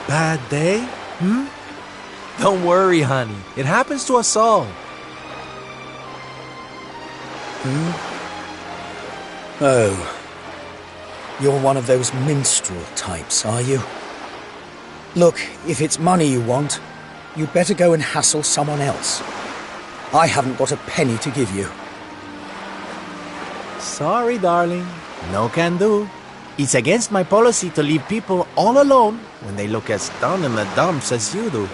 bad day? Don't worry, honey. It happens to us all. Oh, you're one of those minstrel types, are you? Look, if it's money you want, you'd better go and hassle someone else. I haven't got a penny to give you. Sorry, darling. No can do. It's against my policy to leave people all alone when they look as down in the dumps as you do.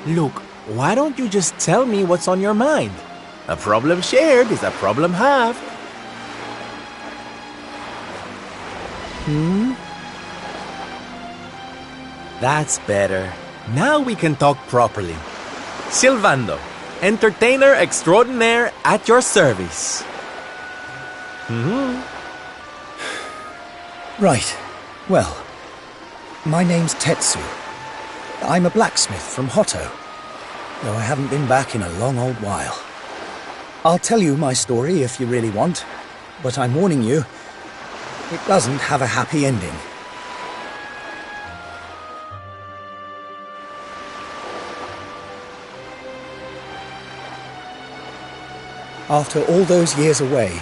Look, why don't you just tell me what's on your mind? A problem shared is a problem halved. That's better. Now we can talk properly. Silvando, entertainer extraordinaire at your service. Right. Well, my name's Tetsu. I'm a blacksmith from Hotto, though I haven't been back in a long old while. I'll tell you my story if you really want, but I'm warning you, it doesn't have a happy ending. After all those years away,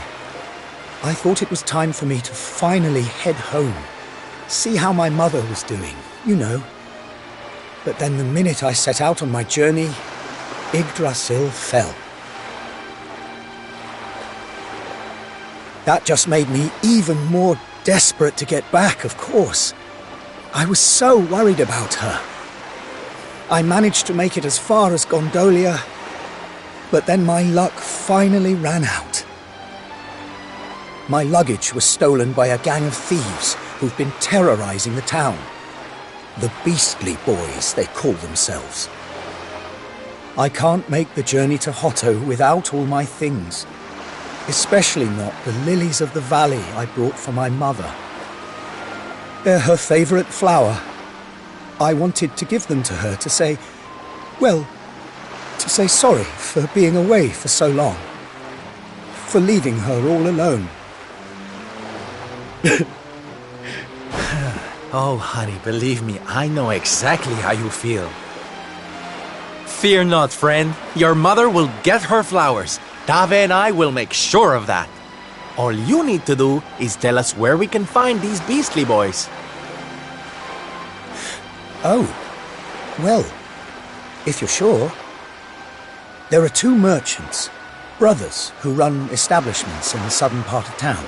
I thought it was time for me to finally head home, see how my mother was doing, you know. But then the minute I set out on my journey, Yggdrasil fell. That just made me even more desperate to get back, of course. I was so worried about her. I managed to make it as far as Gondolia, but then my luck finally ran out. My luggage was stolen by a gang of thieves who've been terrorizing the town. The Beastly Boys, they call themselves. I can't make the journey to Hotto without all my things, especially not the lilies of the valley I brought for my mother. They're her favorite flower. I wanted to give them to her to say, well, to say sorry for being away for so long, for leaving her all alone. Oh, honey, believe me, I know exactly how you feel. Fear not, friend. Your mother will get her flowers. Dave and I will make sure of that. All you need to do is tell us where we can find these Beastly Boys. Oh, well, if you're sure. There are two merchants, brothers, who run establishments in the southern part of town.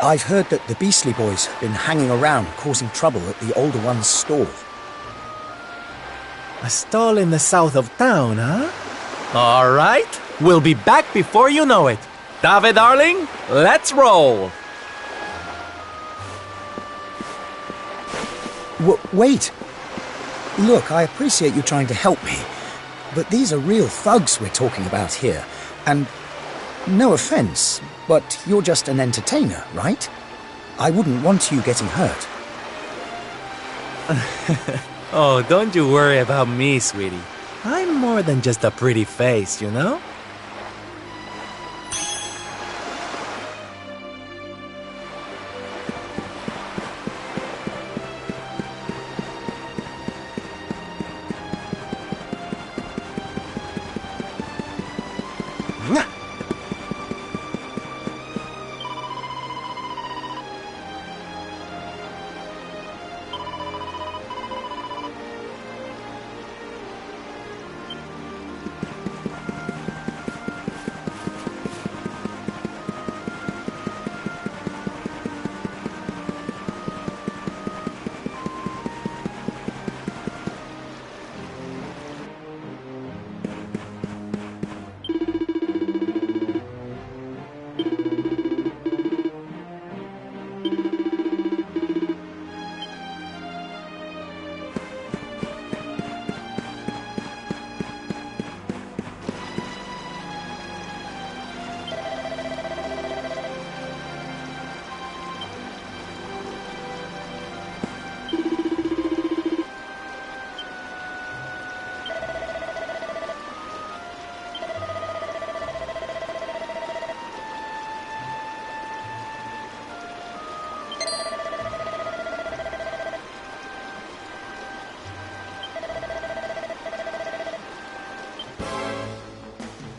I've heard that the Beastly Boys have been hanging around causing trouble at the older one's stall. A stall in the south of town, huh? All right, we'll be back before you know it. Dave, darling, let's roll. Wait. Look, I appreciate you trying to help me, but these are real thugs we're talking about here, and no offense, but you're just an entertainer, right? I wouldn't want you getting hurt. Oh, don't you worry about me, sweetie. I'm more than just a pretty face, you know?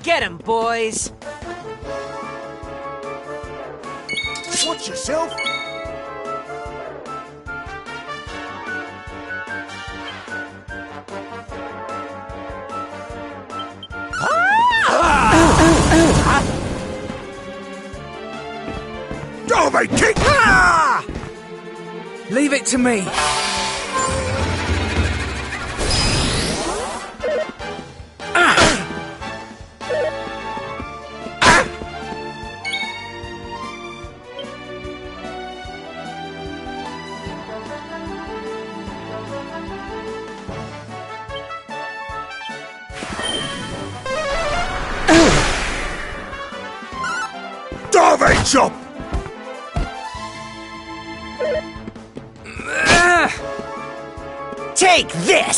Get him, boys! Watch yourself! Darby, kick! Leave it to me. Darby, chop! Take this!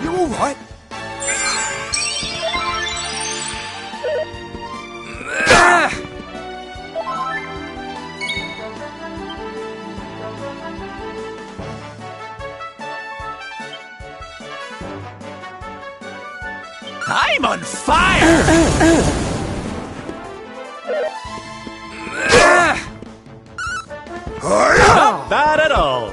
You all right? I'm on fire! Not bad at all.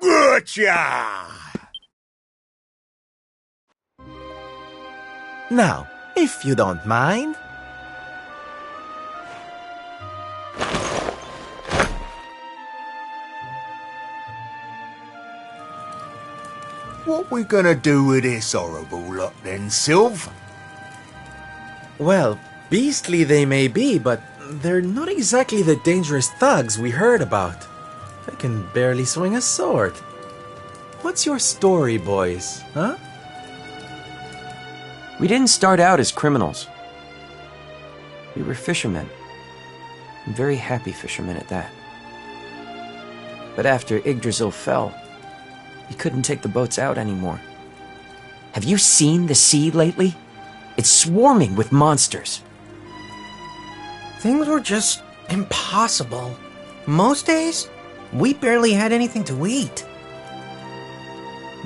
Gotcha! Now, if you don't mind. What we gonna do with this horrible lot then, Sylv? Well, beastly they may be, but they're not exactly the dangerous thugs we heard about. They can barely swing a sword. What's your story, boys, huh? We didn't start out as criminals. We were fishermen. And very happy fishermen at that. But after Yggdrasil fell, we couldn't take the boats out anymore. Have you seen the sea lately? It's swarming with monsters. Things were just impossible. Most days, we barely had anything to eat.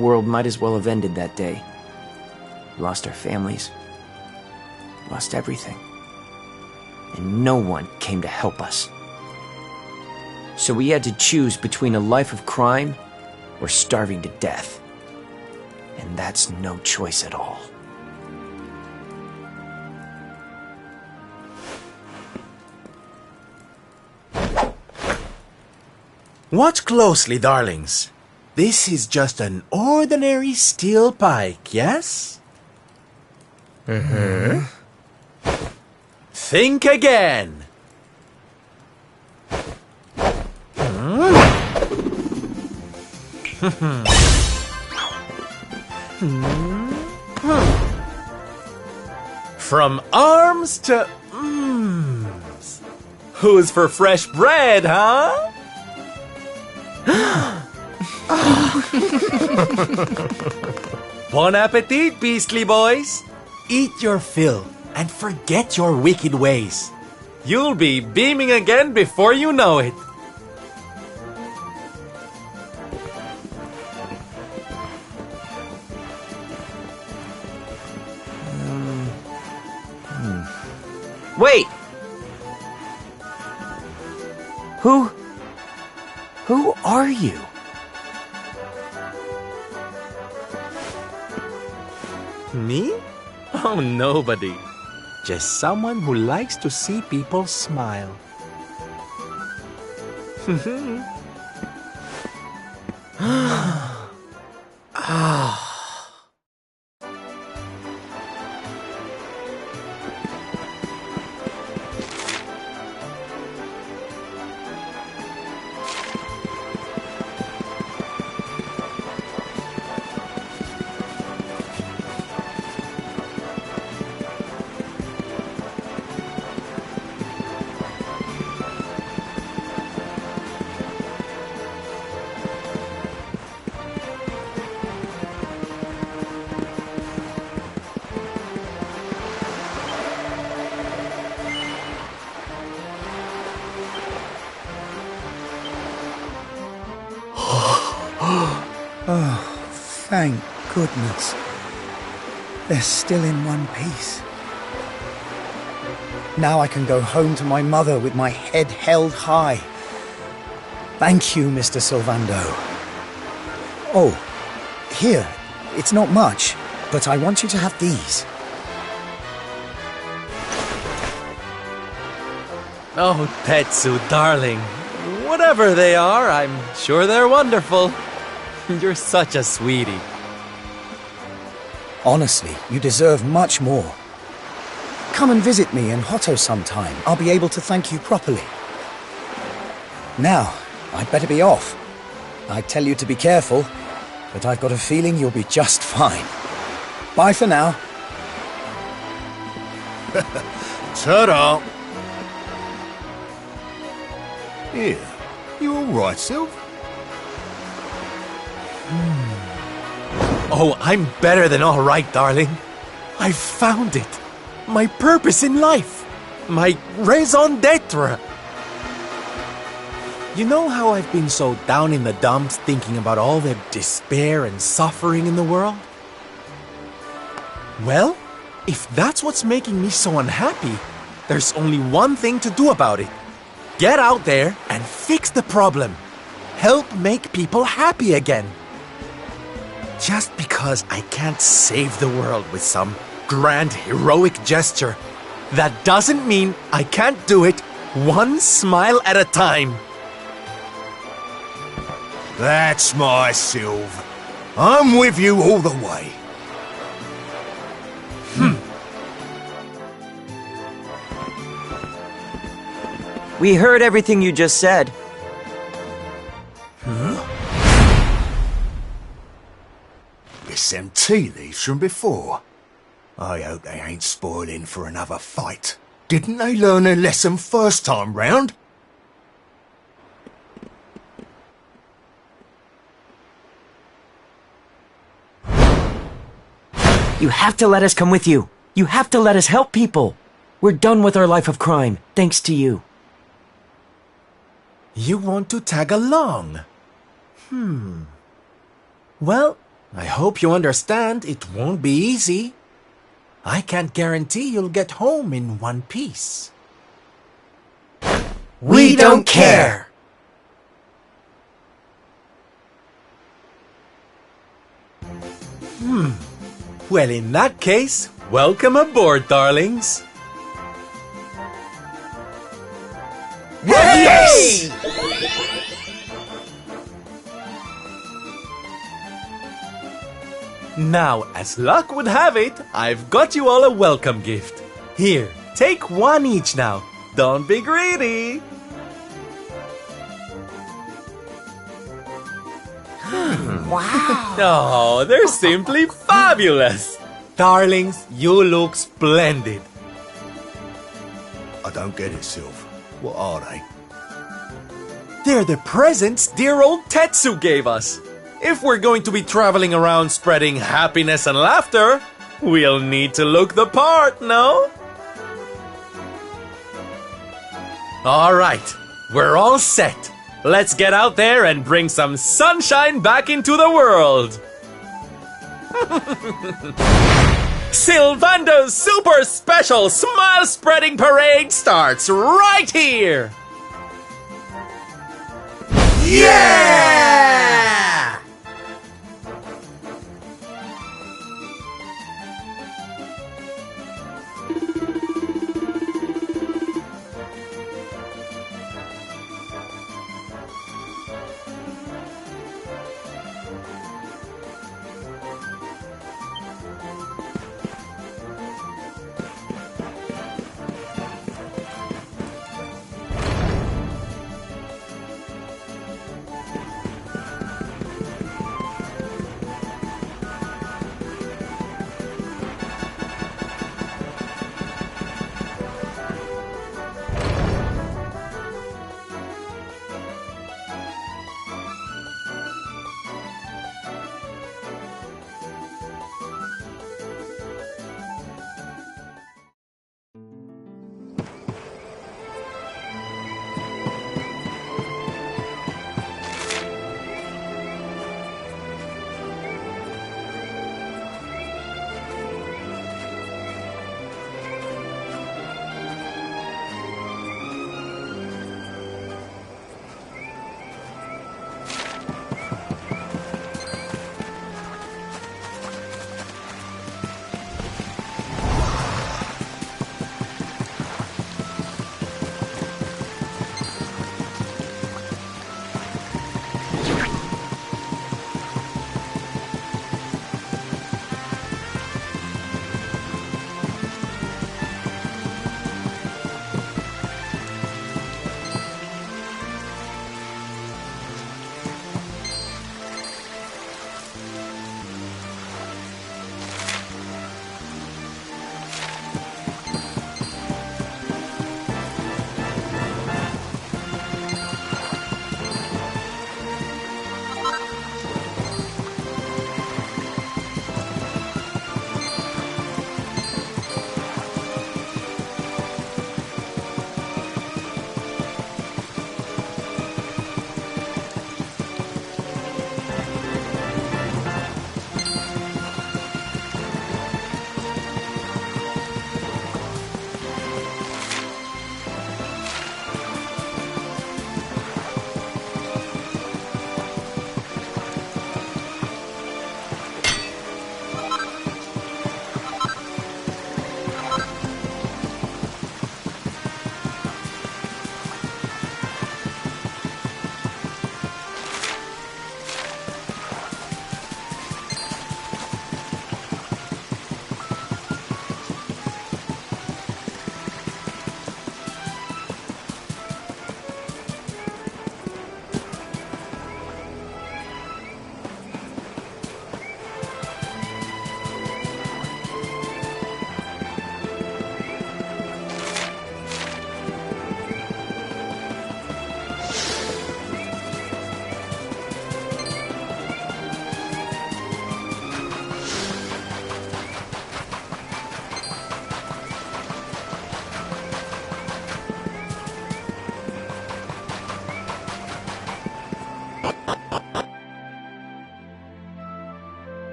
World might as well have ended that day. We lost our families. Lost everything. And no one came to help us. So we had to choose between a life of crime or starving to death. And that's no choice at all. Watch closely, darlings. This is just an ordinary steel pike, yes? Mm-hmm. Think again. From arms to Who's for fresh bread, huh? Bon appetit, beastly boys. Eat your fill and forget your wicked ways. You'll be beaming again before you know it. Wait! Who are you? Me? Oh, nobody. Just someone who likes to see people smile. Thank goodness. They're still in one piece. Now I can go home to my mother with my head held high. Thank you, Mr. Sylvando. Oh, here. It's not much, but I want you to have these. Oh, Tetsu, darling. Whatever they are, I'm sure they're wonderful. You're such a sweetie. Honestly, you deserve much more. Come and visit me in Hotto sometime. I'll be able to thank you properly. Now, I'd better be off. I tell you to be careful, but I've got a feeling you'll be just fine. Bye for now. Ta-da! Here, you all right, Sylv? Oh, I'm better than all right, darling. I found it. My purpose in life. My raison d'etre. You know how I've been so down in the dumps thinking about all the despair and suffering in the world? Well, if that's what's making me so unhappy, there's only one thing to do about it. Get out there and fix the problem. Help make people happy again. Just because I can't save the world with some grand heroic gesture, that doesn't mean I can't do it one smile at a time. That's my Sylv. I'm with you all the way. We heard everything you just said. It's them tea leaves from before. I hope they ain't spoiling for another fight. Didn't they learn their lesson first time round? You have to let us come with you. You have to let us help people. We're done with our life of crime, thanks to you. You want to tag along? Well, I hope you understand it won't be easy. I can't guarantee you'll get home in one piece. We don't care. Well, in that case, welcome aboard, darlings. Yes! Now, as luck would have it, I've got you all a welcome gift. Here, take one each now. Don't be greedy. Wow. Oh, they're simply fabulous. Darlings, you look splendid. I don't get it, Sylv. What are they? They're the presents dear old Tetsu gave us. If we're going to be traveling around spreading happiness and laughter, we'll need to look the part, no? All right, we're all set. Let's get out there and bring some sunshine back into the world. Sylvando's super special smile spreading parade starts right here. Yeah!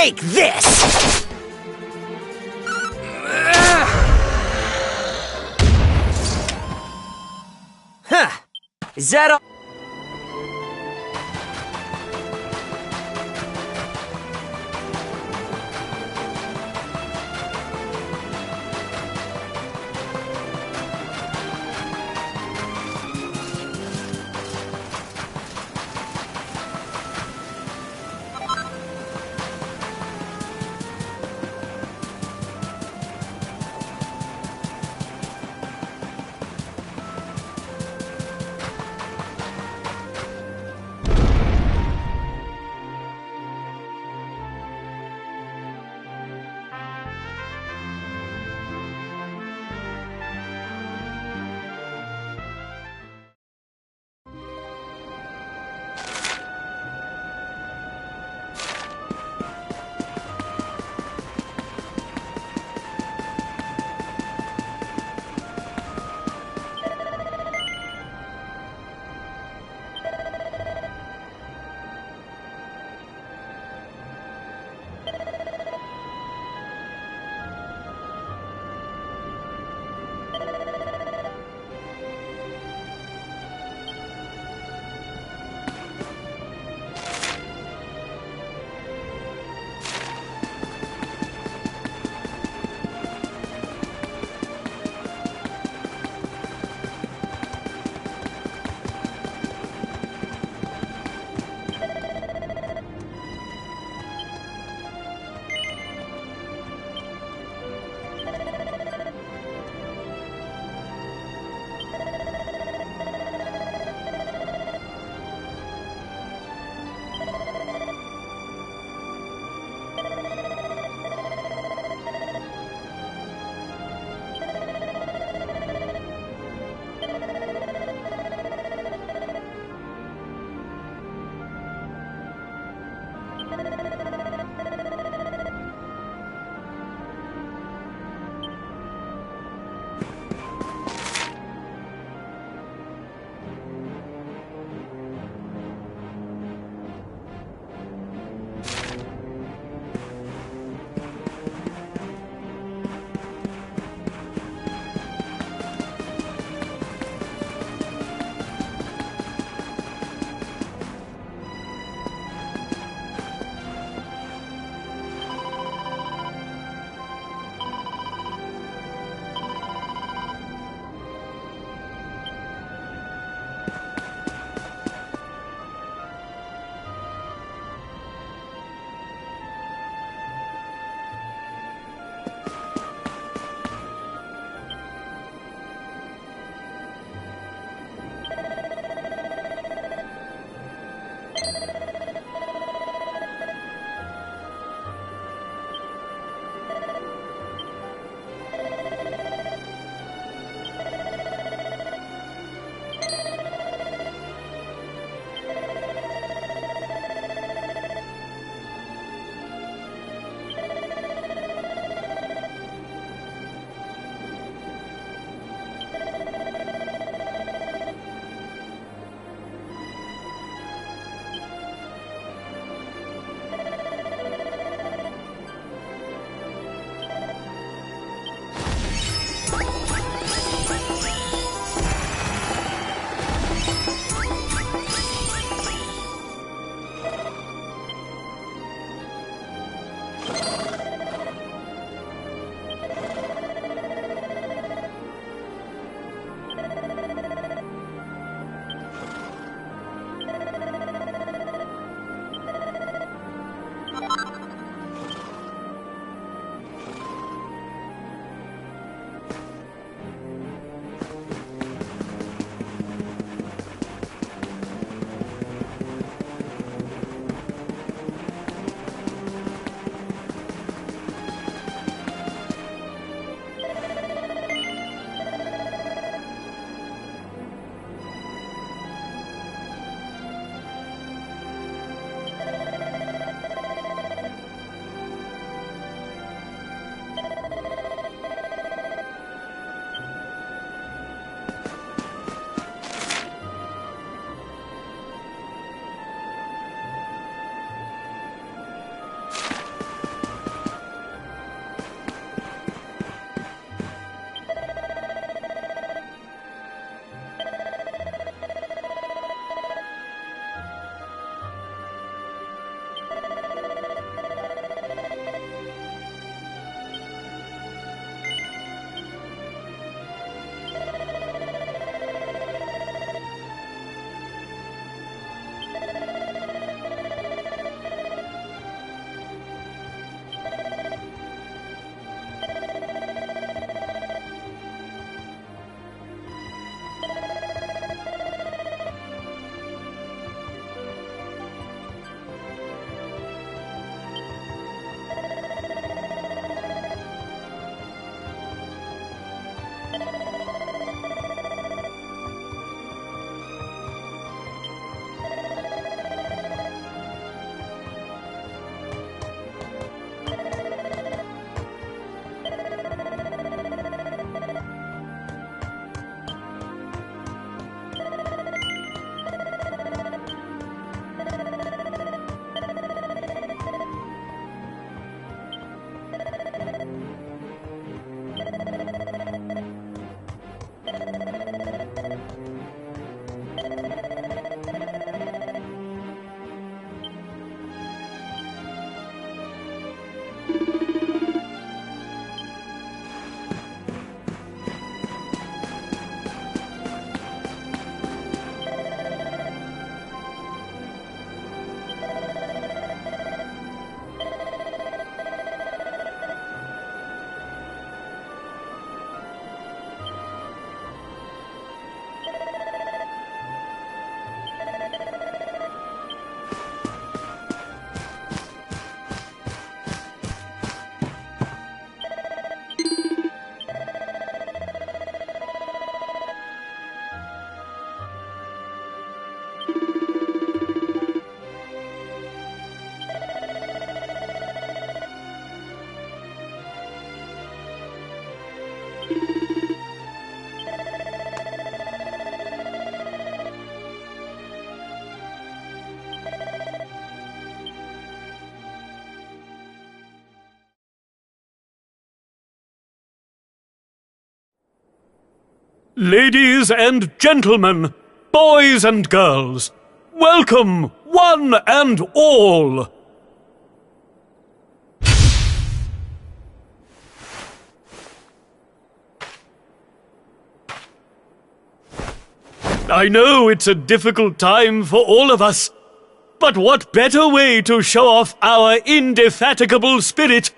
Take this! Huh. Is that all? Ladies and gentlemen, boys and girls, welcome, one and all. I know it's a difficult time for all of us, but what better way to show off our indefatigable spirit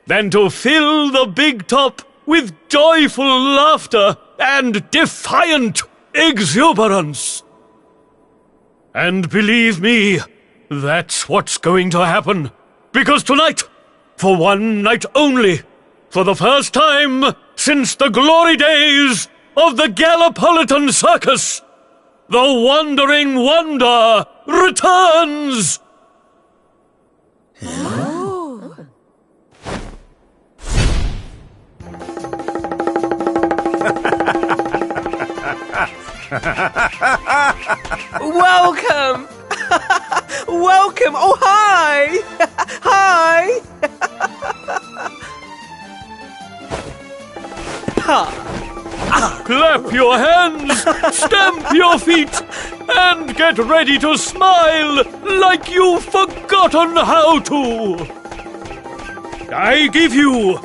than to fill the big top with joyful laughter and defiant exuberance? And believe me, that's what's going to happen. Because tonight, for one night only, for the first time since the glory days of the Gallipolitan Circus, the Wandering Wonder returns! Welcome! Welcome! Oh, hi! Hi! Clap your hands, stamp your feet, and get ready to smile like you've forgotten how to. I give you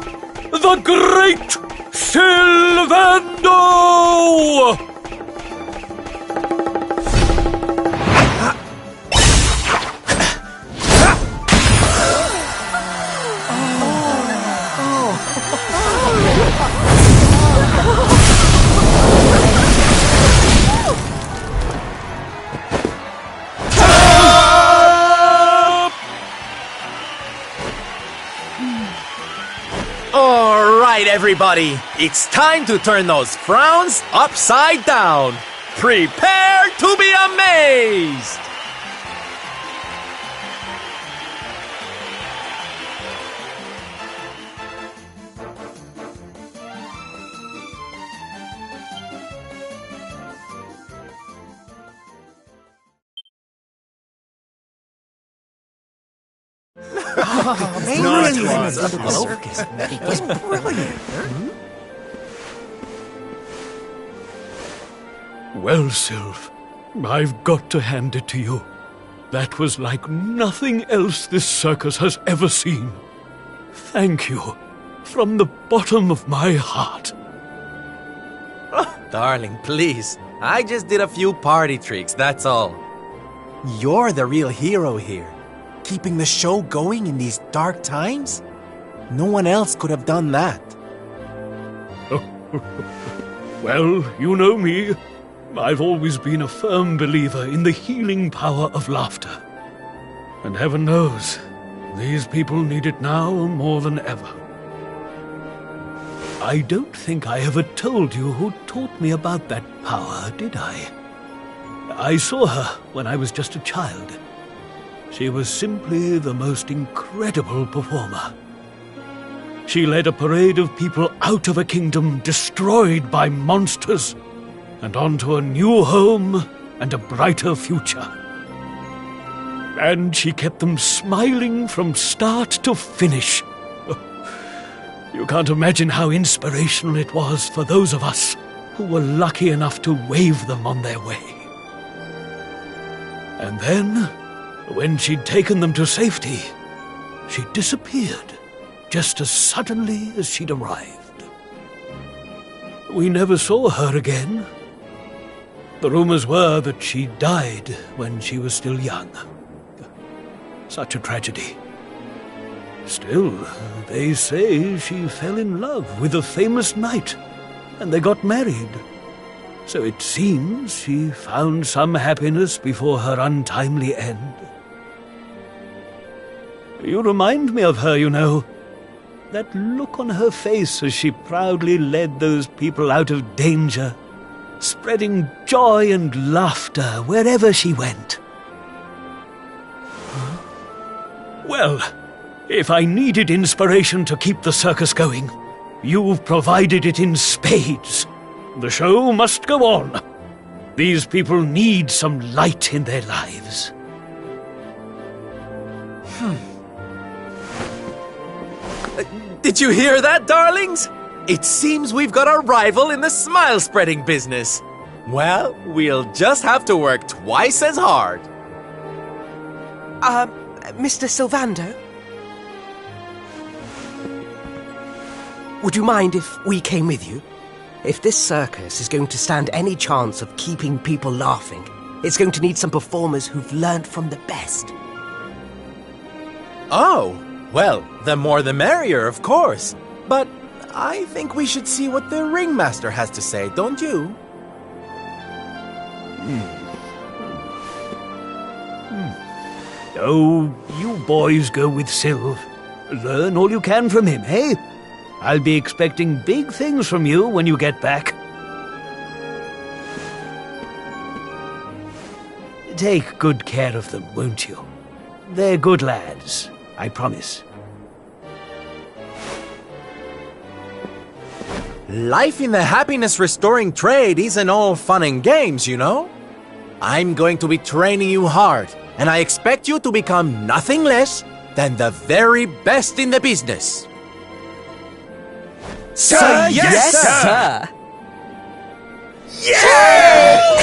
the Great Sylvando! All right, everybody. It's time to turn those frowns upside down. Prepare to be amazed. Well, Sylph, I've got to hand it to you. That was like nothing else this circus has ever seen. Thank you, from the bottom of my heart. Darling, please. I just did a few party tricks, that's all. You're the real hero here. Keeping the show going in these dark times? No one else could have done that. Well, you know me. I've always been a firm believer in the healing power of laughter. And heaven knows, these people need it now more than ever. I don't think I ever told you who taught me about that power, did I? I saw her when I was just a child. She was simply the most incredible performer. She led a parade of people out of a kingdom destroyed by monsters and onto a new home and a brighter future. And she kept them smiling from start to finish. You can't imagine how inspirational it was for those of us who were lucky enough to wave them on their way. And then, when she'd taken them to safety, she disappeared just as suddenly as she'd arrived. We never saw her again. The rumors were that she died when she was still young. Such a tragedy. Still, they say she fell in love with a famous knight, and they got married. So it seems she found some happiness before her untimely end. You remind me of her, you know. That look on her face as she proudly led those people out of danger, spreading joy and laughter wherever she went. Well, if I needed inspiration to keep the circus going, you've provided it in spades. The show must go on. These people need some light in their lives. Did you hear that, darlings? It seems we've got a rival in the smile-spreading business. Well, we'll just have to work twice as hard. Mr. Sylvando? Would you mind if we came with you? If this circus is going to stand any chance of keeping people laughing, it's going to need some performers who've learned from the best. Oh, well, the more the merrier, of course. But I think we should see what the ringmaster has to say, don't you? Oh, you boys go with Sylv. Learn all you can from him, eh? I'll be expecting big things from you when you get back. Take good care of them, won't you? They're good lads, I promise. Life in the happiness-restoring trade isn't all fun and games, you know? I'm going to be training you hard, and I expect you to become nothing less than the very best in the business. Sir, yes, sir! Yes!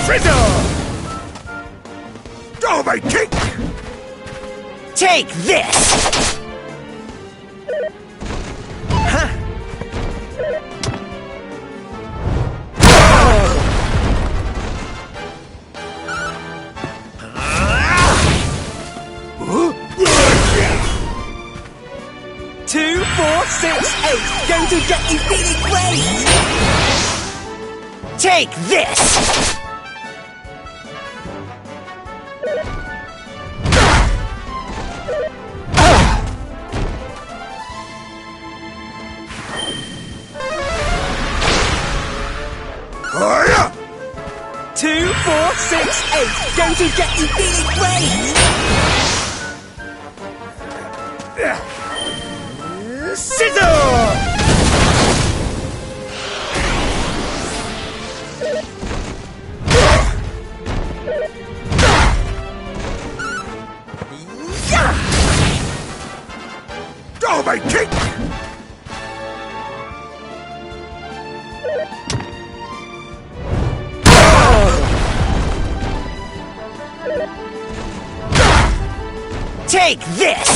Scissor! Derby kick! Take this! Two, 4, 6, 8. Going to get you feeling great! Take this! Hiya! 2, 4, 6, 8. Going to get you feeling great! Scissor! Derby kick! Take this!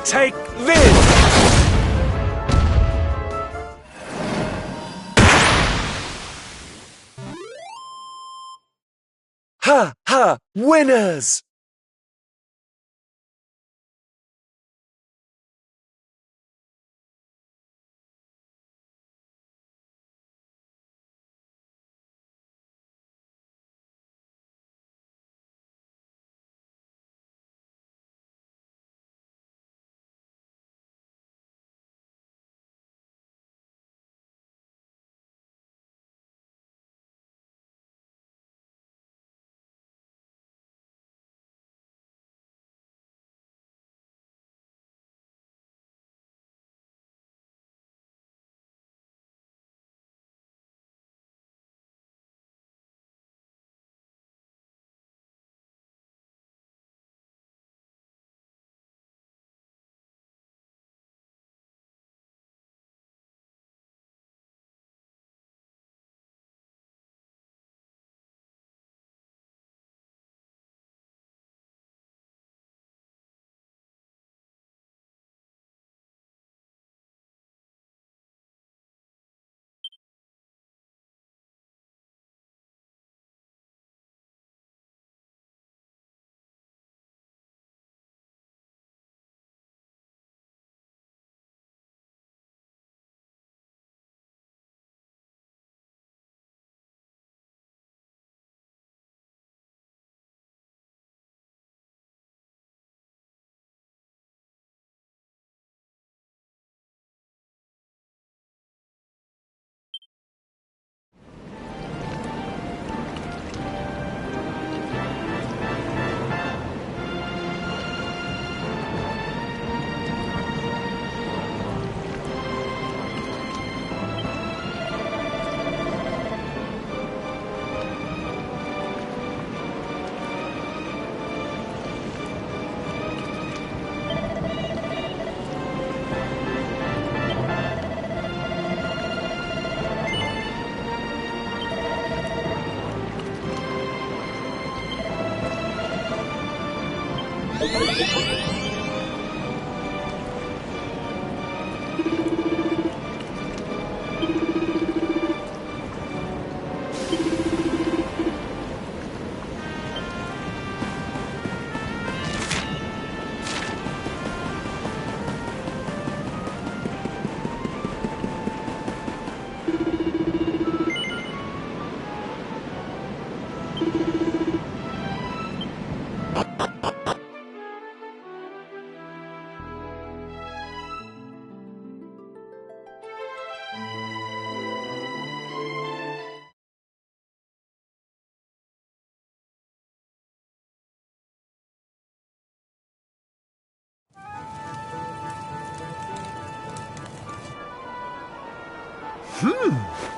Take this! Ha ha! Winners!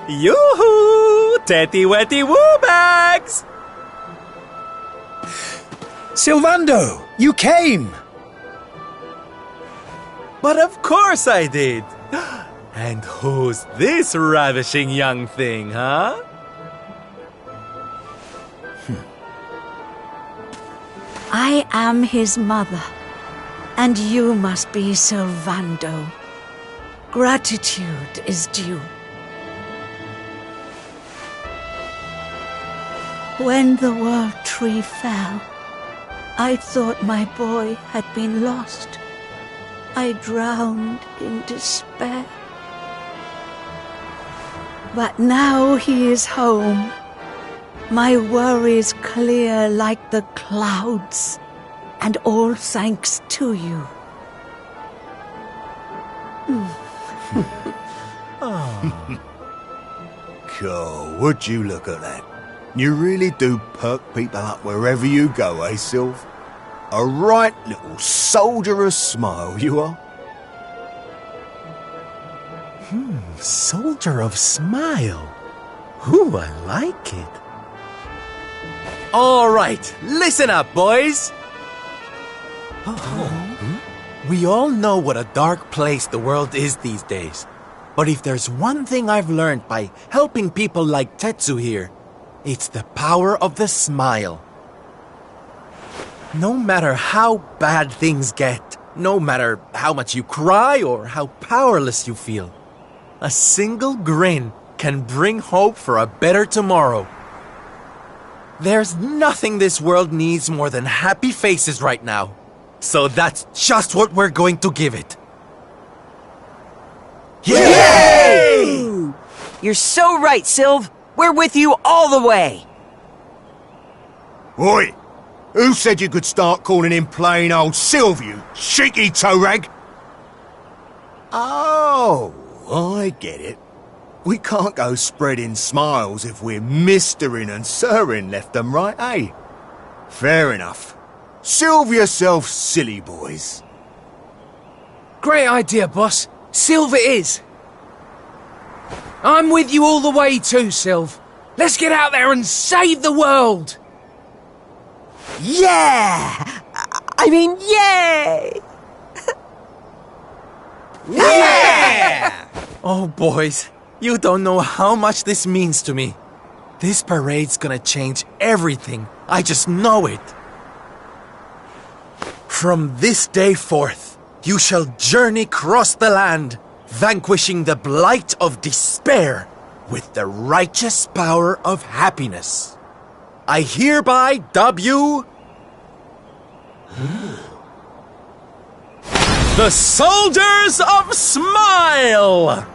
Yoo-hoo! Tetty wetty woo bags! Sylvando, you came! But of course I did! And who's this ravishing young thing, huh? I am his mother, and you must be Sylvando. Gratitude is due. When the world tree fell, I thought my boy had been lost. I drowned in despair. But now he is home. My worries clear like the clouds, and all thanks to you. God, would you look at that? You really do perk people up wherever you go, eh, Sylv? A right little soldierous smile, you are. Soldier of smile. Ooh, I like it. All right, listen up, boys. We all know what a dark place the world is these days. But if there's one thing I've learned by helping people like Tetsu here, it's the power of the smile. No matter how bad things get, no matter how much you cry or how powerless you feel, a single grin can bring hope for a better tomorrow. There's nothing this world needs more than happy faces right now. So that's just what we're going to give it. Yay! You're so right, Sylv. We're with you all the way. Oi! Who said you could start calling him plain old Sylv, you cheeky toe rag? Oh, I get it. We can't go spreading smiles if we're Mistering and Sirring left and right, eh? Fair enough. Sylv yourself, silly boys. Great idea, boss. Sylv it is. I'm with you all the way too, Sylv. Let's get out there and save the world! Yeah! I mean, yay! Yeah! Oh, boys, you don't know how much this means to me. This parade's gonna change everything. I just know it. From this day forth, you shall journey across the land, vanquishing the blight of despair with the righteous power of happiness. I hereby dub you the Soldiers of Smile!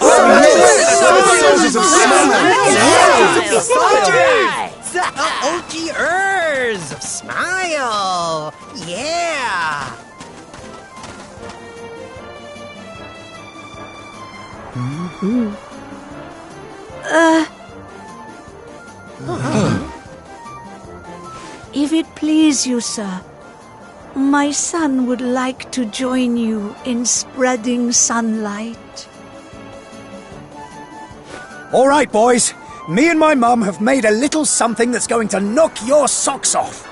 Soldiers of Smile! The OGers of Smile! Yeah! If it please you, sir, my son would like to join you in spreading sunlight. All right, boys. Me and my mum have made a little something that's going to knock your socks off.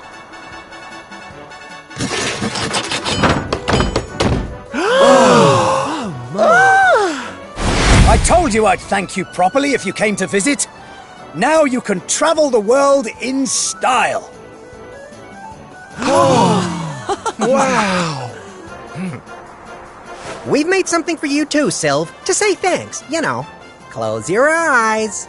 I told you I'd thank you properly if you came to visit. Now you can travel the world in style. Wow! We've made something for you too, Sylv, to say thanks, you know. Close your eyes.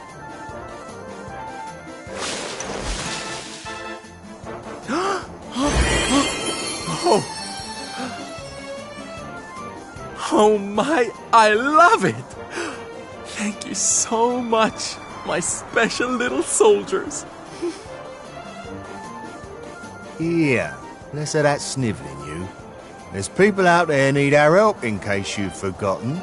Oh my, I love it! Thank you so much, my special little soldiers. Yeah, less of that snivelling, you. There's people out there need our help, in case you've forgotten.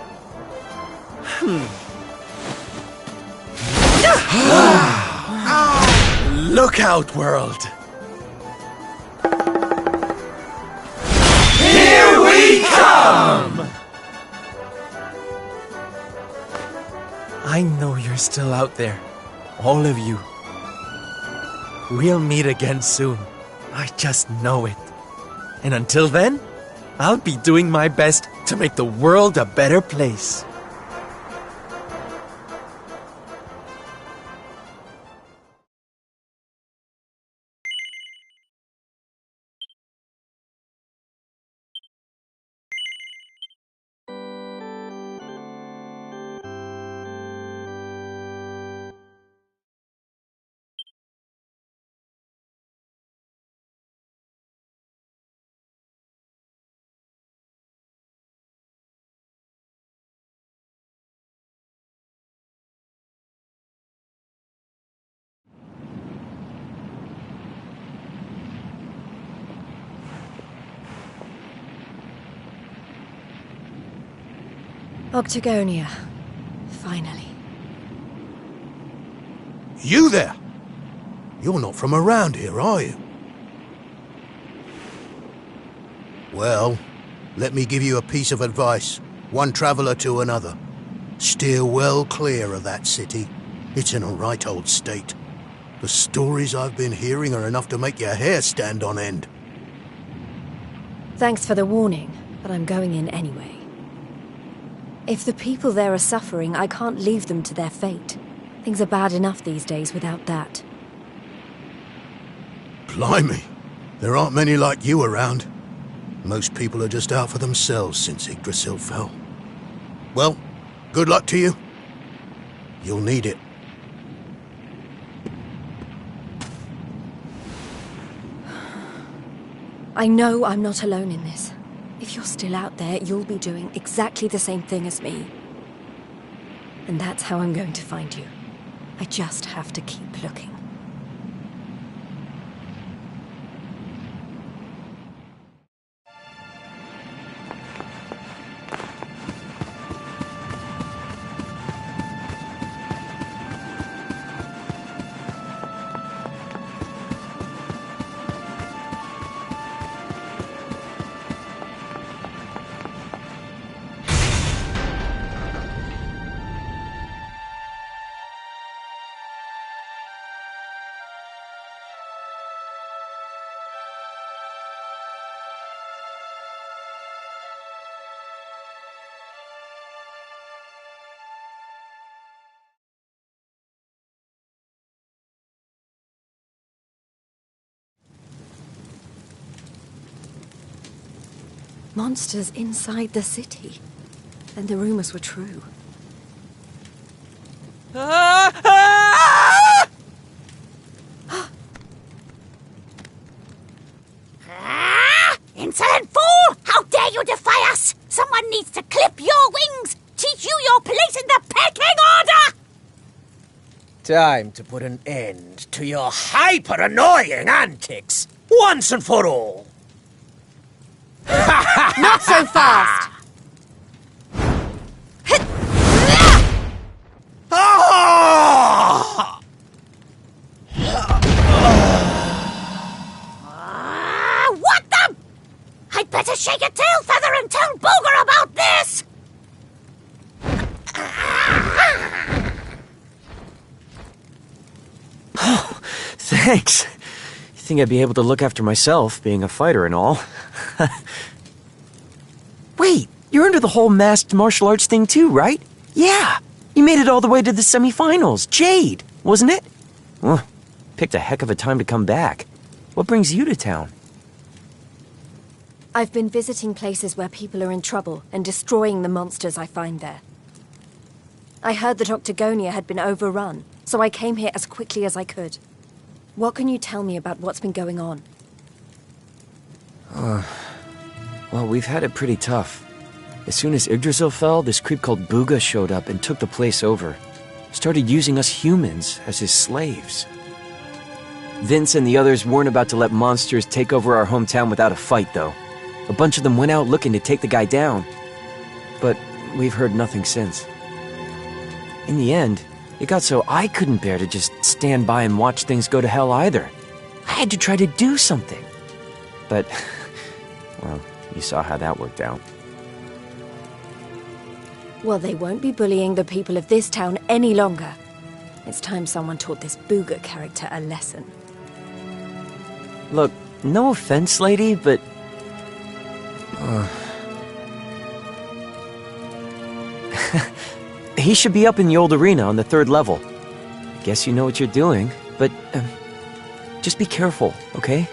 Look out, world! Here we come! I know you're still out there, all of you. We'll meet again soon. I just know it. And until then, I'll be doing my best to make the world a better place. Octagonia. Finally. You there? You're not from around here, are you? Well, let me give you a piece of advice. One traveller to another. Steer well clear of that city. It's in a right old state. The stories I've been hearing are enough to make your hair stand on end. Thanks for the warning, but I'm going in anyway. If the people there are suffering, I can't leave them to their fate. Things are bad enough these days without that. Blimey, there aren't many like you around. Most people are just out for themselves since Yggdrasil fell. Well, good luck to you. You'll need it. I know I'm not alone in this. If you're still out there, you'll be doing exactly the same thing as me. And that's how I'm going to find you. I just have to keep looking. Monsters inside the city. Then the rumors were true. Insolent fool! How dare you defy us! Someone needs to clip your wings! Teach you your place in the pecking order! Time to put an end to your hyper-annoying antics, once and for all. Not so fast! What the? I'd better shake a tail feather and tell Booger about this! Oh, thanks. You think I'd be able to look after myself, being a fighter and all? Wait, you're into the whole masked martial arts thing too, right? Yeah, you made it all the way to the semi-finals. Jade, wasn't it? Well, picked a heck of a time to come back. What brings you to town? I've been visiting places where people are in trouble and destroying the monsters I find there. I heard that Octagonia had been overrun, so I came here as quickly as I could. What can you tell me about what's been going on? Well, we've had it pretty tough. As soon as Yggdrasil fell, this creep called Booga showed up and took the place over. Started using us humans as his slaves. Vince and the others weren't about to let monsters take over our hometown without a fight, though. A bunch of them went out looking to take the guy down. But we've heard nothing since. In the end, it got so I couldn't bear to just stand by and watch things go to hell either. I had to try to do something. But, well, you saw how that worked out. Well, they won't be bullying the people of this town any longer. It's time someone taught this Booga character a lesson. Look, no offense, lady, but... he should be up in the old arena on the 3rd level. Guess you know what you're doing, but... just be careful, okay?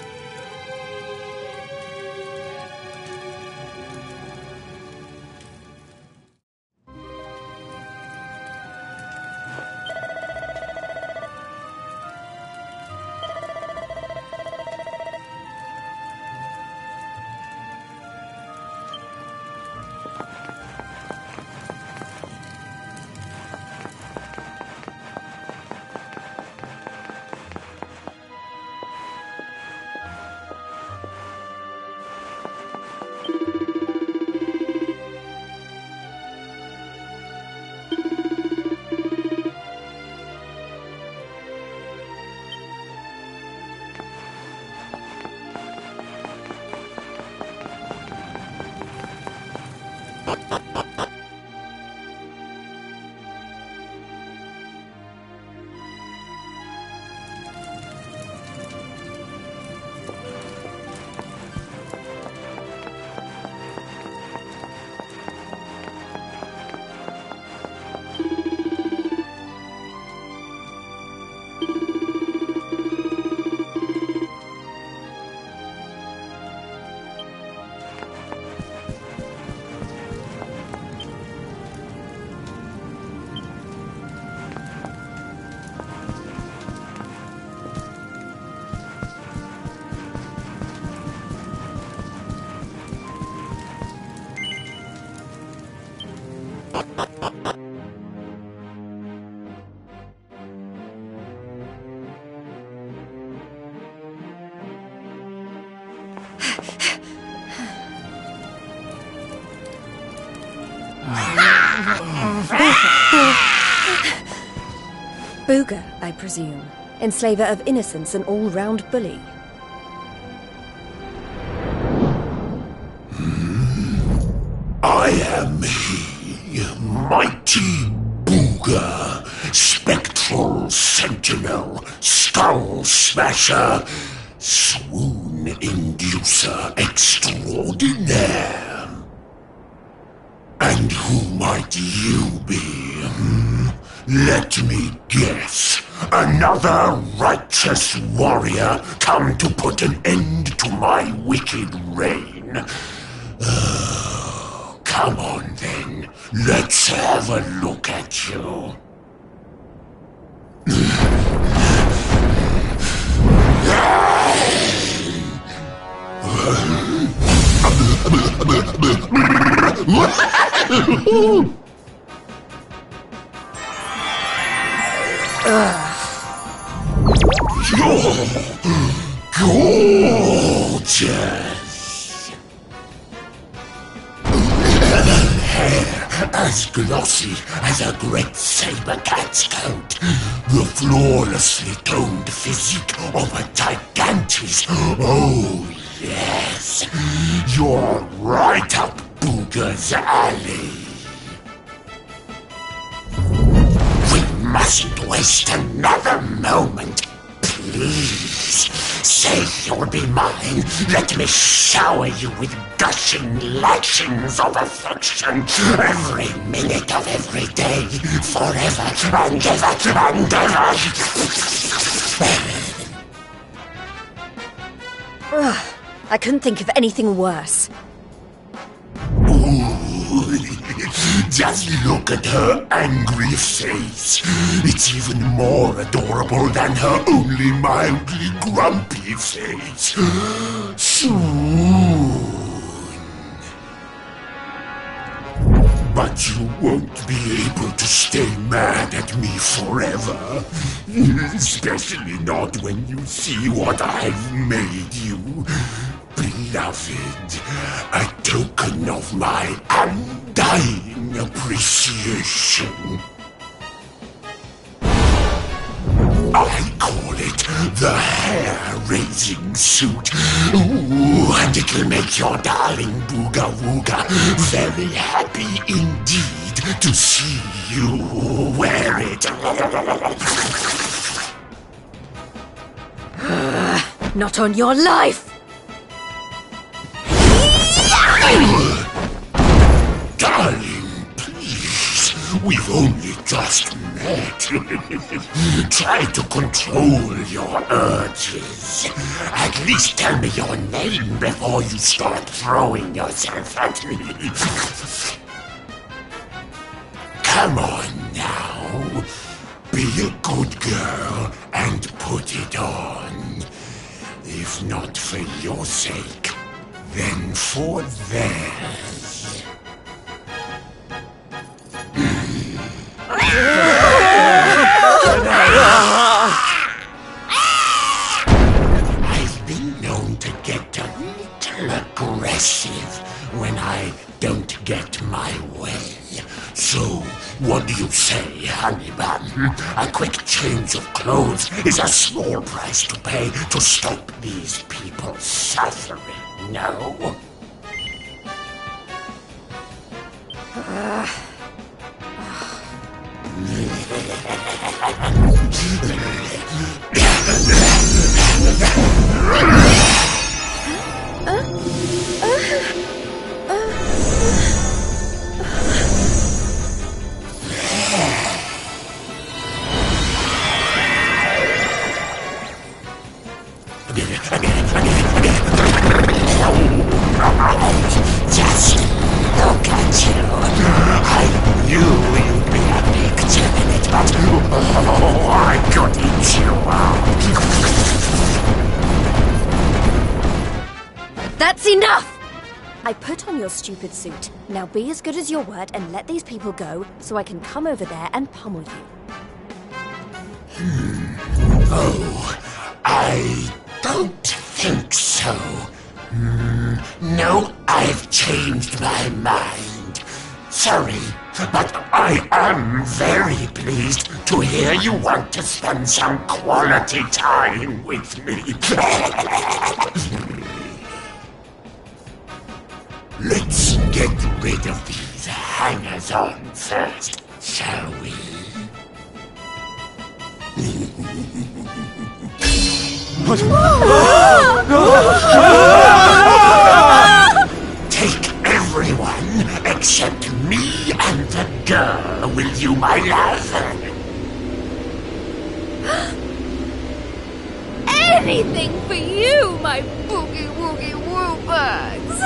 Booga, I presume. Enslaver of innocence and all-round bully. I am he, mighty Booga, spectral sentinel, skull smasher, swoon inducer extraordinaire. And who might you be? Let me guess. Another righteous warrior come to put an end to my wicked reign. Come on then, let's have a look at you. You're gorgeous. Hair as glossy as a great saber cat's coat. The flawlessly toned physique of a gigantis. Oh, yes. You're right up Booga's alley. We mustn't waste another moment. Please, say you'll be mine. Let me shower you with gushing lashings of affection every minute of every day, forever and ever and ever. I couldn't think of anything worse. Just look at her angry face. It's even more adorable than her only mildly grumpy face. Soon. But you won't be able to stay mad at me forever. Especially not when you see what I've made you. Beloved, a token of my undying appreciation. I call it the hair-raising suit. Ooh, and it'll make your darling Booga Wooga very happy indeed to see you wear it. Not on your life! Darling, please. We've only just met. Try to control your urges. At least tell me your name before you start throwing yourself at me. Come on now. Be a good girl and put it on. If not for your sake, then for theirs. I've been known to get a little aggressive when I don't get my way. So, what do you say, honey bun? A quick change of clothes is a small price to pay to stop these people suffering, no? Just look at you. I knew you'd be a big minute, but oh, I could eat you up. That's enough! I put on your stupid suit. Now be as good as your word and let these people go so I can come over there and pummel you. Oh, I don't think so. No, I've changed my mind. Sorry, but I am very pleased to hear you want to spend some quality time with me. Let's get rid of these hangers-on first, shall we? Take everyone except me and the girl, will you, my love? Anything for you, my boogie-woogie-woo bugs!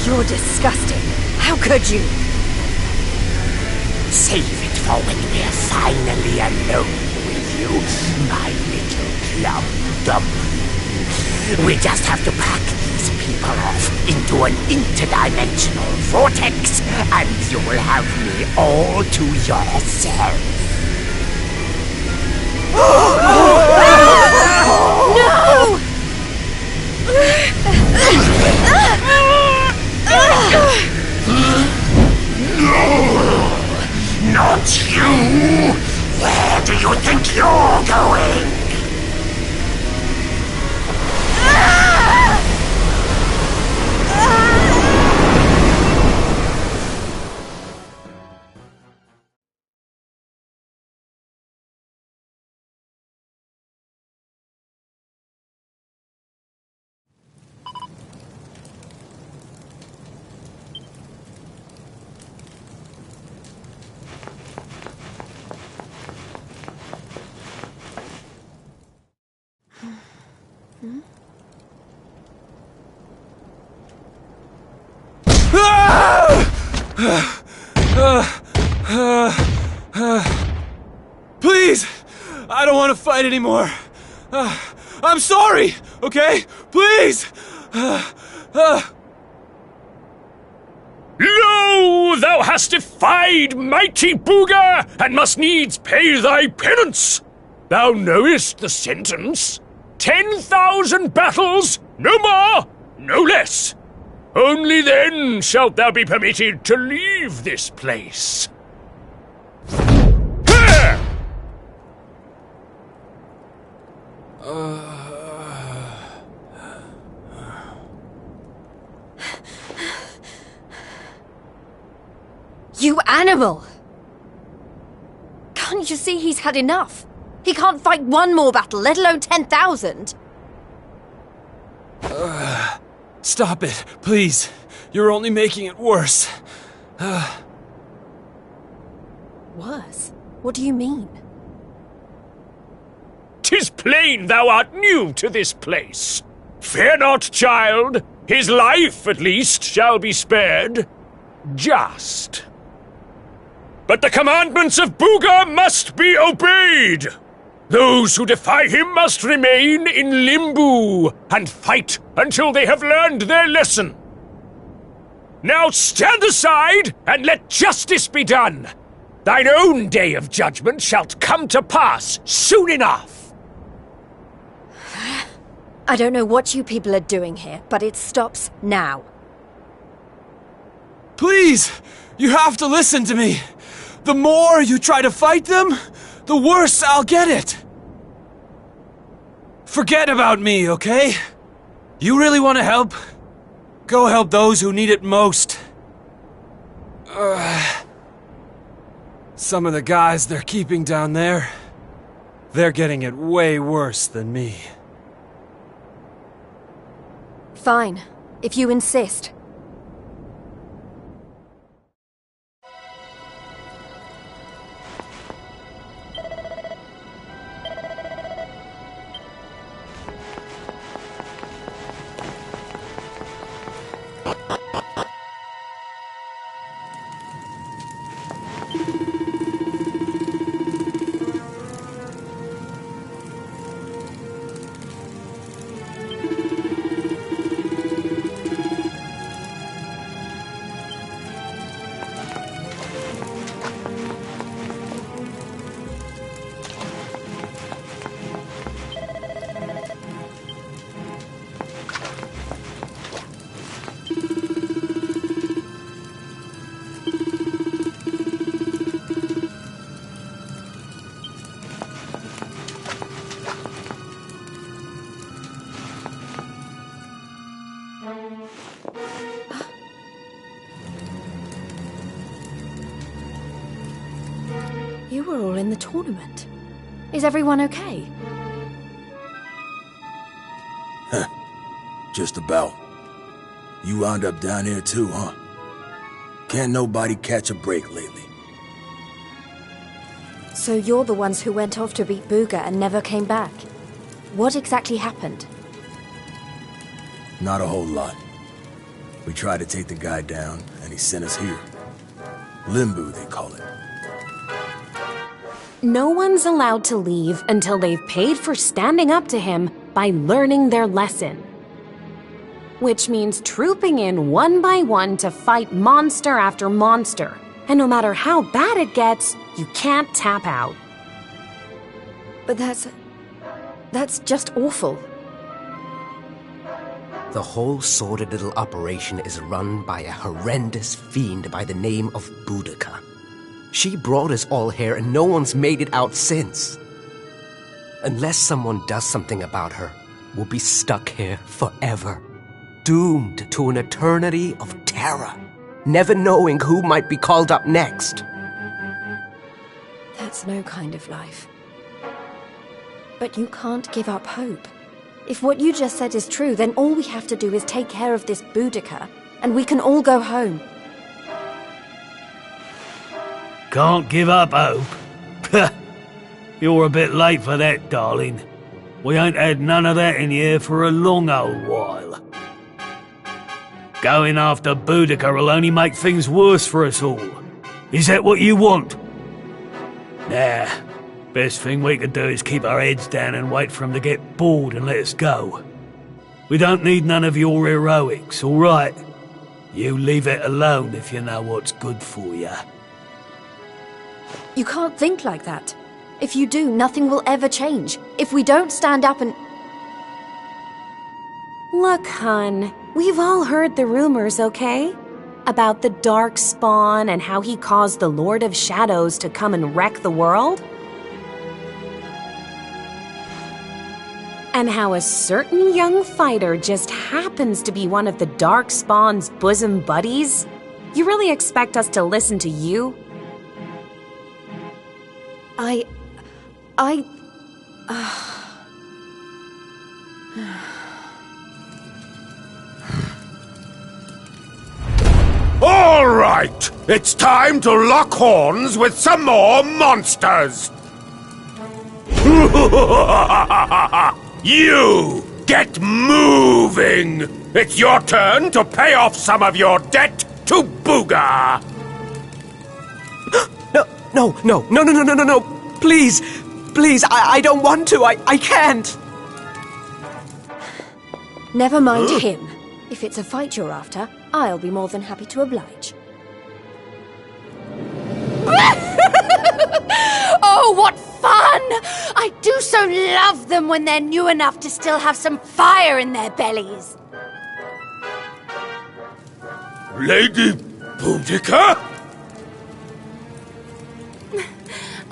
You're disgusting. How could you? Save it for when we're finally alone with you, my little plum dumpling. We just have to pack these people off into an interdimensional vortex, and you'll have me all to yourself. No! No! Not you! Where do you think you're going? Please! I don't want to fight anymore. I'm sorry, okay? Please! Lo, thou hast defied mighty Booga, and must needs pay thy penance. Thou knowest the sentence. 10,000 battles, no more, no less. Only then shalt thou be permitted to leave this place. You animal! Can't you see he's had enough? He can't fight one more battle, let alone 10,000. Stop it, please. You're only making it worse. Worse? What do you mean? 'Tis plain thou art new to this place. Fear not, child. His life, at least, shall be spared. Just. But the commandments of Booga must be obeyed. Those who defy him must remain in Limbo and fight until they have learned their lesson. Now stand aside and let justice be done. Thine own day of judgment shalt come to pass soon enough. I don't know what you people are doing here, but it stops now. Please! You have to listen to me! The more you try to fight them, the worse I'll get it! Forget about me, okay? You really want to help? Go help those who need it most. Some of the guys they're keeping down there, they're getting it way worse than me. Fine, if you insist. You were all in the tournament. Is everyone okay? Just about. You wound up down here too, huh? Can't nobody catch a break lately. So you're the ones who went off to beat Booga and never came back. What exactly happened? Not a whole lot. We tried to take the guy down, and he sent us here. Limbo, they call it. No one's allowed to leave until they've paid for standing up to him by learning their lesson. Which means trooping in one by one to fight monster after monster. And no matter how bad it gets, you can't tap out. But that's just awful. The whole sordid little operation is run by a horrendous fiend by the name of Boudica. She brought us all here and no one's made it out since. Unless someone does something about her, we'll be stuck here forever. Doomed to an eternity of terror, never knowing who might be called up next. That's no kind of life. But you can't give up hope. If what you just said is true, then all we have to do is take care of this Boudica, and we can all go home. Can't give up hope? You're a bit late for that, darling. We ain't had none of that in here for a long old while. Going after Boudica will only make things worse for us all. Is that what you want? Nah, best thing we could do is keep our heads down and wait for him to get bored and let us go. We don't need none of your heroics, all right? You leave it alone if you know what's good for you. You can't think like that. If you do, nothing will ever change. If we don't stand up and... Look, hun, we've all heard the rumors, okay? About the Dark Spawn and how he caused the Lord of Shadows to come and wreck the world? And how a certain young fighter just happens to be one of the Dark Spawn's bosom buddies? You really expect us to listen to you? All right! It's time to lock horns with some more monsters! You! Get moving! It's your turn to pay off some of your debt to Booga! No. Please, I don't want to. I can't. Never mind him. If it's a fight you're after, I'll be more than happy to oblige. Oh, what fun! I do so love them when they're new enough to still have some fire in their bellies. Lady Boudica?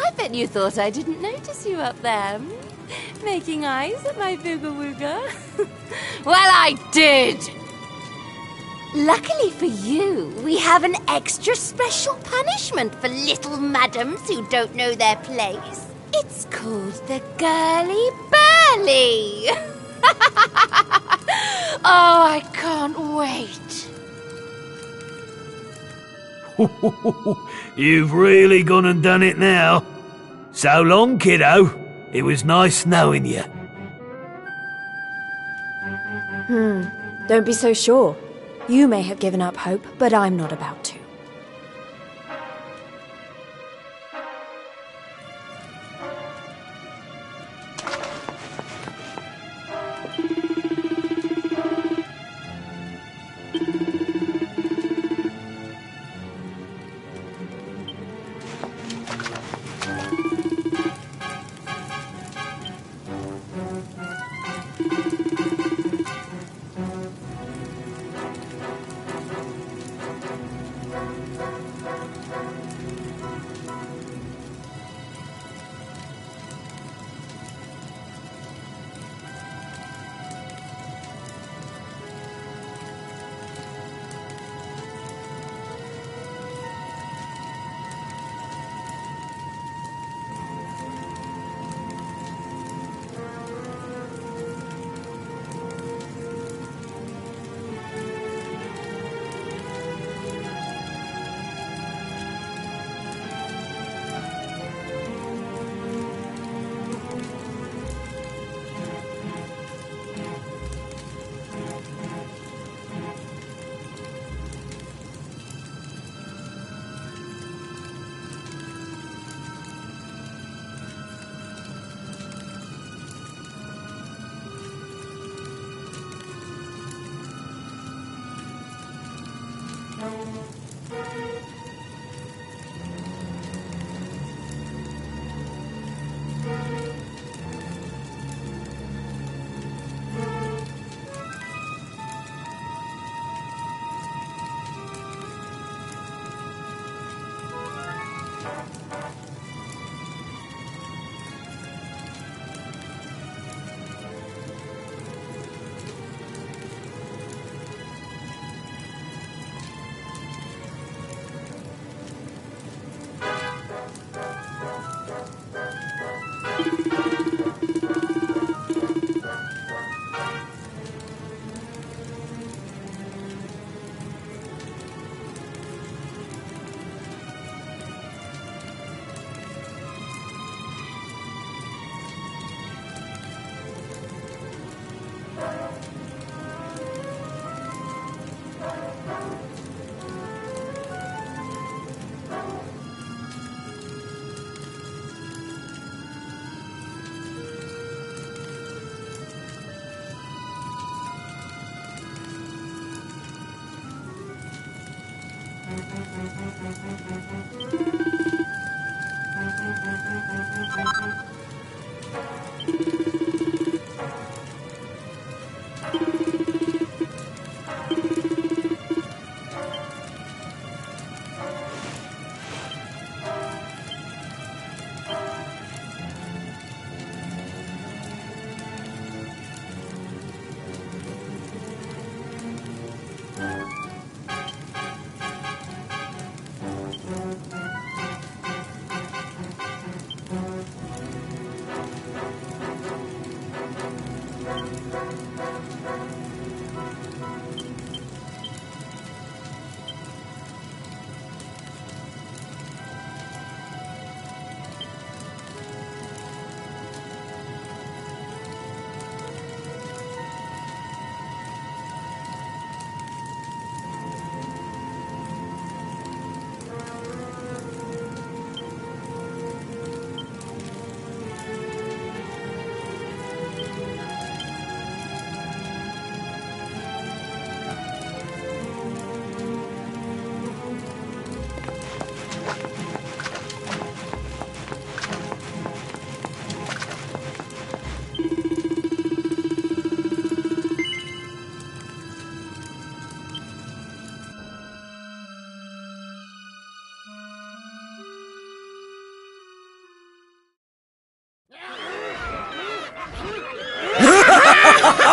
I bet you thought I didn't notice you up there. Making eyes at my booga wooga. Well, I did! Luckily for you, we have an extra special punishment for little madams who don't know their place. It's called the Girly Burly. Oh, I can't wait. You've really gone and done it now. So long, kiddo. It was nice knowing you. Don't be so sure. You may have given up hope, but I'm not about to.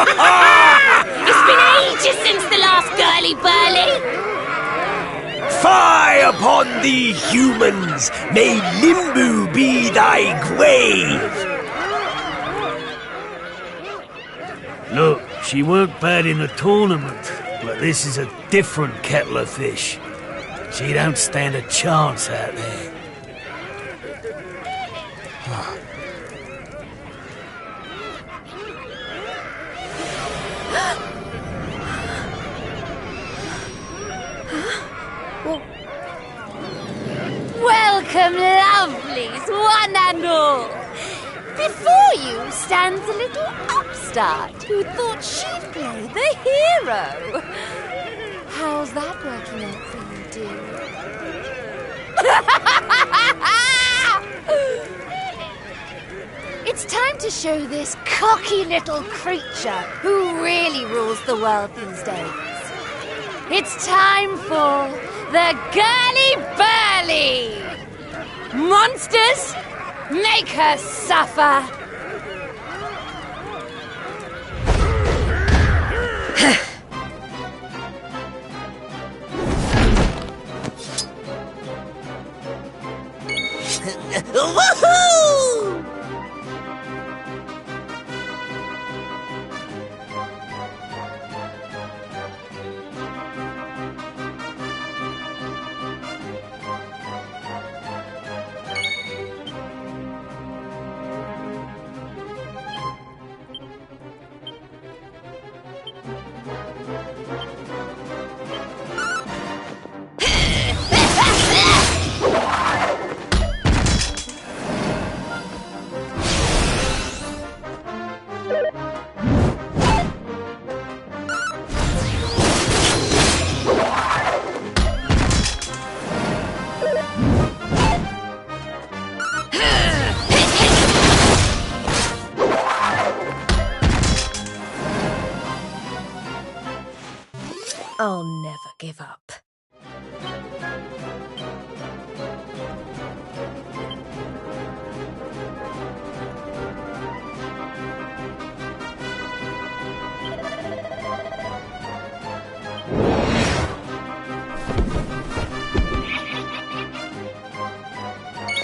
It's been ages since the last girly burly. Fie upon thee, humans! May Limbu be thy grave! Look, she weren't bad in the tournament, but this is a different kettle of fish. She don't stand a chance out there. Welcome, lovelies, one and all. Before you stands a little upstart who thought she'd play the hero. How's that working out for you, dear? It's time to show this cocky little creature who really rules the world these days. It's time for the Girly Burly! Monsters, make her suffer! Woohoo! I'll never give up.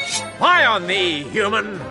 Spy on thee, human!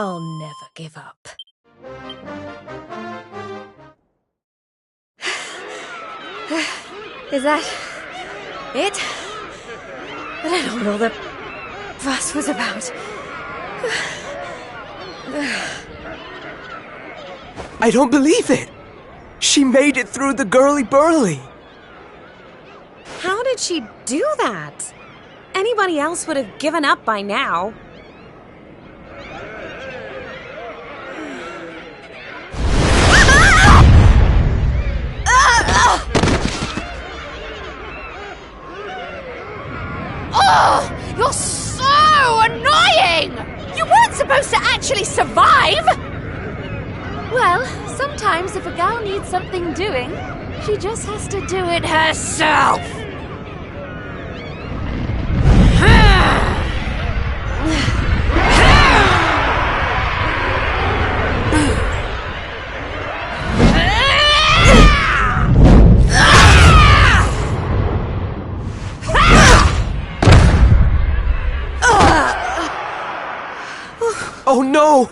I'll never give up. Is that it? I don't know what all the fuss was about. I don't believe it! She made it through the Girly-Burly! How did she do that? Anybody else would have given up by now. Oh, you're so annoying! You weren't supposed to actually survive! Well, sometimes if a gal needs something doing, she just has to do it herself. Oh no!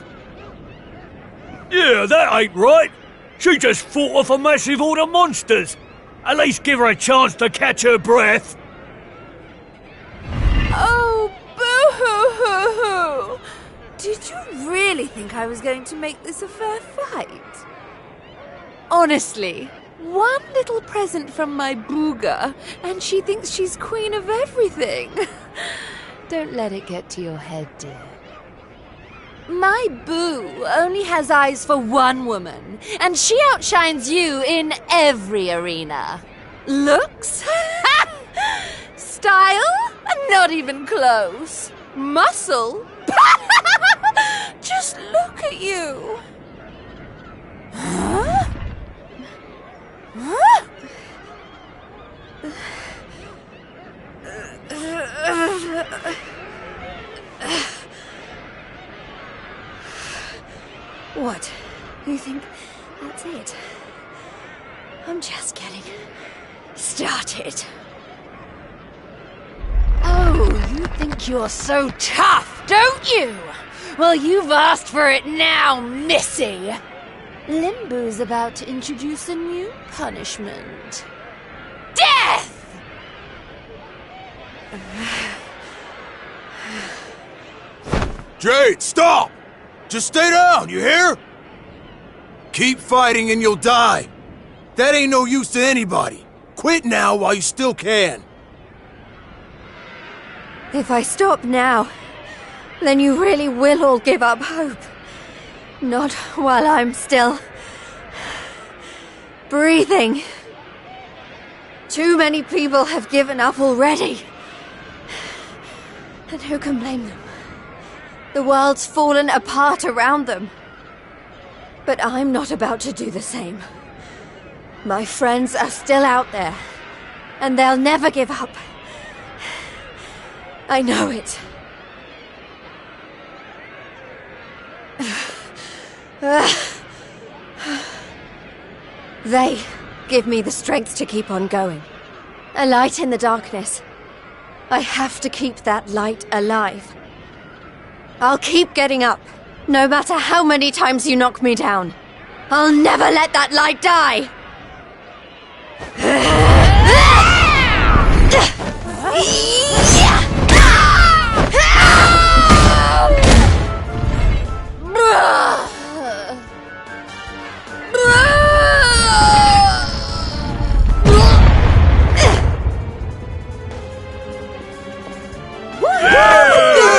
Yeah, that ain't right. She just fought off a massive horde of monsters. At least give her a chance to catch her breath. Oh, boo-hoo-hoo-hoo! Did you really think I was going to make this a fair fight? Honestly, one little present from my booger, and she thinks she's queen of everything. Don't let it get to your head, dear. My boo only has eyes for one woman, and she outshines you in every arena. Looks? Style? Not even close. Muscle? Just look at you. Huh? Huh? What? You think that's it? I'm just getting started. Oh, you think you're so tough, don't you? Well, you've asked for it now, Missy. Limbu's about to introduce a new punishment. Death! Jade, stop! Just stay down, you hear? Keep fighting and you'll die. That ain't no use to anybody. Quit now while you still can. If I stop now, then you really will all give up hope. Not while I'm still breathing. Too many people have given up already. And who can blame them? The world's fallen apart around them. But I'm not about to do the same. My friends are still out there, and they'll never give up. I know it. They give me the strength to keep on going. A light in the darkness. I have to keep that light alive. I'll keep getting up, no matter how many times you knock me down. I'll never let that light die!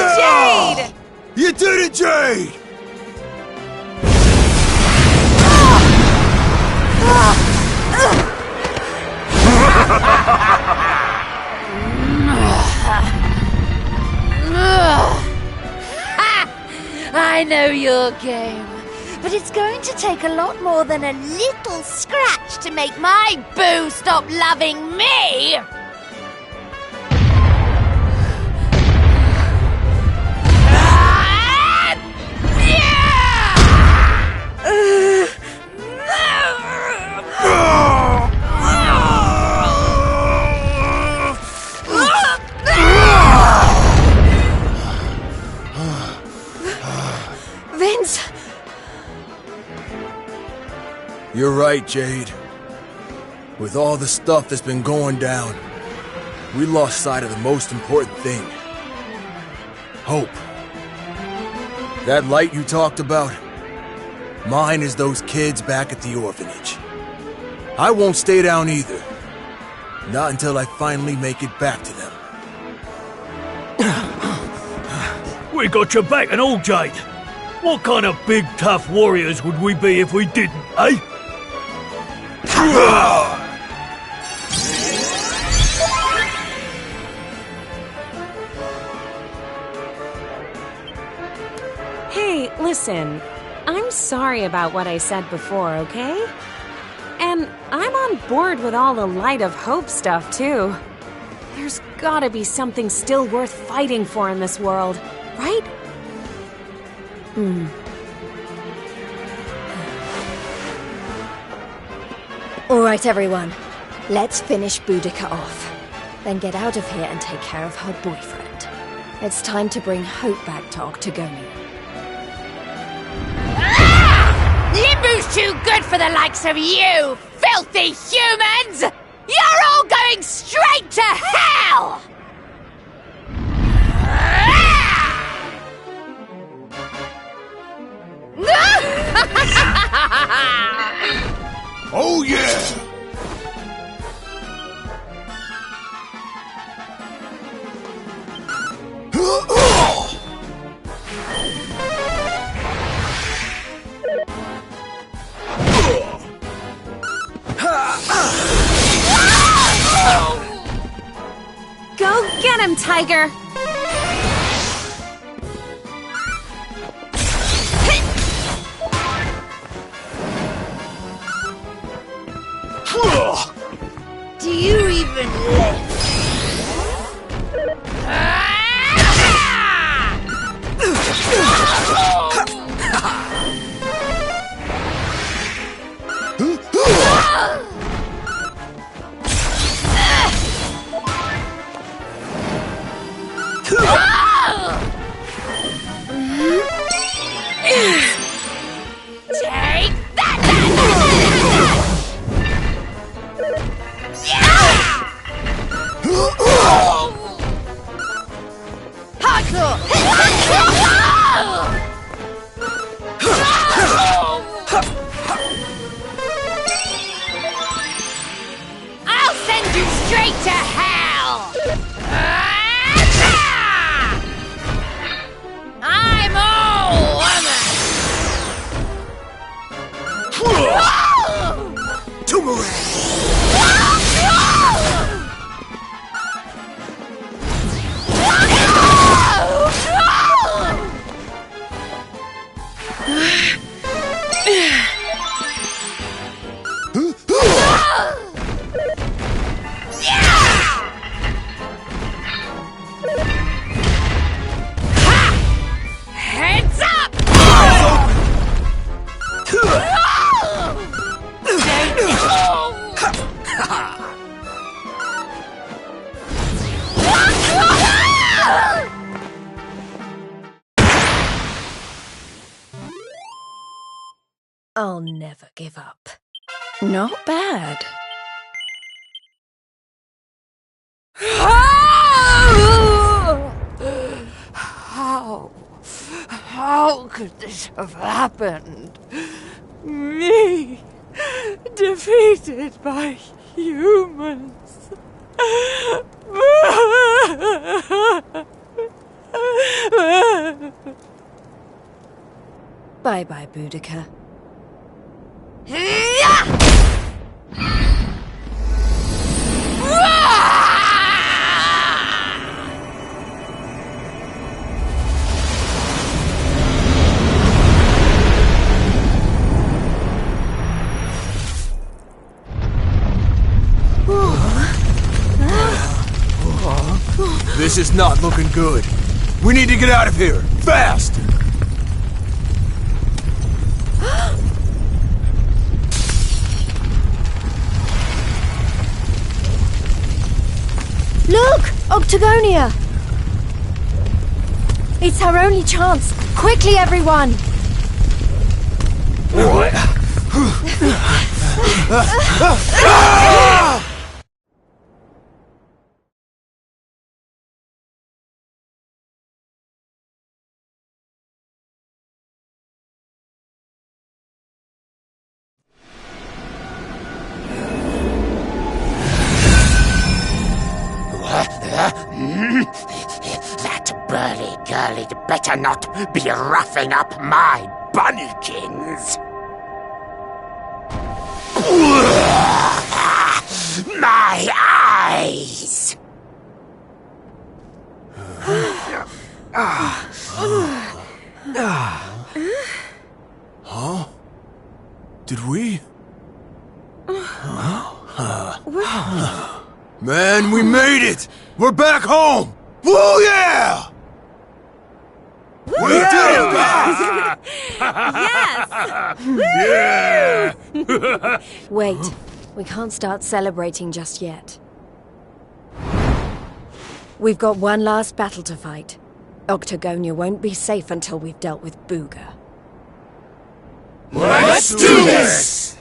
Jade! You did it, Jade! I know your game, but it's going to take a lot more than a little scratch to make my boo stop loving me! Vince! You're right, Jade. With all the stuff that's been going down, we lost sight of the most important thing. Hope. That light you talked about, mine is those kids back at the orphanage. I won't stay down either. Not until I finally make it back to them. We got your back and all, Jade. What kind of big, tough warriors would we be if we didn't, eh? Hey, listen. I'm sorry about what I said before, okay? And I'm on board with all the Light of Hope stuff, too. There's gotta be something still worth fighting for in this world, right? All right, everyone. Let's finish Boudica off. Then get out of here and take care of her boyfriend. It's time to bring Hope back to Octagonia. Limbu's too good for the likes of you, filthy humans! You're all going straight to hell! Oh yeah! Go get him, Tiger! Do you even live? Take that! I'll send you straight to hell! I'm all woman! Turmeric! Heads up! I'll never give up. Not bad. How could this have happened? Me, defeated by humans. Bye-bye, Boudica. This is not looking good. We need to get out of here, fast! Look! Octagonia! It's our only chance. Quickly, everyone! All right. burly girl'd better not be roughing up my bunnykins. My eyes! Huh? Did we? Man, we made it! We're back home! Woo, yeah! We did it, guys! Yeah! Wait, we can't start celebrating just yet. We've got one last battle to fight. Octagonia won't be safe until we've dealt with Booga. Let's do this!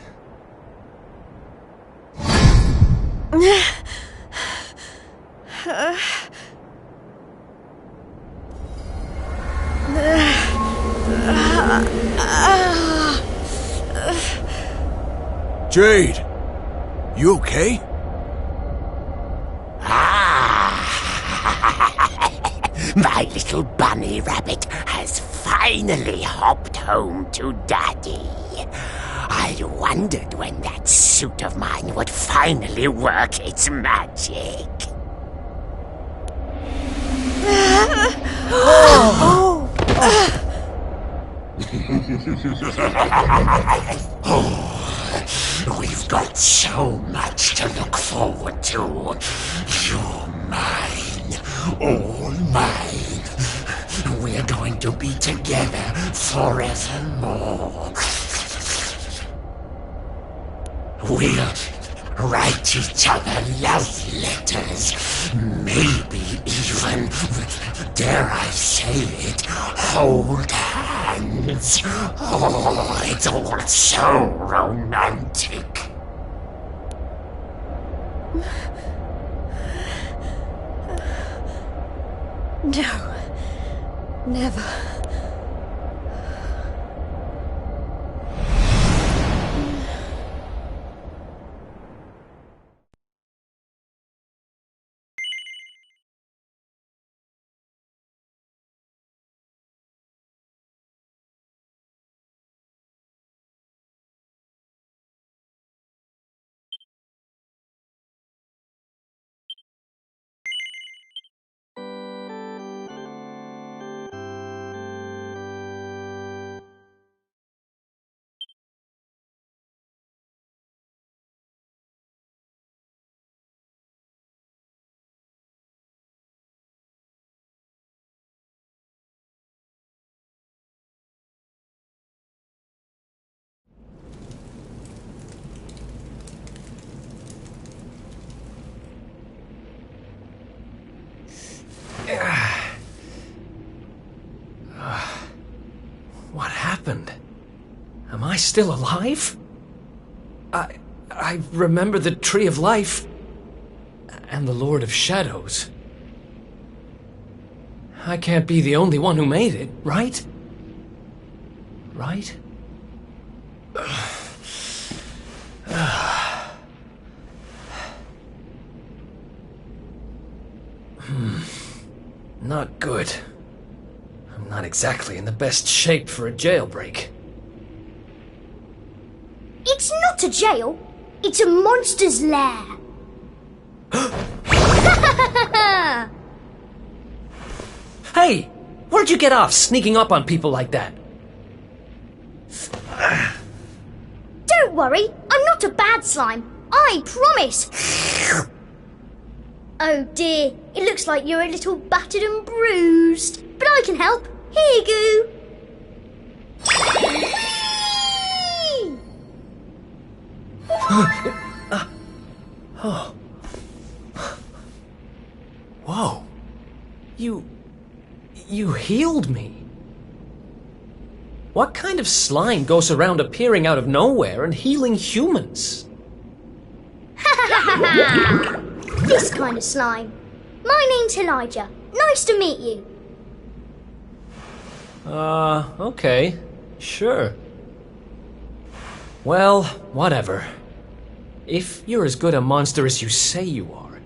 Jade, you okay? My little bunny rabbit has finally hopped home to Daddy. I wondered when that suit of mine would finally work its magic. We've got so much to look forward to. You're mine, all mine. We're going to be together forevermore. We'll write each other love letters. Maybe even, dare I say it, hold hands. Oh, it's all so romantic. No. Never. What happened? Am I still alive? I remember the Tree of Life and the Lord of Shadows. I can't be the only one who made it, right? Right? Not good. I'm not exactly in the best shape for a jailbreak. It's not a jail. It's a monster's lair. Hey! Where'd you get off sneaking up on people like that? Don't worry, I'm not a bad slime. I promise. Oh dear, it looks like you're a little battered and bruised. But I can help. Here you go. Oh. Whoa. You healed me. What kind of slime goes around appearing out of nowhere and healing humans? This kind of slime. My name's Elijah. Nice to meet you. Okay. Sure. Well, whatever. If you're as good a monster as you say you are,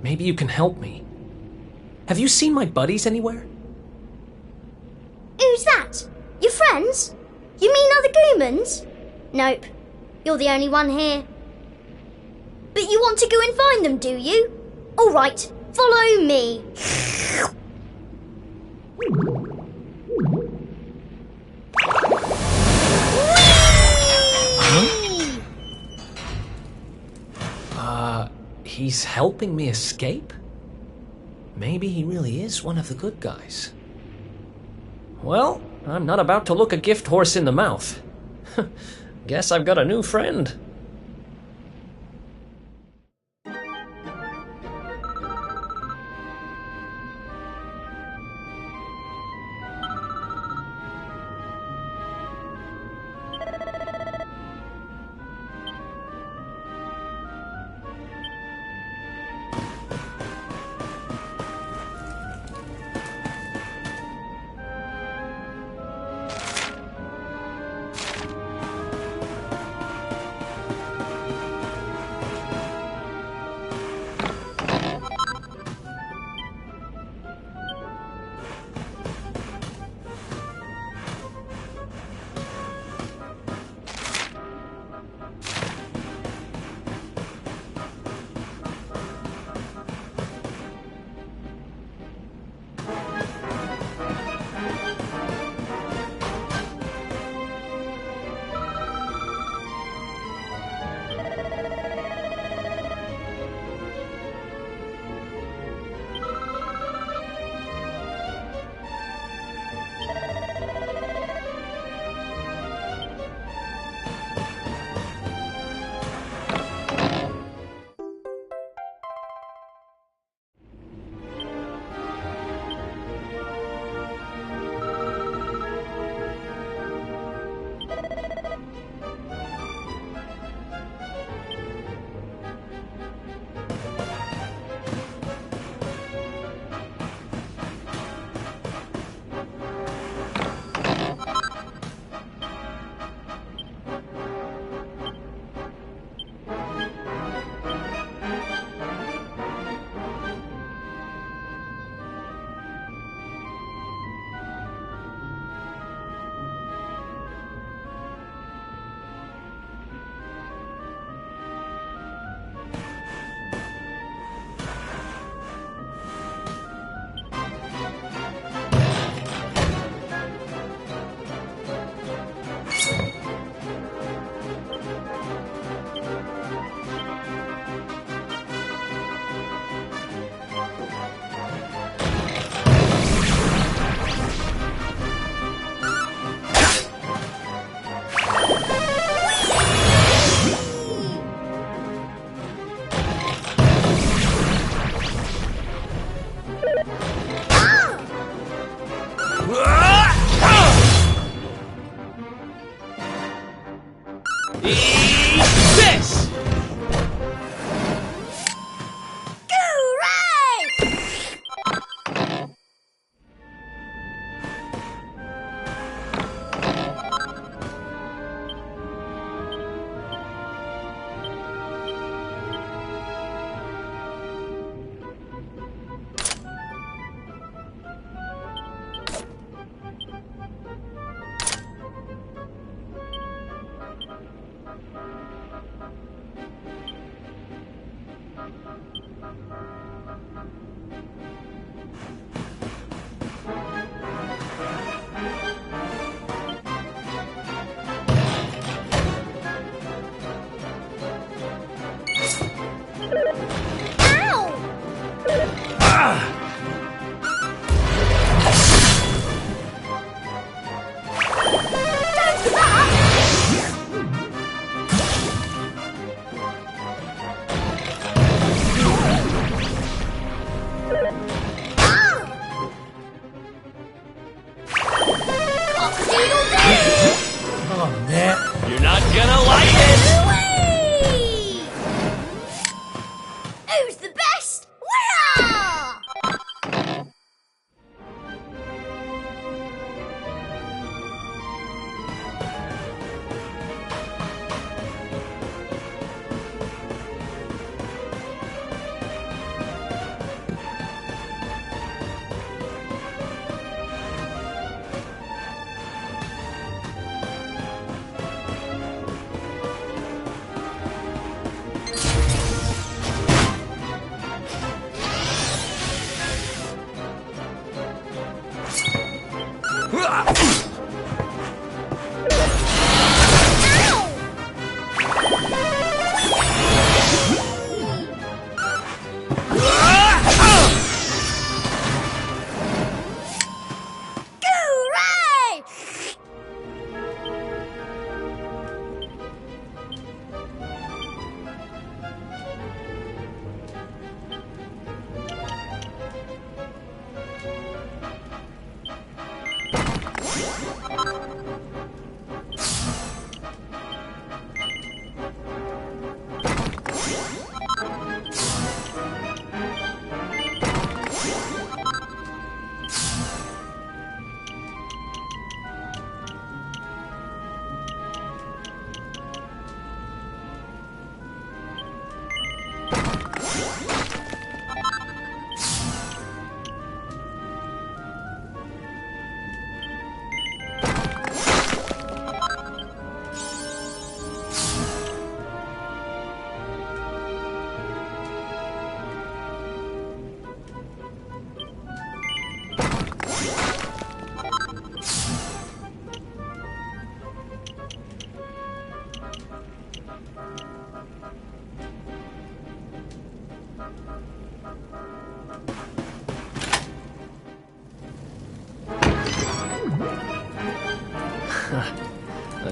maybe you can help me. Have you seen my buddies anywhere? Who's that? Your friends? You mean other Goomans? Nope. You're the only one here. But you want to go and find them, do you? All right, follow me. He's helping me escape? Maybe he really is one of the good guys. Well, I'm not about to look a gift horse in the mouth. Guess I've got a new friend.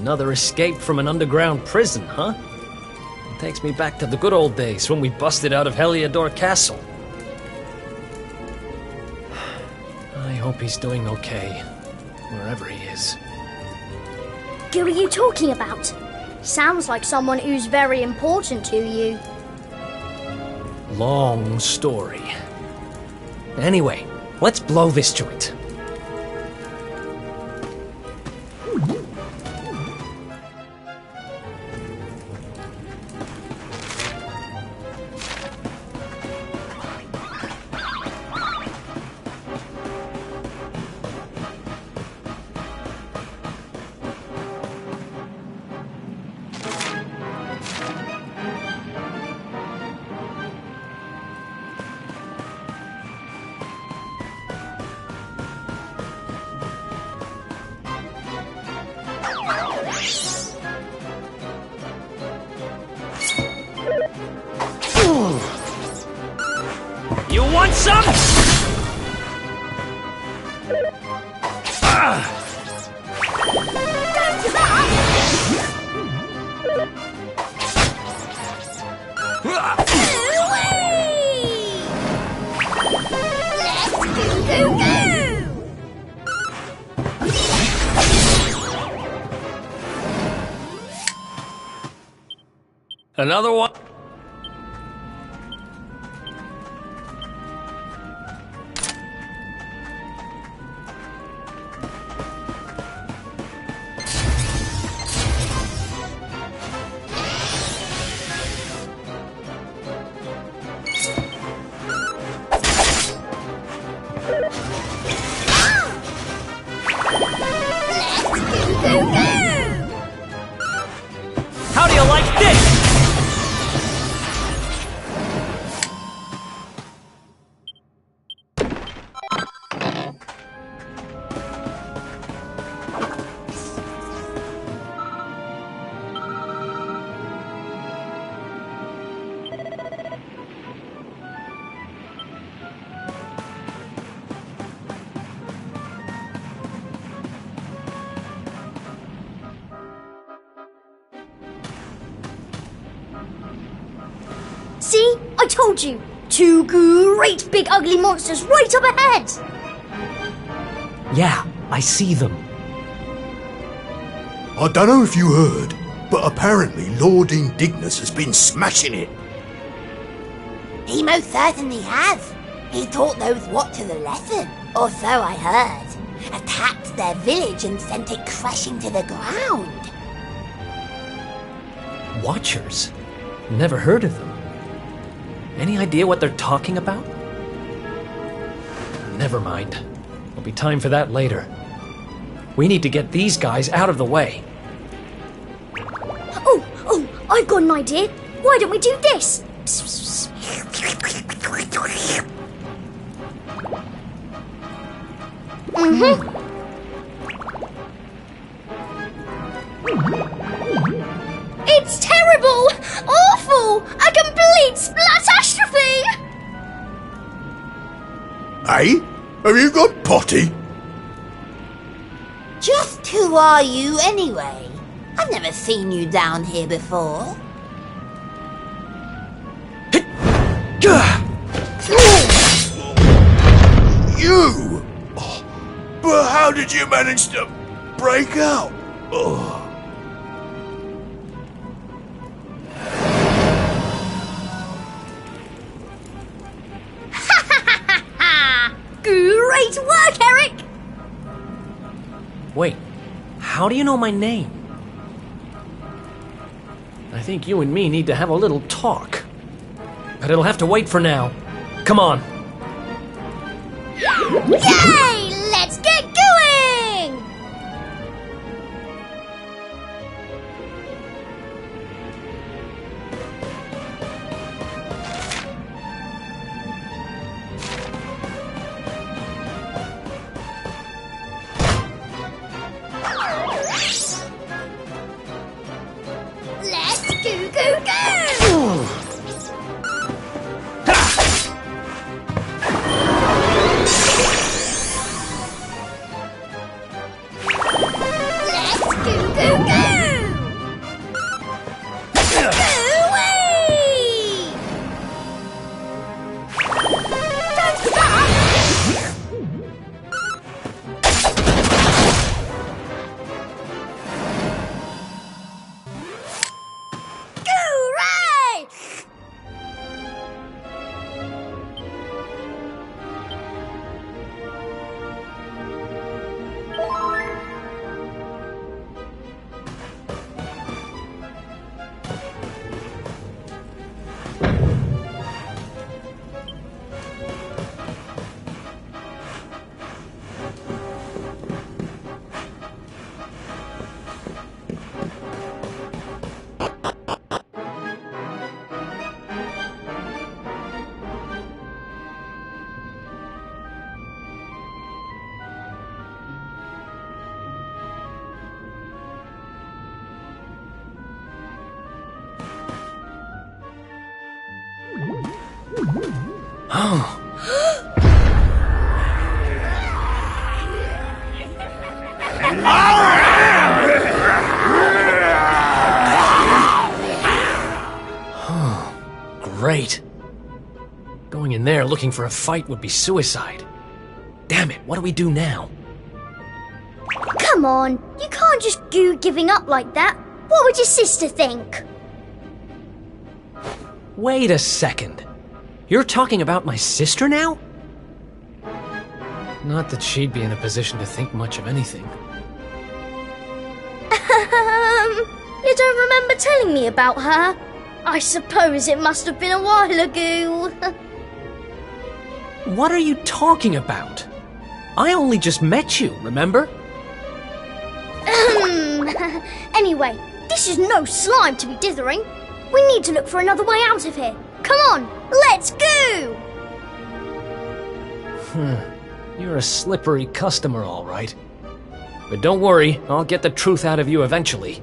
Another escape from an underground prison, huh? It takes me back to the good old days when we busted out of Heliodor Castle. I hope he's doing okay, wherever he is. Who are you talking about? Sounds like someone who's very important to you. Long story. Anyway, let's blow this joint. You want some? Another one? How do you like this? See? I told you! Two great big ugly monsters right up ahead! Yeah, I see them. I don't know if you heard, but apparently Lord Indignus has been smashing it. He most certainly has. He taught those Watchers a lesson, or so I heard. Attacked their village and sent it crashing to the ground. Watchers? Never heard of them. Any idea what they're talking about? Never mind. There'll be time for that later. We need to get these guys out of the way. Oh, I've got an idea. Why don't we do this? It's terrible! Awful! A complete splatastrophe! Hey? Have you got potty? Just who are you anyway? I've never seen you down here before. You! Oh, but how did you manage to break out? Oh. Great work, Eric! Wait, how do you know my name? I think you and me need to have a little talk. But it'll have to wait for now. Come on. Yay! Let's get going! Let's go! Oh. Great. Going in there looking for a fight would be suicide. Damn it, what do we do now? Come on, you can't just go giving up like that. What would your sister think? Wait a second. You're talking about my sister now? Not that she'd be in a position to think much of anything. You don't remember telling me about her? I suppose it must have been a while ago. What are you talking about? I only just met you, remember? Anyway, this is no slime to be dithering. We need to look for another way out of here. Come on, let's go! You're a slippery customer, all right. But don't worry, I'll get the truth out of you eventually.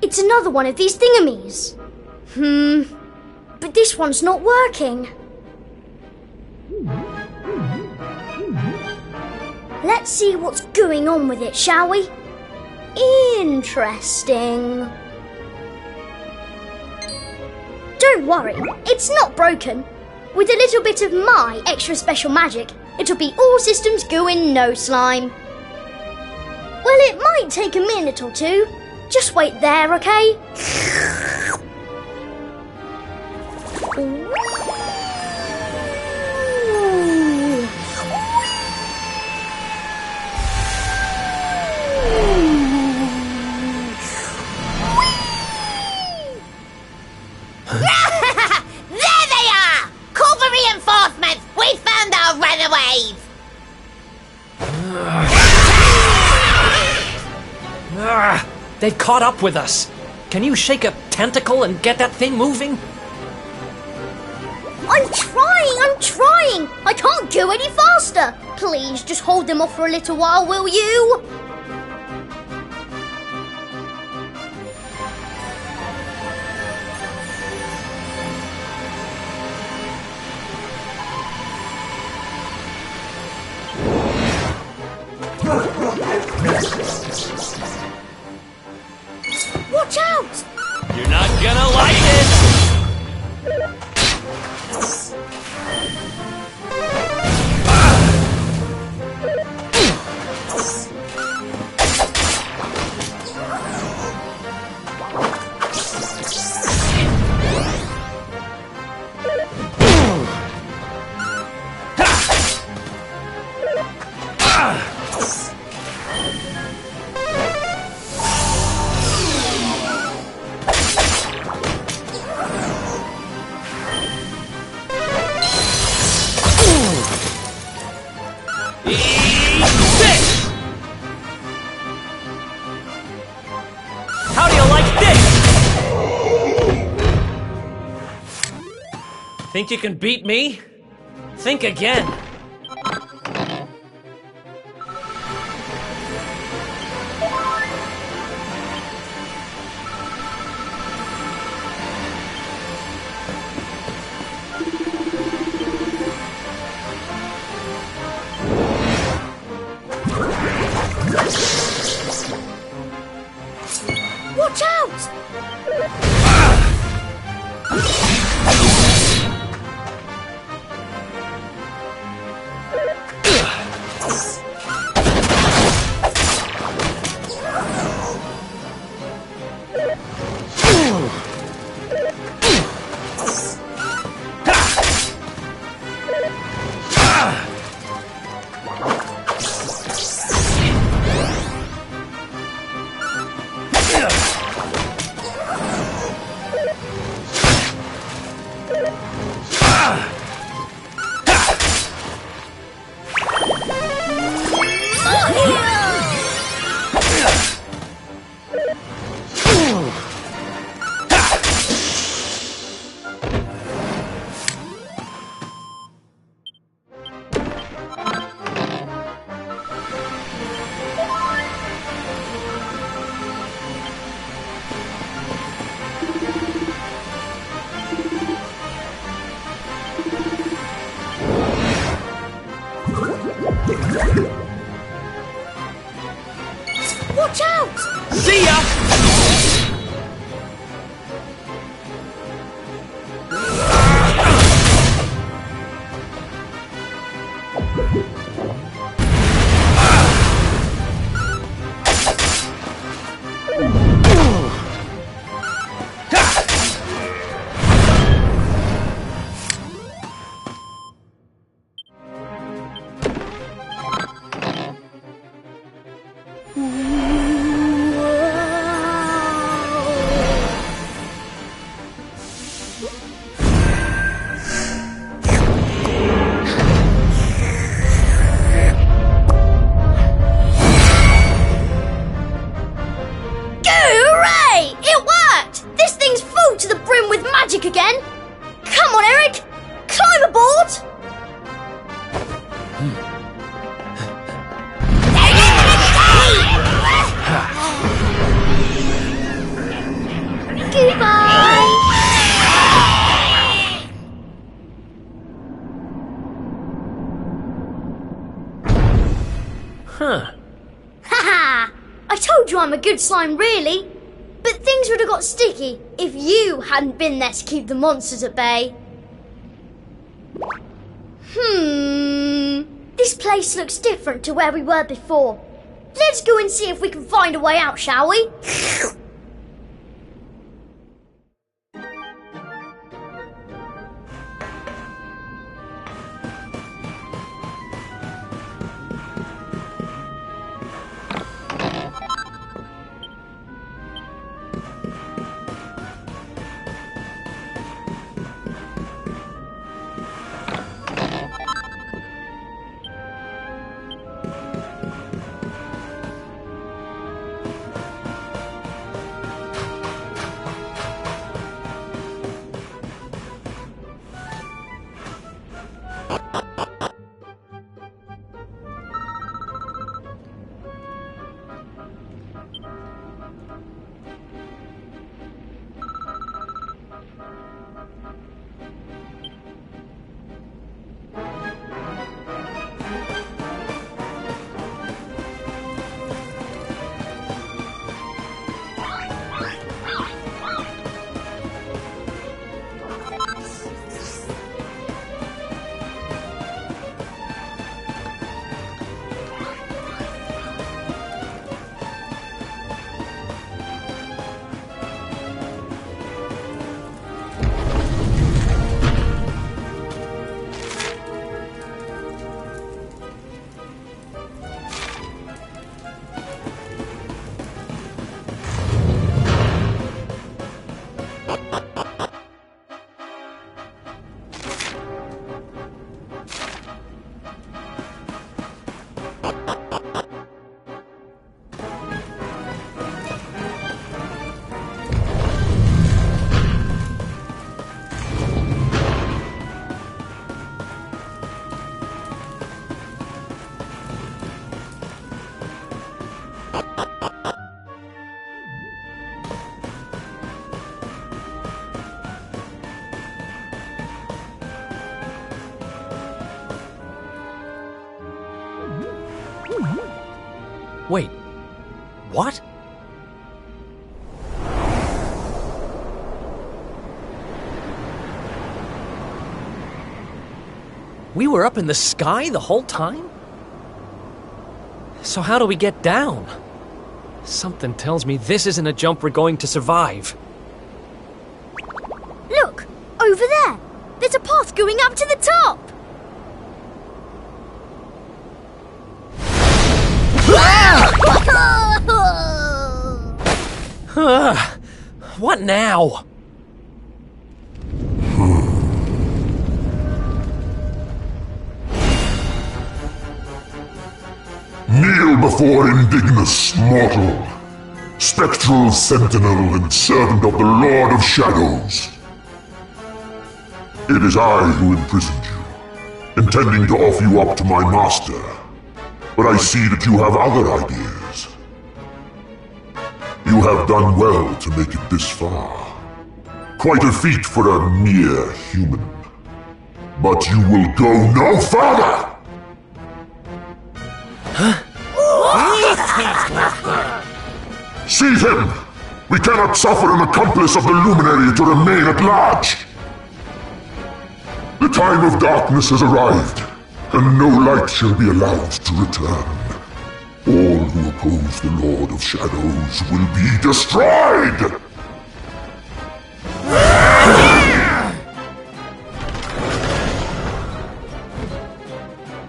It's another one of these thingamies. But this one's not working. Let's see what's going on with it, shall we? Interesting. Don't worry, it's not broken. With a little bit of my extra special magic, it'll be all systems go in no slime. Well, it might take a minute or two. Just wait there, okay? They've caught up with us. Can you shake a tentacle and get that thing moving? I'm trying! I can't go any faster! Please, just hold them off for a little while, will you? Watch out! You're not gonna like it! How do you like this? Think you can beat me? Think again. Watch out! Watch out! See ya! Hooray! It worked! This thing's full to the brim with magic again! Come on, Eric! Climb aboard! Goodbye! Huh. Haha! I told you I'm a good slime, really. But things would have got sticky if you hadn't been there to keep the monsters at bay. This place looks different to where we were before. Let's go and see if we can find a way out, shall we? Wait, what? We were up in the sky the whole time? So how do we get down? Something tells me this isn't a jump we're going to survive. Look! Over there! There's a path going up to the top! What now? Kneel before indignous mortal, spectral sentinel and servant of the Lord of Shadows. It is I who imprisoned you, intending to offer you up to my master. But I see that you have other ideas. You have done well to make it this far. Quite a feat for a mere human. But you will go no further! Seize him! We cannot suffer an accomplice of the Luminary to remain at large! The time of darkness has arrived, and no light shall be allowed to return. All who oppose the Lord of Shadows will be destroyed!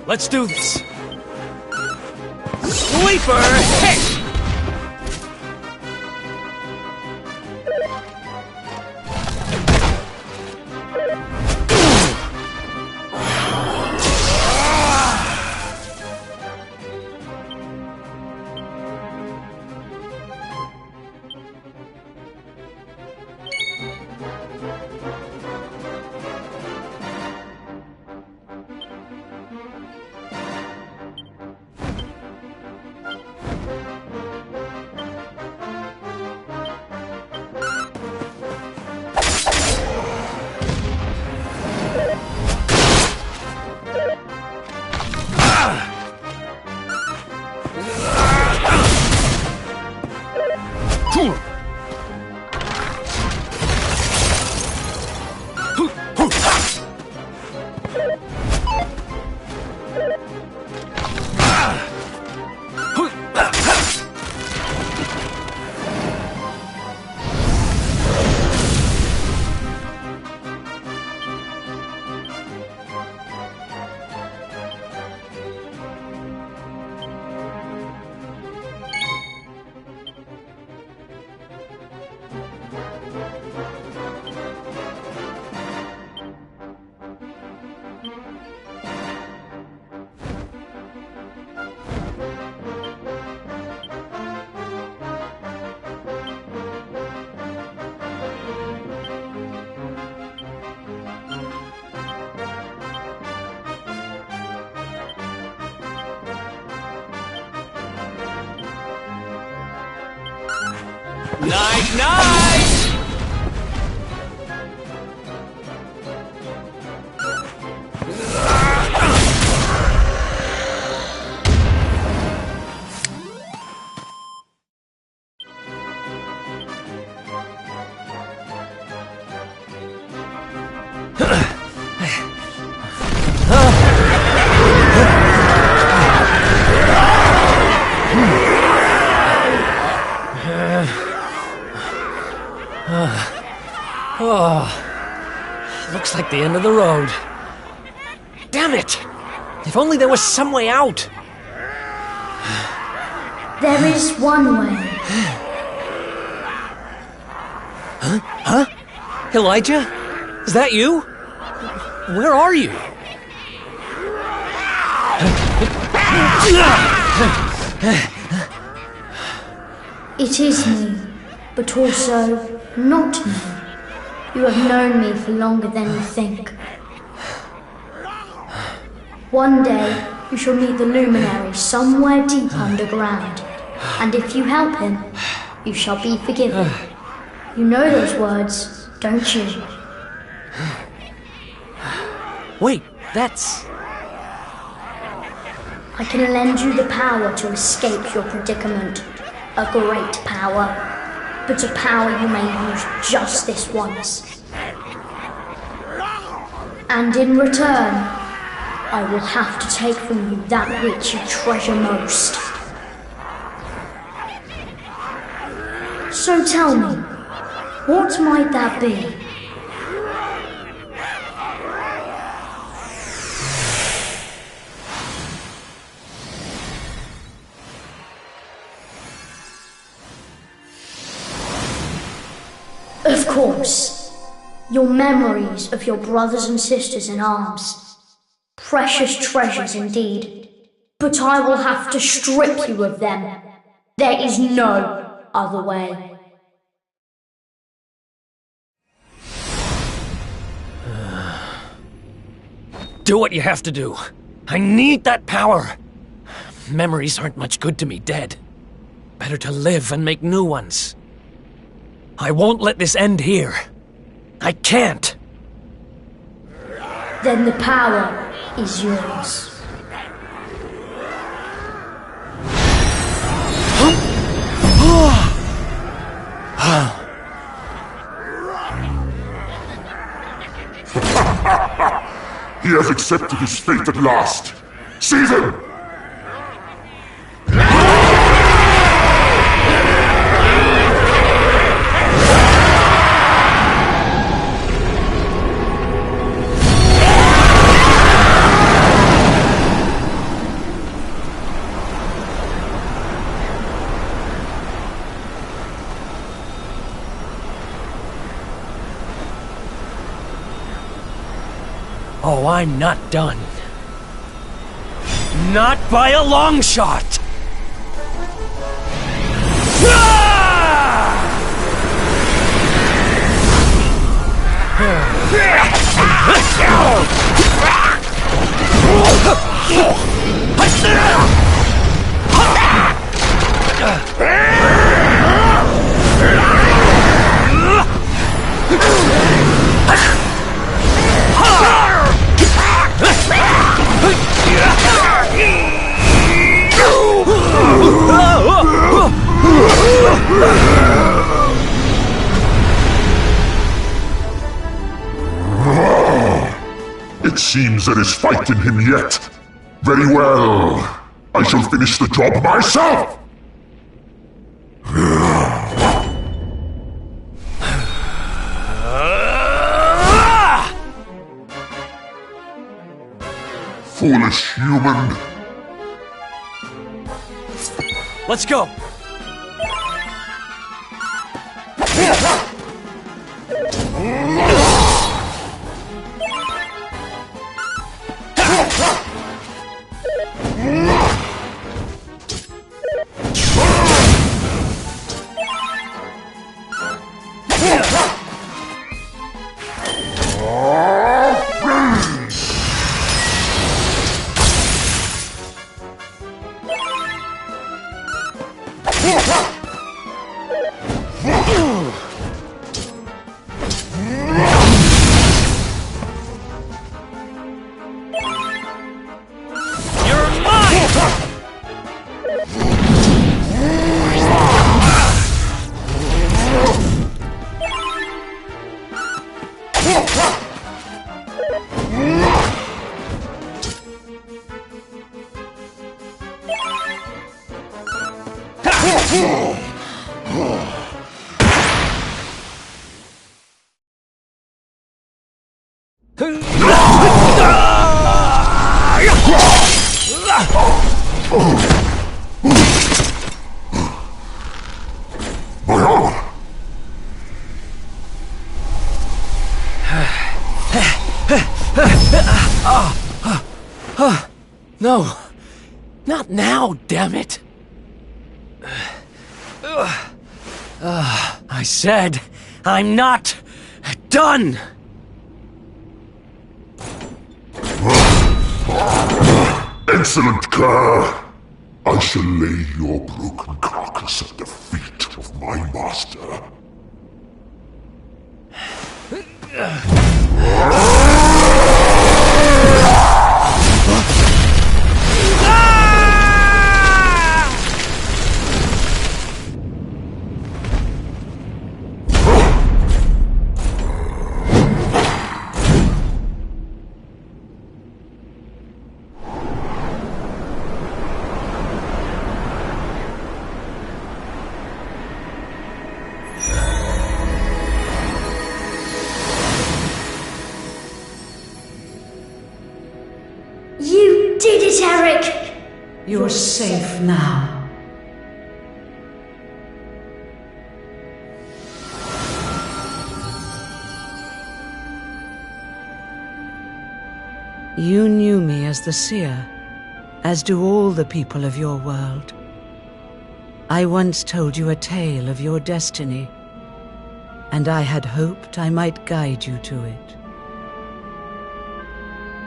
Let's do this! Sweeper hit! Night, night! Looks like the end of the road. Damn it! If only there was some way out. There is one way. Huh? Elijah? Is that you? Where are you? It is me, but also not me. You have known me for longer than you think. One day, you shall meet the Luminary somewhere deep underground. And if you help him, you shall be forgiven. You know those words, don't you? Wait, that's... I can lend you the power to escape your predicament. A great power, but a power you may use just this once. And in return, I will have to take from you that which you treasure most. So tell me, what might that be? Of course, your memories of your brothers and sisters in arms. Precious treasures indeed. But I will have to strip you of them. There is no other way. Do what you have to do. I need that power. Memories aren't much good to me dead. Better to live and make new ones. I won't let this end here. I can't. Then the power is yours. He has accepted his fate at last. Seize him! Oh, I'm not done. Not by a long shot! It seems there is fight in him yet. Very well. I shall finish the job myself! Foolish human. Let's go! No, not now, damn it. I said, I'm not done. Excellent, Kerr. I shall lay your broken carcass at the feet of my master. Ah! You're safe now. You knew me as the seer, as do all the people of your world. I once told you a tale of your destiny, and I had hoped I might guide you to it.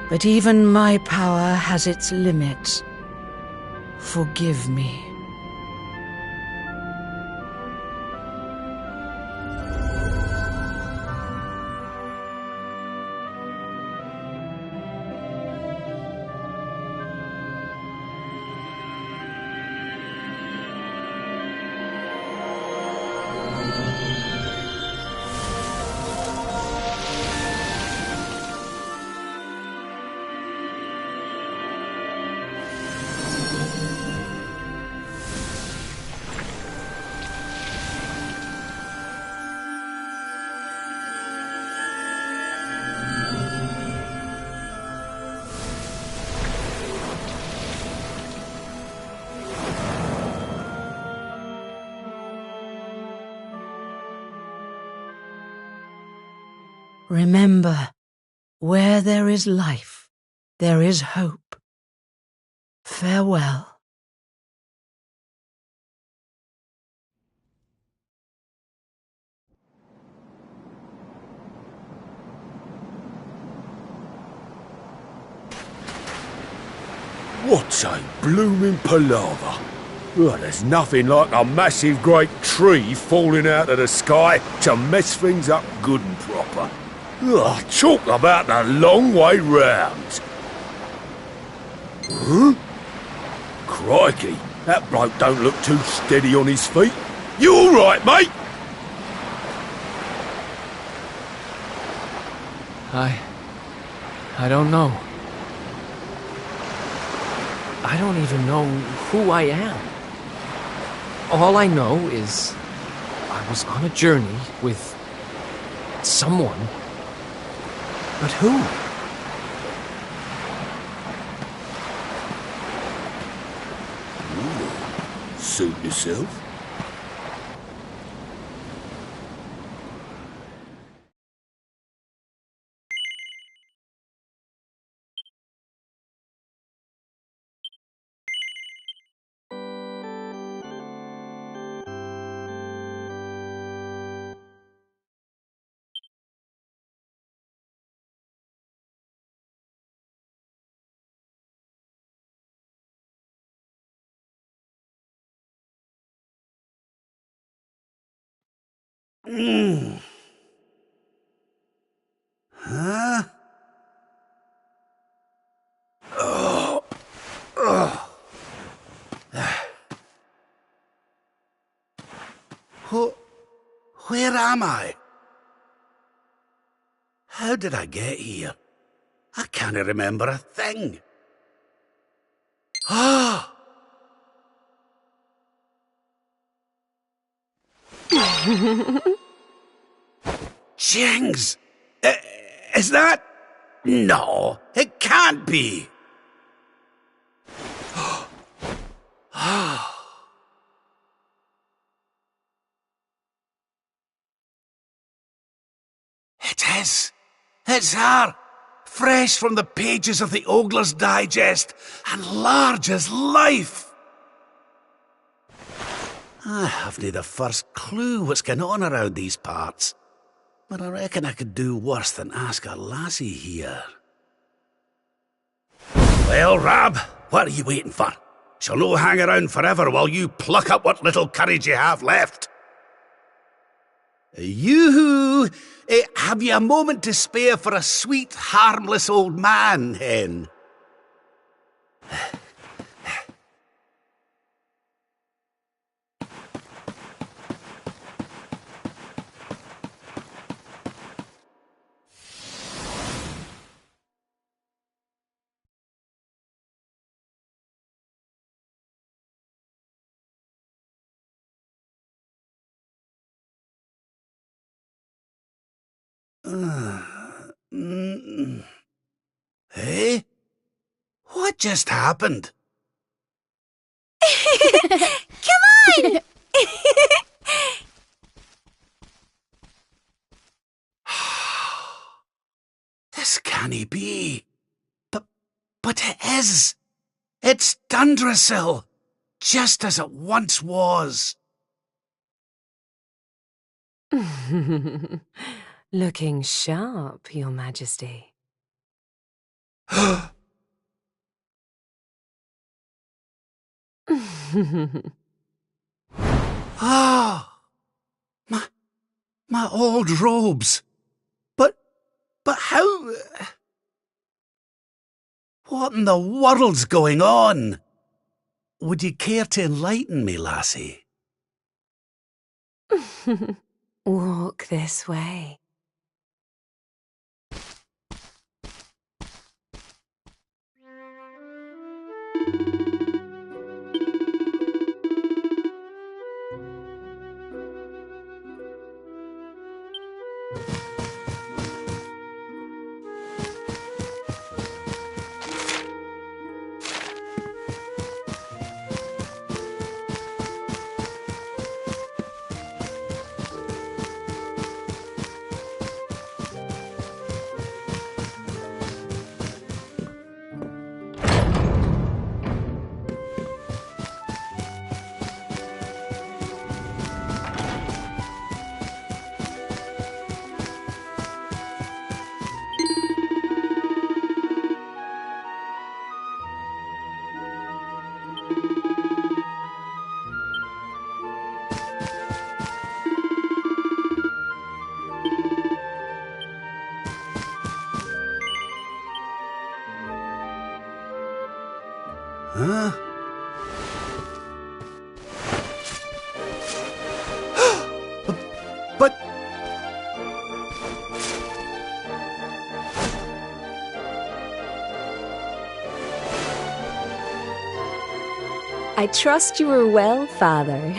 But even my power has its limits. Forgive me. Remember, where there is life, there is hope. Farewell. What a blooming palaver. Well, there's nothing like a massive great tree falling out of the sky to mess things up good and proper. Ugh, talk about the long way round. Huh? Crikey, that bloke don't look too steady on his feet. You all right, mate? I don't know. I don't even know who I am. All I know is I was on a journey with someone. But who? Suit yourself. Huh? Oh. Oh. Where am I? How did I get here? I can't remember a thing. Ah! Jings! Is that... No, it can't be. It is. It's her. Fresh from the pages of the Ogler's Digest, and large as life. I haven't the first clue what's going on around these parts, but I reckon I could do worse than ask a lassie here. Well, Rab, what are you waiting for? She'll no hang around forever while you pluck up what little courage you have left. Yoo-hoo! Have you a moment to spare for a sweet, harmless old man, hen? Hey? What just happened? Come on! This can't be. But it is. It's Dundrasil, just as it once was. Looking sharp, Your Majesty. Ah! My old robes. But how... What in the world's going on? Would you care to enlighten me, lassie? Walk this way. Huh? But... I trust you are well, Father.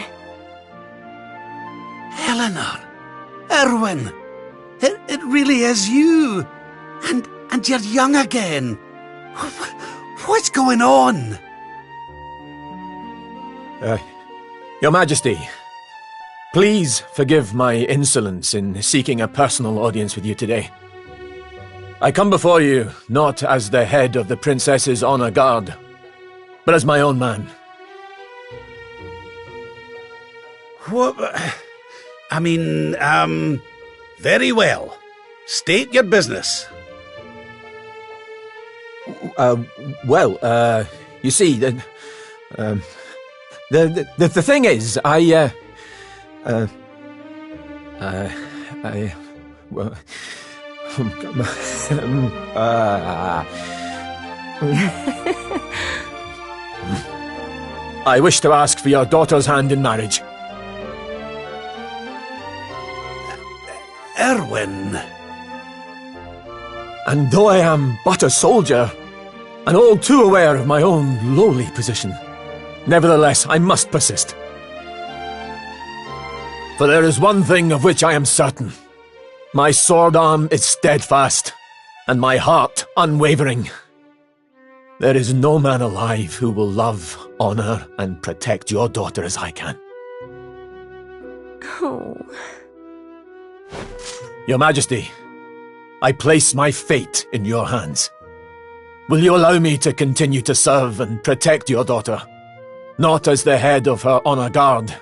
Eleanor! Erwin! It really is you! And you're young again! What's going on? Your Majesty, please forgive my insolence in seeking a personal audience with you today. I come before you not as the head of the Princess's honor guard, but as my own man. What? I mean, very well. State your business. You see, the thing is, I wish to ask for your daughter's hand in marriage. Erwin. And though I am but a soldier, and all too aware of my own lowly position, nevertheless I must persist. For there is one thing of which I am certain. My sword arm is steadfast, and my heart unwavering. There is no man alive who will love, honor, and protect your daughter as I can. Oh. Your Majesty, I place my fate in your hands. Will you allow me to continue to serve and protect your daughter, not as the head of her honor guard,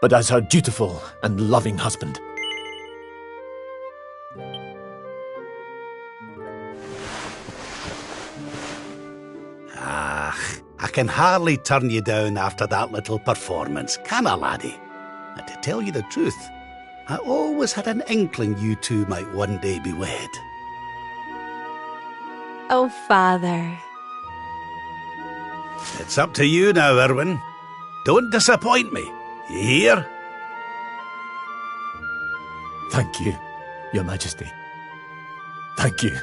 but as her dutiful and loving husband? I can hardly turn you down after that little performance, can I, laddie? And to tell you the truth, I always had an inkling you two might one day be wed. Oh, Father. It's up to you now, Erwin. Don't disappoint me. You hear? Thank you, Your Majesty. Thank you.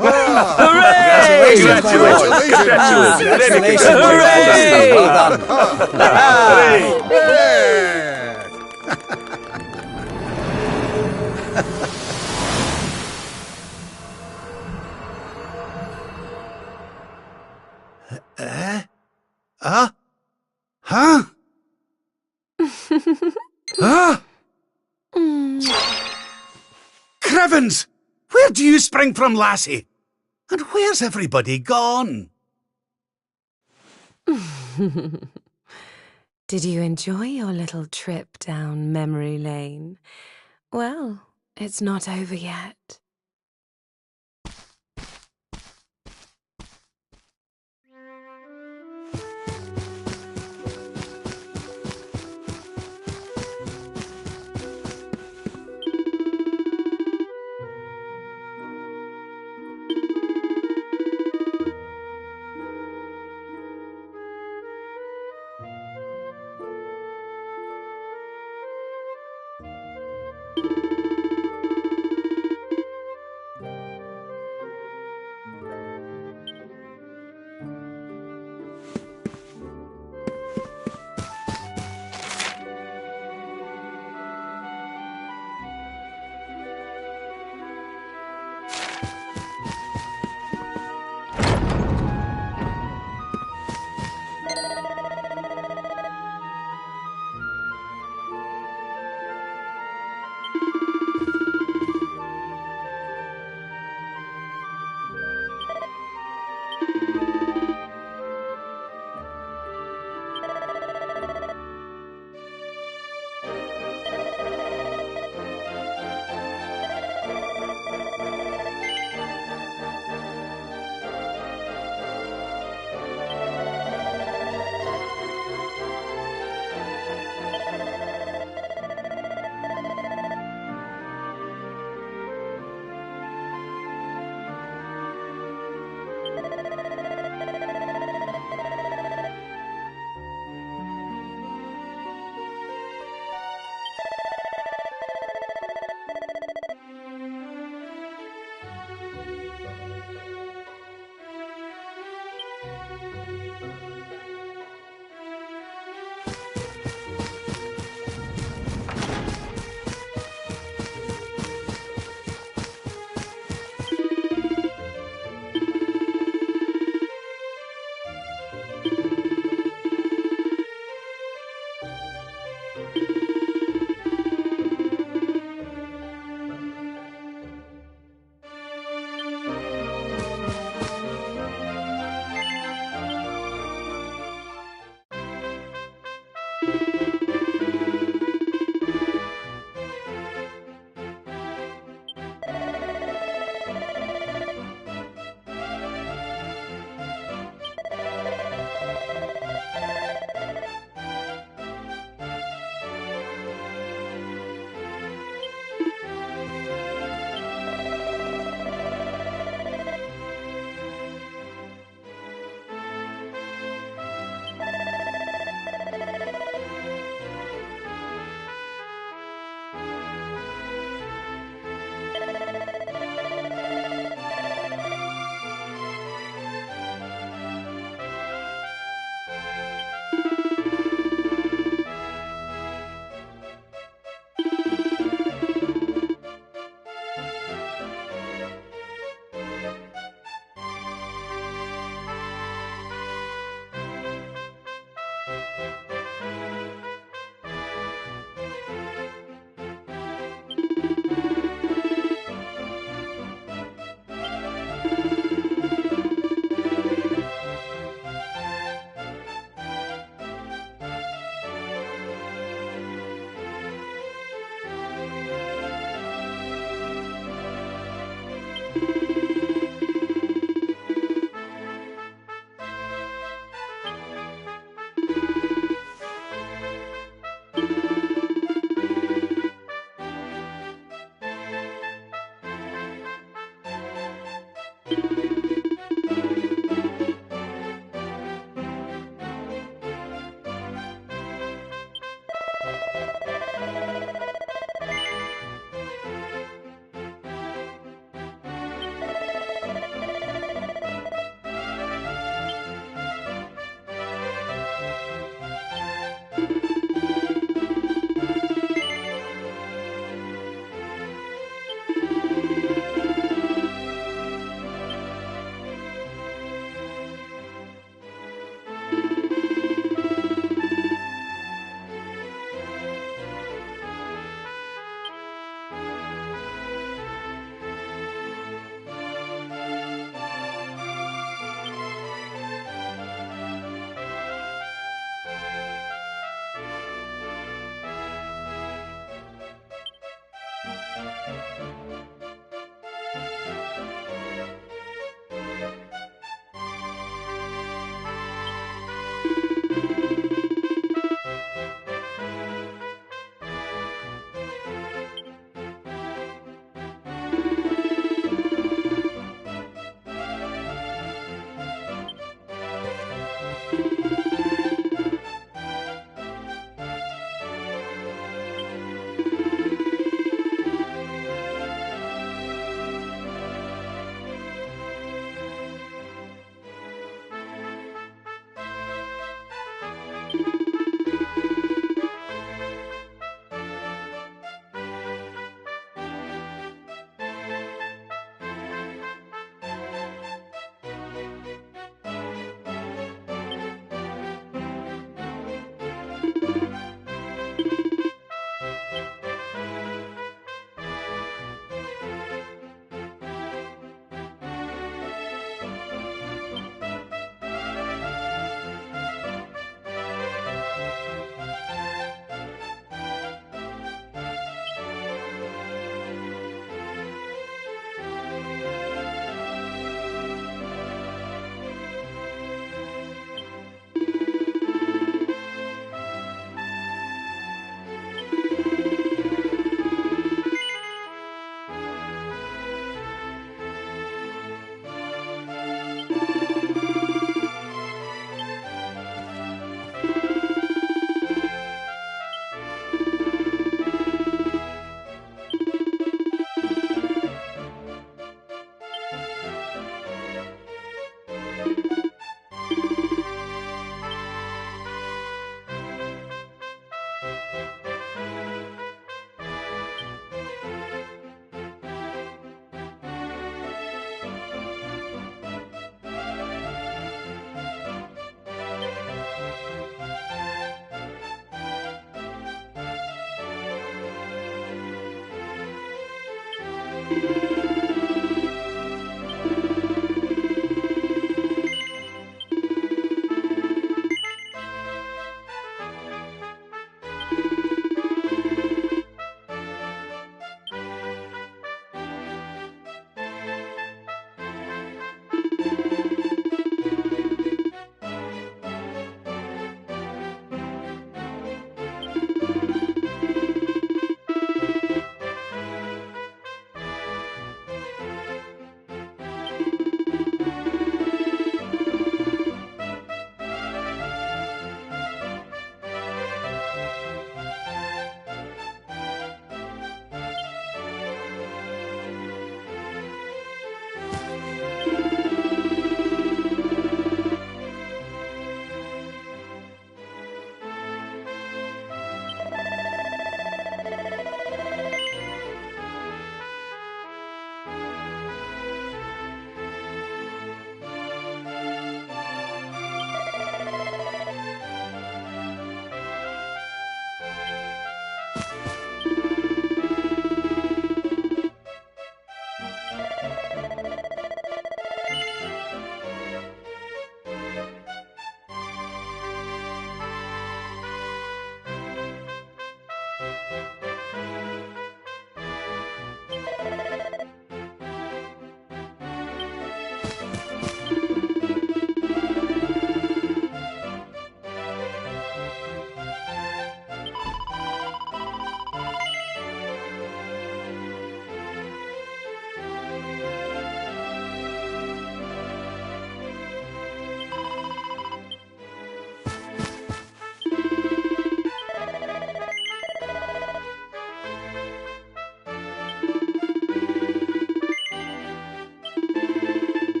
Hooray! Congratulations! Hooray! Well done. Crevens! Where do you spring from, lassie? And where's everybody gone? Did you enjoy your little trip down memory lane? Well, it's not over yet.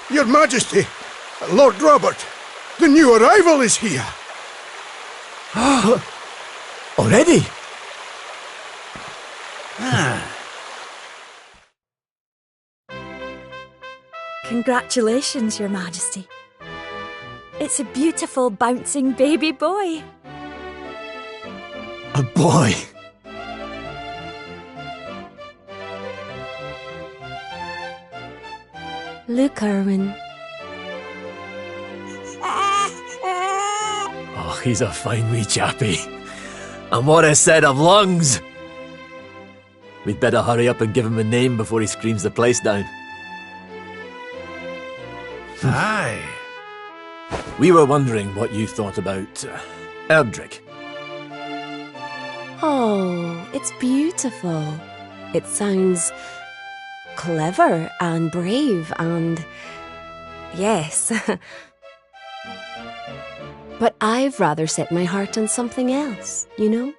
Your Majesty, Lord Robert, the new arrival is here. Already? Congratulations, Your Majesty. It's a beautiful, bouncing baby boy. A boy? Look, Erwin. Oh, he's a fine wee chappie. And what a set of lungs! We'd better hurry up and give him a name before he screams the place down. Aye. We were wondering what you thought about Erdrick. Oh, it's beautiful. It sounds clever and brave and... yes. But I've rather set my heart on something else, you know?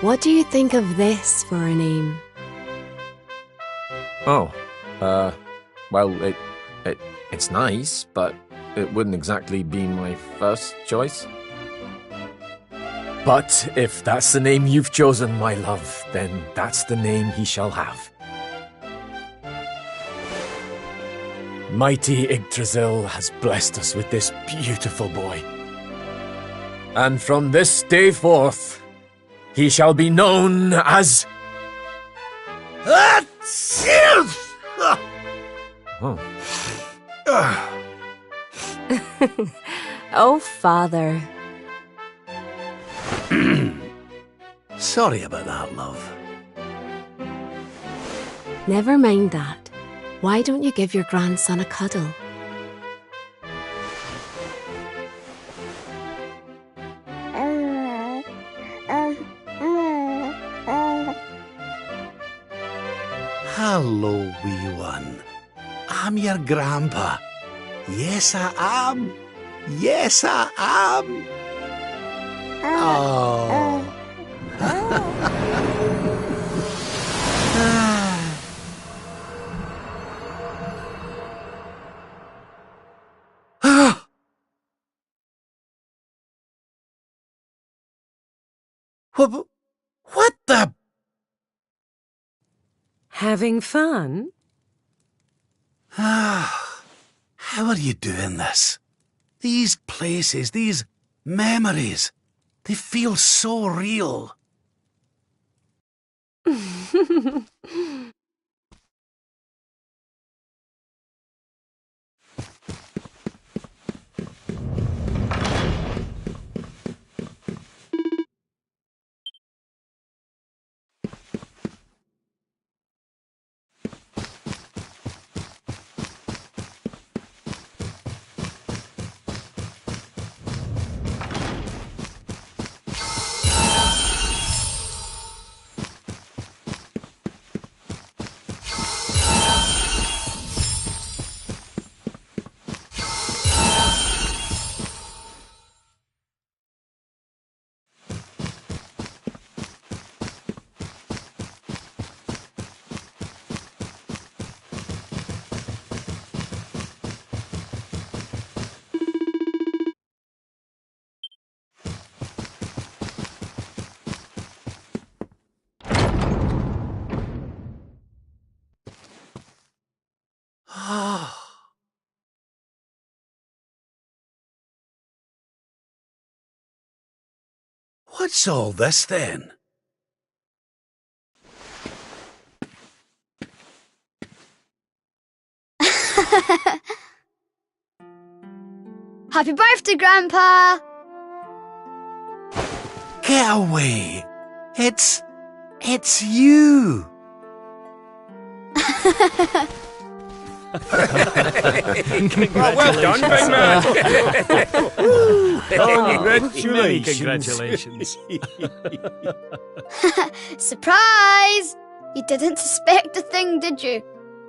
What do you think of this for a name? Oh, well, it's nice, but it wouldn't exactly be my first choice. But if that's the name you've chosen, my love, then that's the name he shall have. Mighty Yggdrasil has blessed us with this beautiful boy. And from this day forth, he shall be known as... Oh. Oh, Father. Sorry about that, love. Never mind that. Why don't you give your grandson a cuddle? Hello, wee one. I'm your grandpa. Yes, I am. Yes, I am. Oh. What the? Having fun? How are you doing this? These places, these memories, they feel so real. What's all this then? Happy birthday, Grandpa! Get away! It's you! Well done, big man! Congratulations. Surprise! You didn't suspect a thing, did you?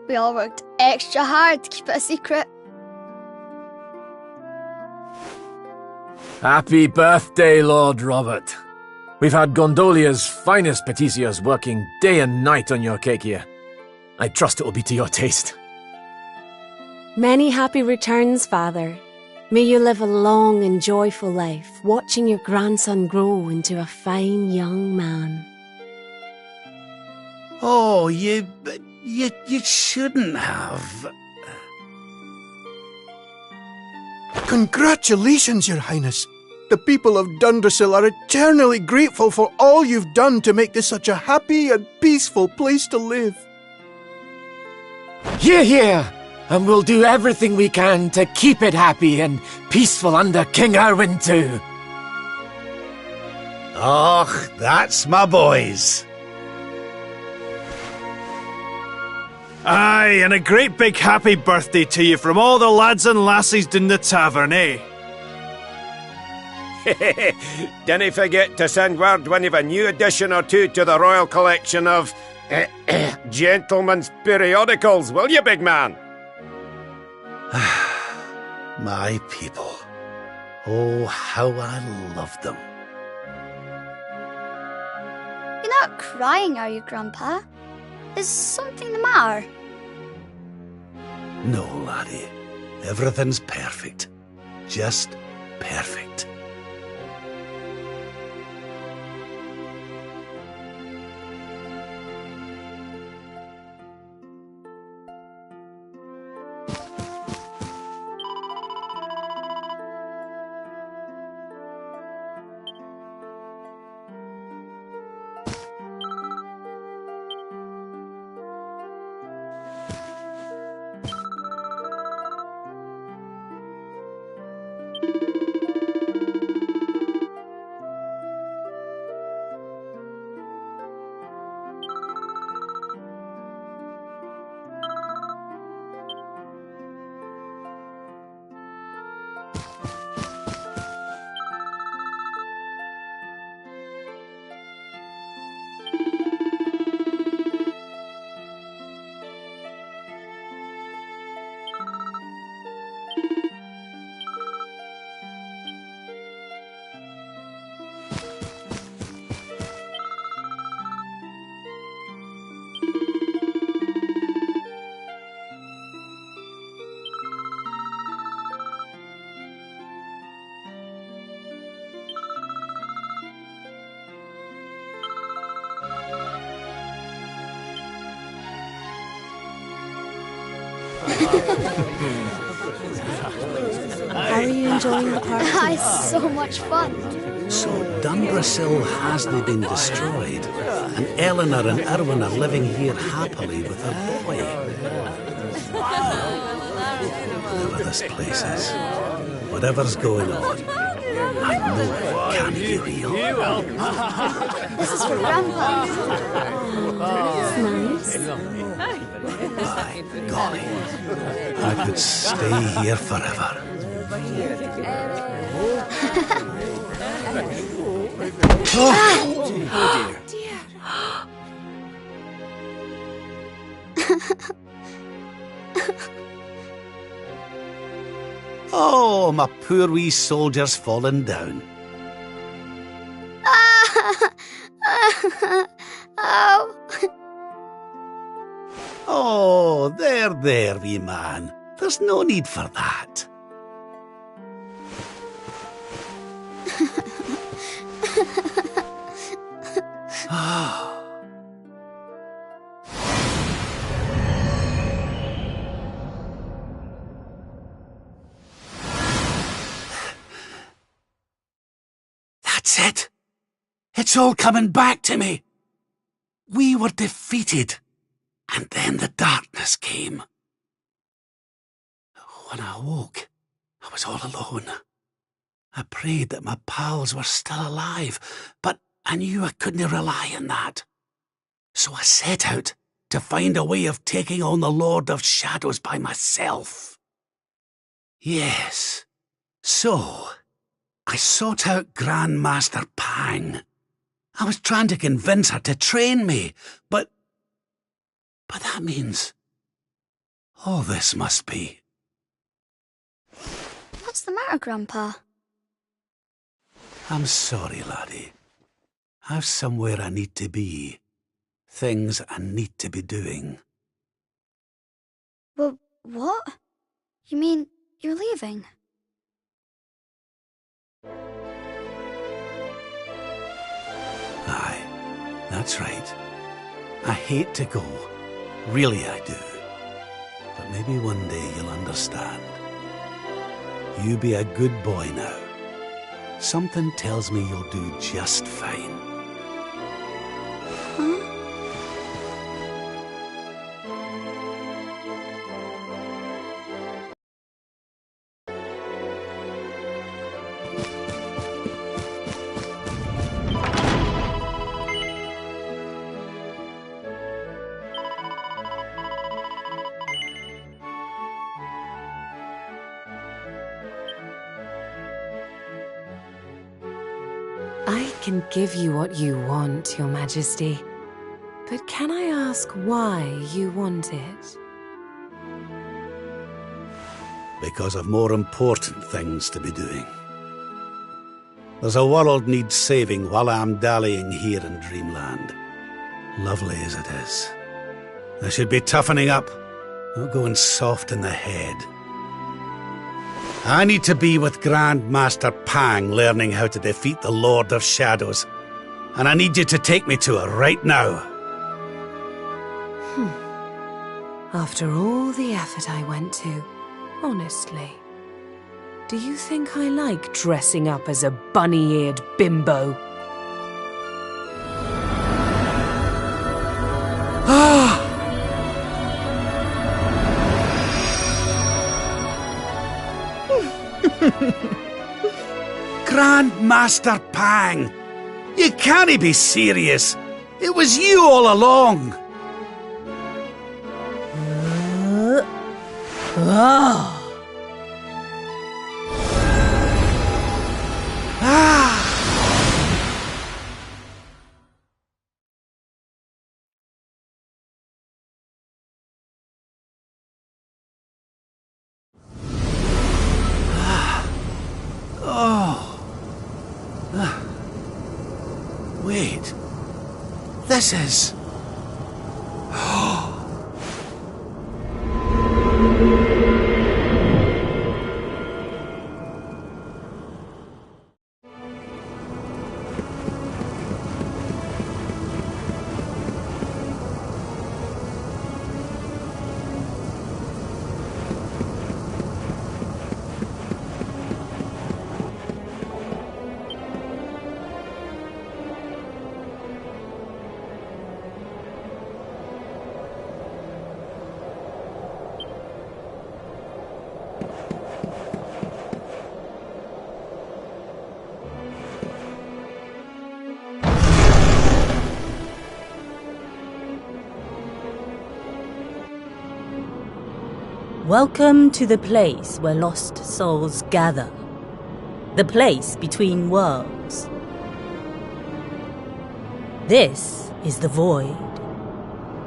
We all worked extra hard to keep it a secret. Happy birthday, Lord Robert. We've had Gondolia's finest patissiers working day and night on your cake here. I trust it will be to your taste. Many happy returns, Father. May you live a long and joyful life, watching your grandson grow into a fine young man. Oh, you shouldn't have. Congratulations, Your Highness. The people of Dundrasil are eternally grateful for all you've done to make this such a happy and peaceful place to live. Hear, hear! And we'll do everything we can to keep it happy and peaceful under King Erwin too. Och, that's my boys. Aye, and a great big happy birthday to you from all the lads and lassies down the tavern, eh? Dinna forget to send word when you've a new edition or two to the Royal Collection of gentlemen's periodicals, will you, big man? My people. Oh, how I love them. You're not crying, are you, Grandpa? Is something the matter? No, laddie. Everything's perfect. Just perfect. How are you enjoying the party? It's so much fun. So Dunbrasil hasn't been destroyed, and Eleanor and Erwin are living here happily with their boy. Whatever this place is, whatever's going on, I know it can't be real. This is for Grandpa. It's nice. By golly, I could stay here forever. Oh dear. Oh, my poor wee soldier's fallen down. Oh. Oh, there, wee man. There's no need for that. That's it. It's all coming back to me. We were defeated, and then the darkness came. When I awoke, I was all alone. I prayed that my pals were still alive, but I knew I couldn't rely on that. So I set out to find a way of taking on the Lord of Shadows by myself. Yes, so I sought out Grandmaster Pang. I was trying to convince her to train me, but that means all this must be. What's the matter, Grandpa? I'm sorry, laddie. I've somewhere I need to be. Things I need to be doing. Well, what? You mean you're leaving? Aye, that's right. I hate to go. Really I do. But maybe one day you'll understand. You be a good boy now. Something tells me you'll do just fine. I can give you what you want, Your Majesty. But can I ask why you want it? because I've more important things to be doing. There's a world needs saving while I'm dallying here in Dreamland. Lovely as it is. I should be toughening up, not going soft in the head. I need to be with Grandmaster Pang learning how to defeat the Lord of Shadows. And I need you to take me to her right now. After all the effort I went to, honestly, do you think I like dressing up as a bunny-eared bimbo? Grandmaster Pang! You can't be serious! It was you all along! Wait. This is... Welcome to the place where lost souls gather. The place between worlds. This is the Void.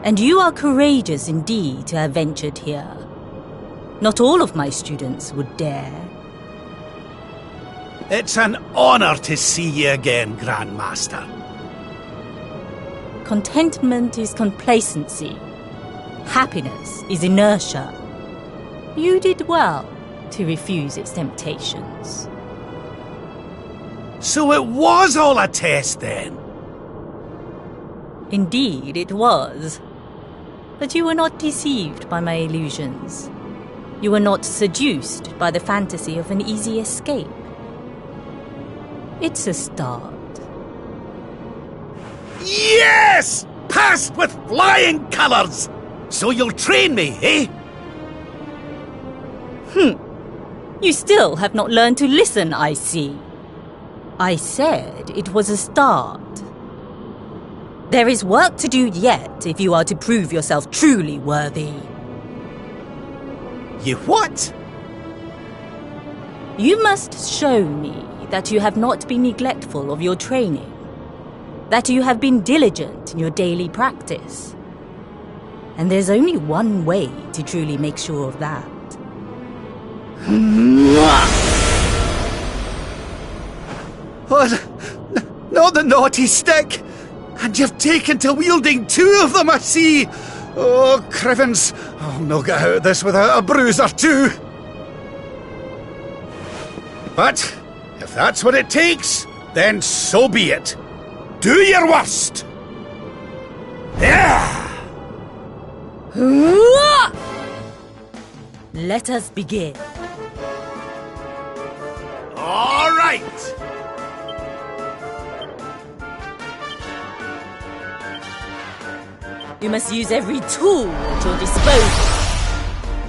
And you are courageous indeed to have ventured here. Not all of my students would dare. It's an honor to see you again, Grandmaster. Contentment is complacency. Happiness is inertia. You did well to refuse its temptations. So it was all a test then? Indeed, it was. But you were not deceived by my illusions. You were not seduced by the fantasy of an easy escape. It's a start. Yes! Passed with flying colours! So you'll train me, eh? You still have not learned to listen, I see. I said it was a start. There is work to do yet if you are to prove yourself truly worthy. You what? You must show me that you have not been neglectful of your training. That you have been diligent in your daily practice. And there's only one way to truly make sure of that. Oh, not the naughty stick! And you've taken to wielding two of them, I see! Oh, Crivens, I'll not get out of this without a bruise or two! But, if that's what it takes, then so be it. Do your worst! Yeah! Let us begin. All right! You must use every tool at your disposal.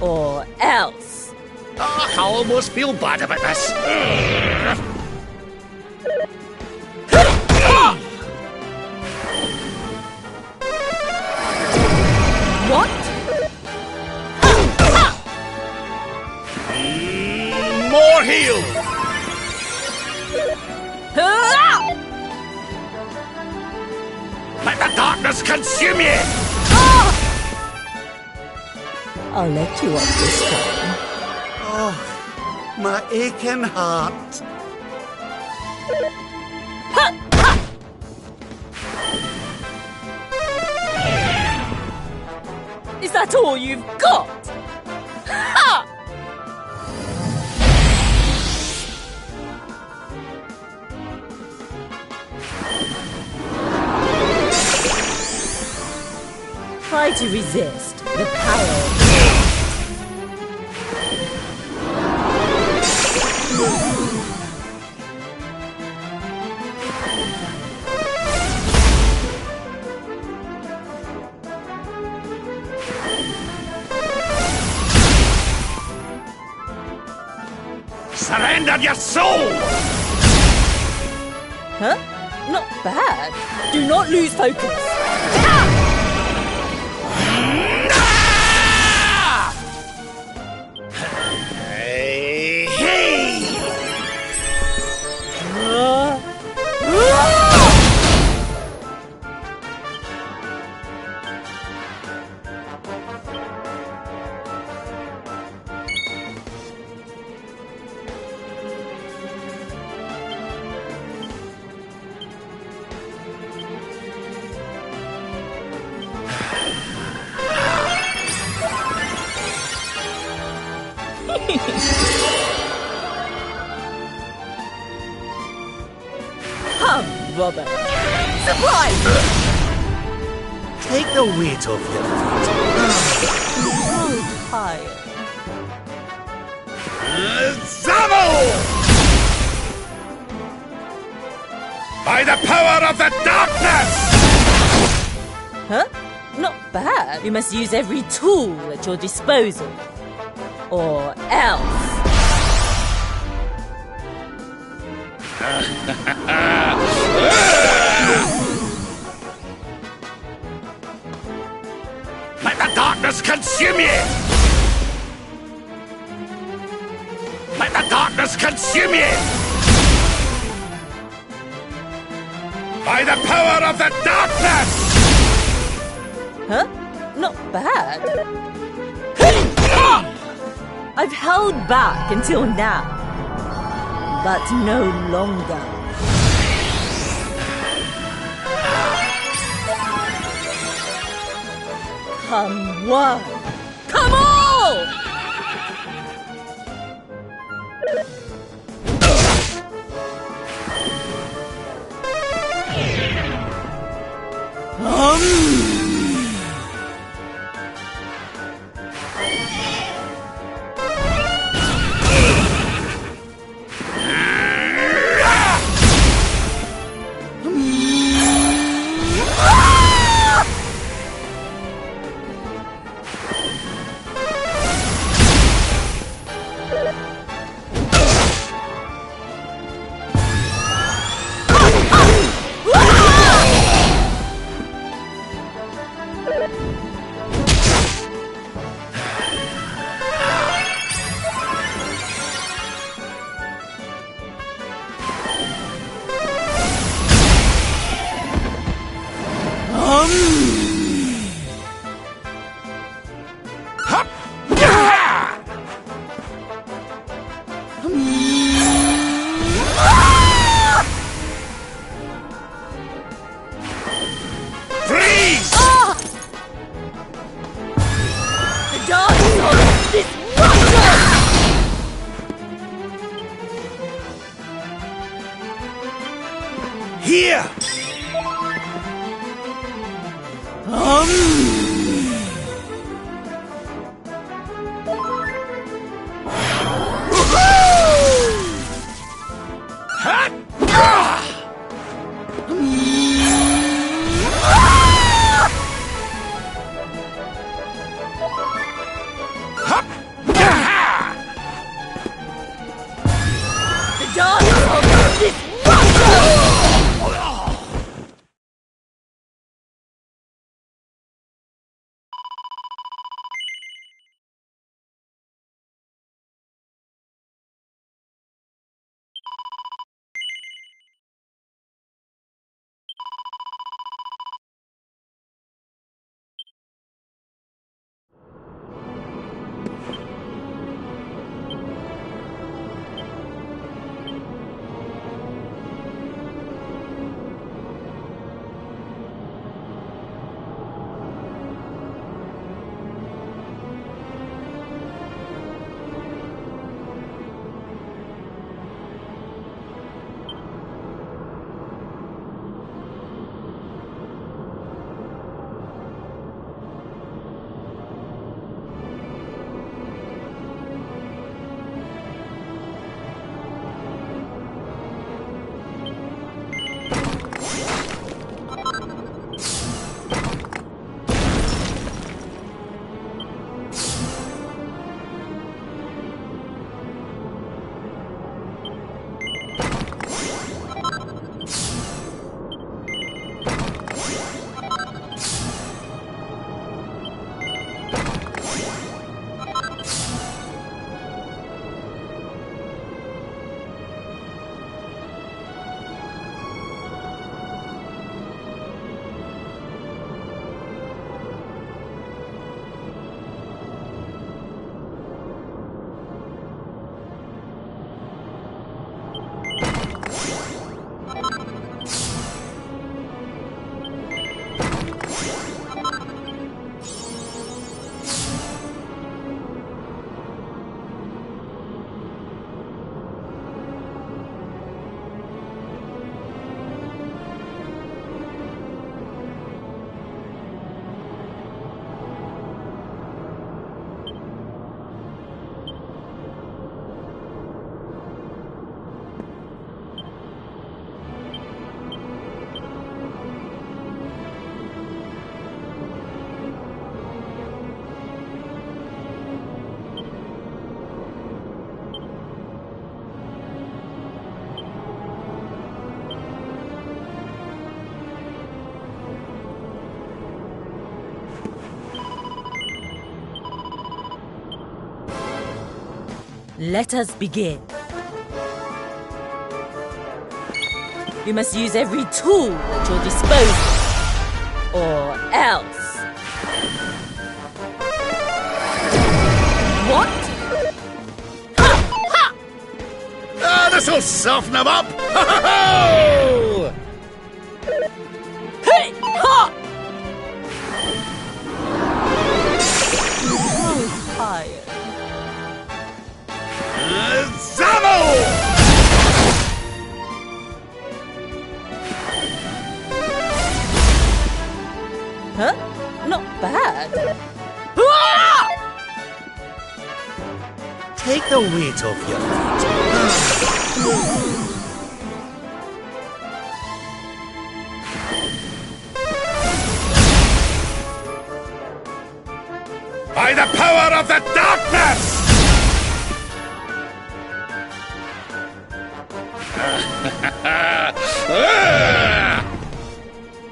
Or else. I almost feel bad about this. What? More heal! Let the darkness consume you! I'll let you off this time. Oh, my aching heart. Is that all you've got? Ha! Try to resist the power. Surrender your soul! Huh? Not bad. Do not lose focus. Come, Robert. Surprise! Take the weight off your feet. So tired. Zamo! By the power of the darkness! Huh? Not bad. You must use every tool at your disposal. Or else. Let the darkness consume you! Let the darkness consume you! By the power of the darkness! Huh? Not bad. I've held back until now, but no longer. Come one, come all! Here! Let us begin. You must use every tool at your disposal, or else. What? This'll soften them up! Ho-ho-ho! Hey! Ha! So tired. Zamo! Huh? Not bad. Ah! Take the weight off your feet. By the power of the darkness!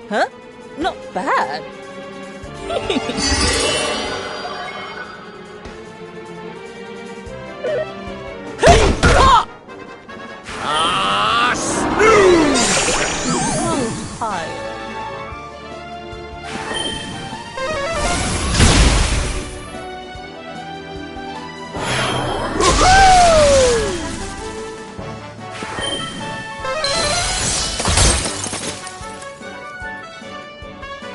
Huh? Not bad. Snooze! So tired.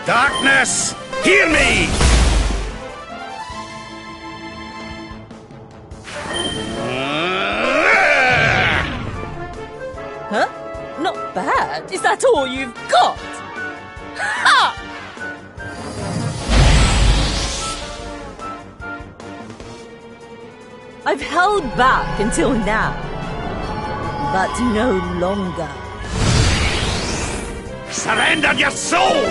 Darkness, hear me! Huh? Not bad. Is that all you've got? Ha! I've held back until now, but no longer. Surrender your soul!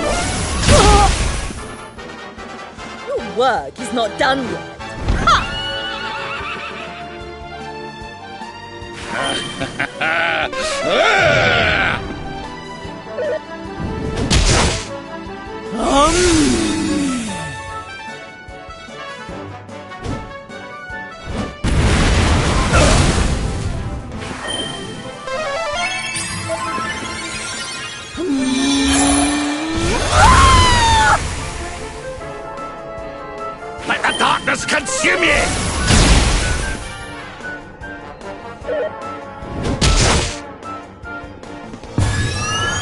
Your work is not done yet. Let the darkness consume you!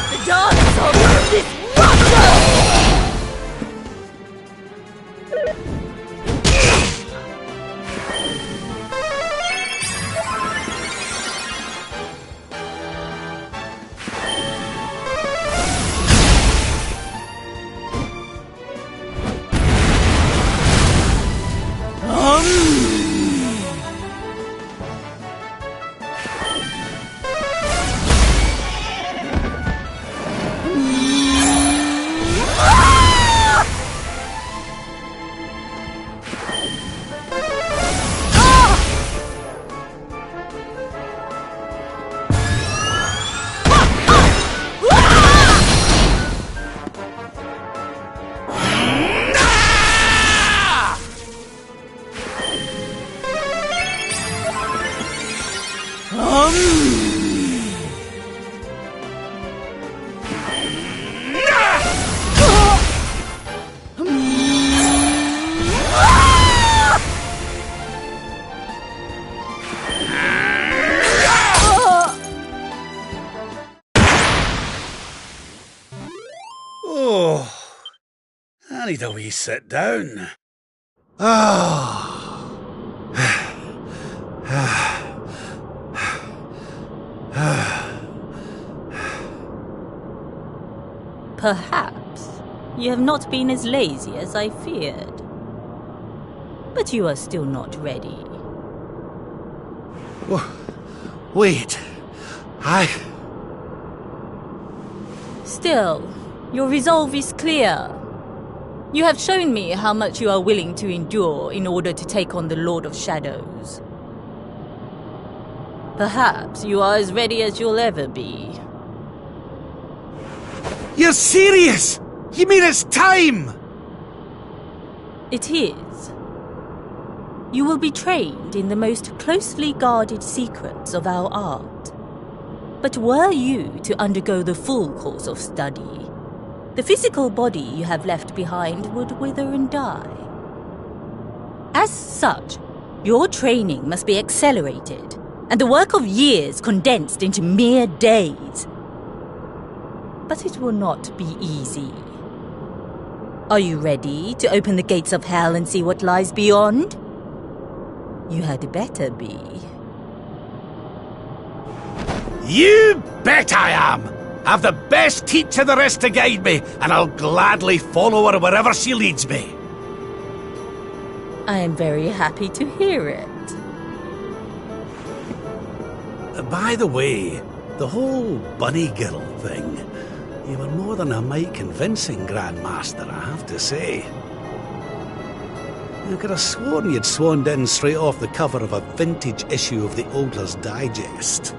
The dance of this wonder! Oh, I need a wee sit down. Perhaps you have not been as lazy as I feared. But you are still not ready. Wait, Still, your resolve is clear. You have shown me how much you are willing to endure in order to take on the Lord of Shadows. Perhaps you are as ready as you'll ever be. You're serious? You mean it's time? It is. You will be trained in the most closely guarded secrets of our art. But were you to undergo the full course of study, the physical body you have left behind would wither and die. As such, your training must be accelerated, and the work of years condensed into mere days. But it will not be easy. Are you ready to open the gates of hell and see what lies beyond? You had better be. You bet I am! I've the best teacher there is to guide me, and I'll gladly follow her wherever she leads me. I am very happy to hear it. By the way, the whole bunny girl thing, you were more than a mite convincing, Grandmaster, I have to say. I could have sworn you'd swaned in straight off the cover of a vintage issue of the Ogler's Digest.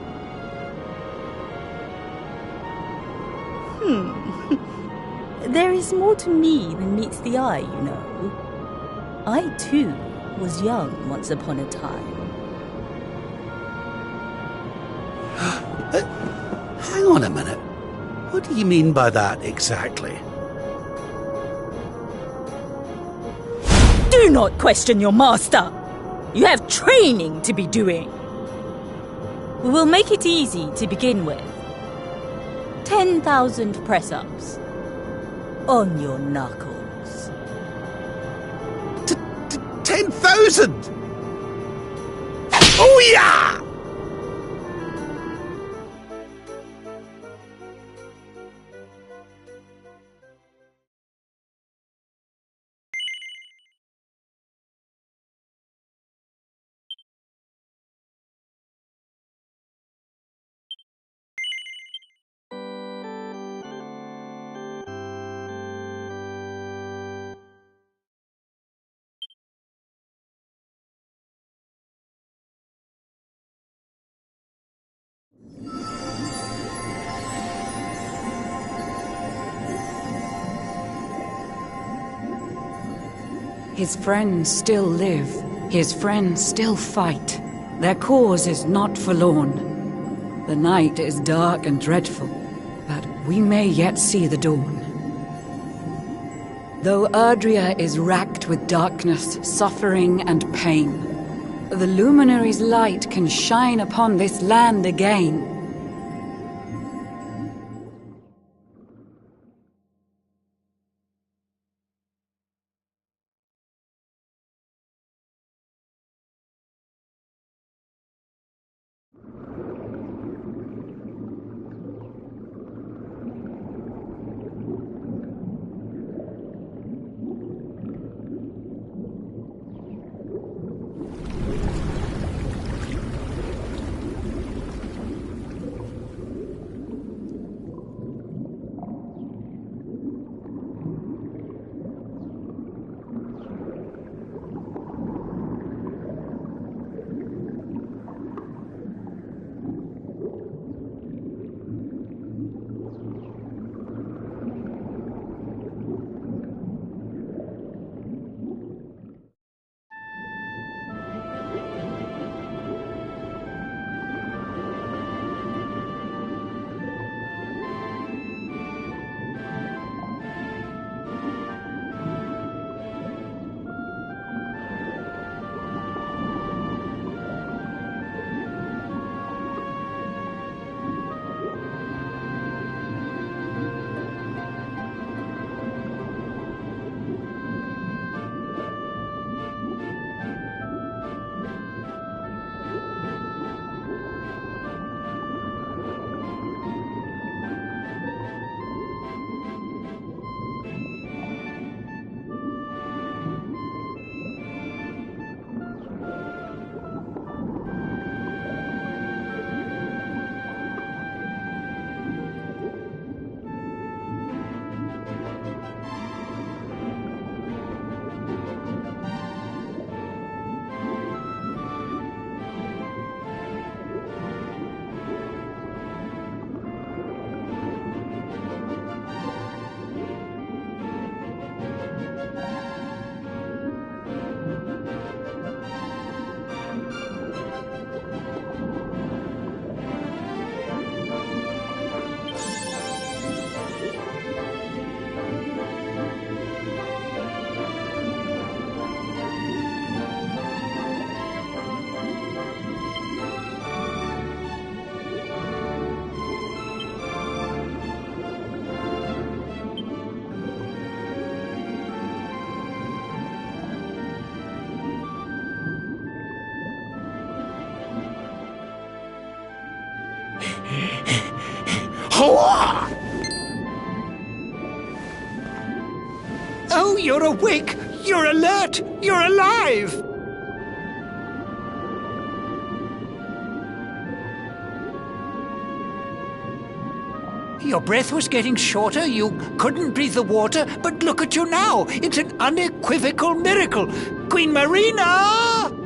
There is more to me than meets the eye, you know. I, too, was young once upon a time. Hang on a minute. What do you mean by that, exactly? Do not question your master! You have training to be doing. We will make it easy to begin with. 10,000 press-ups. On your knuckles. 10,000! Oh yeah! His friends still live. His friends still fight. Their cause is not forlorn. The night is dark and dreadful, but we may yet see the dawn. Though Erdrea is racked with darkness, suffering, and pain, the Luminary's light can shine upon this land again. Oh, you're awake! You're alert! You're alive! Your breath was getting shorter, you couldn't breathe the water, but look at you now! It's an unequivocal miracle! Queen Marina!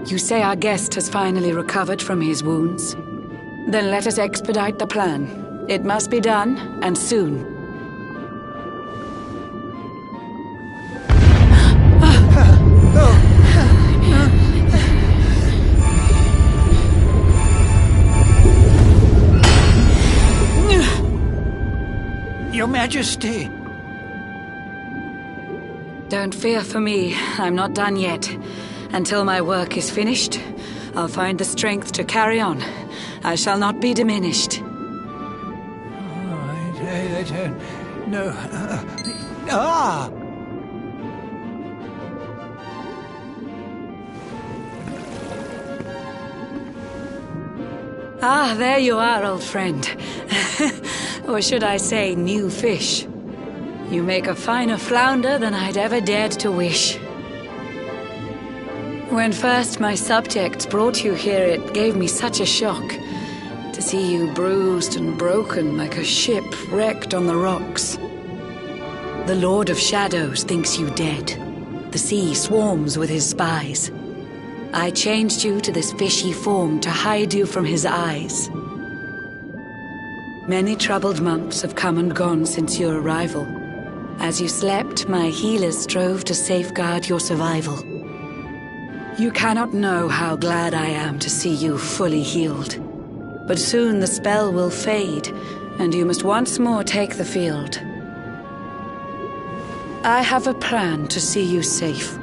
You say our guest has finally recovered from his wounds? Then let us expedite the plan. It must be done, and soon. Your Majesty! Don't fear for me. I'm not done yet. Until my work is finished, I'll find the strength to carry on. I shall not be diminished. No. Ah, there you are, old friend. Or should I say, new fish. You make a finer flounder than I'd ever dared to wish. When first my subjects brought you here, it gave me such a shock to see you bruised and broken like a ship wrecked on the rocks. The Lord of Shadows thinks you dead. The sea swarms with his spies. I changed you to this fishy form to hide you from his eyes. Many troubled months have come and gone since your arrival. As you slept, my healers strove to safeguard your survival. You cannot know how glad I am to see you fully healed. But soon the spell will fade, and you must once more take the field. I have a plan to see you safe.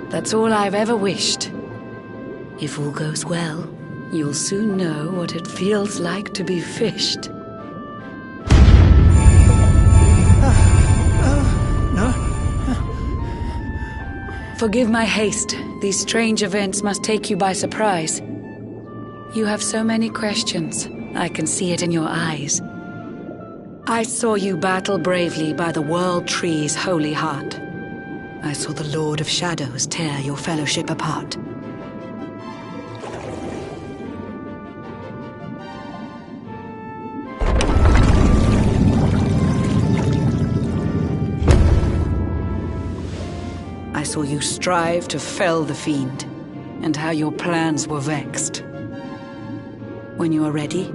That's all I've ever wished. If all goes well, you'll soon know what it feels like to be fished. Forgive my haste. These strange events must take you by surprise. You have so many questions. I can see it in your eyes. I saw you battle bravely by the World Tree's holy heart. I saw the Lord of Shadows tear your fellowship apart. I saw you strive to fell the fiend, and how your plans were vexed. When you are ready,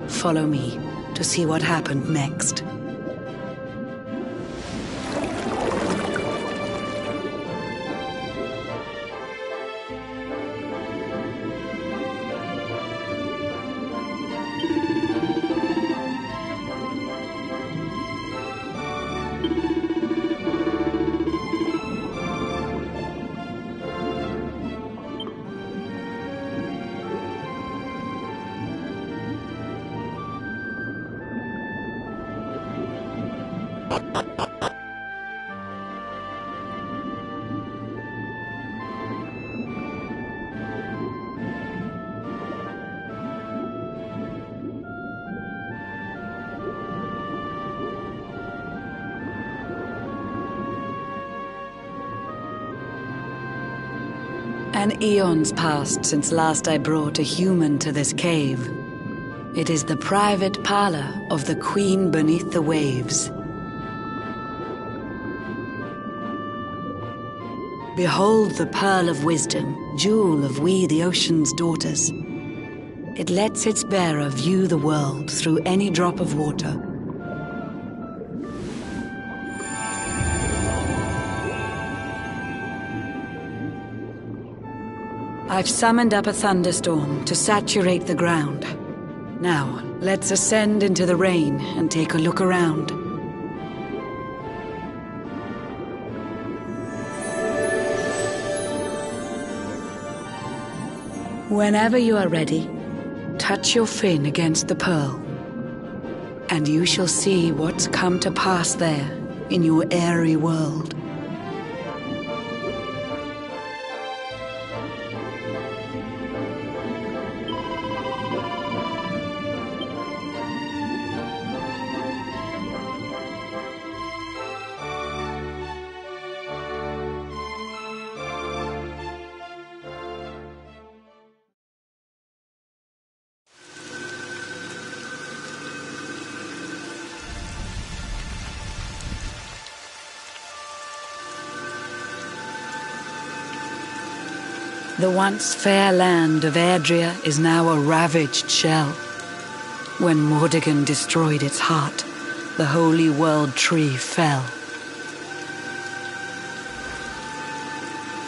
follow me to see what happened next. An eon's passed since last I brought a human to this cave. It is the private parlor of the Queen beneath the waves. Behold the pearl of wisdom, jewel of we the ocean's daughters. It lets its bearer view the world through any drop of water. I've summoned up a thunderstorm to saturate the ground. Now, let's ascend into the rain and take a look around. Whenever you are ready, touch your fin against the pearl, and you shall see what's come to pass there in your airy world. The once fair land of Erdrea is now a ravaged shell. When Mordegon destroyed its heart, the holy world tree fell.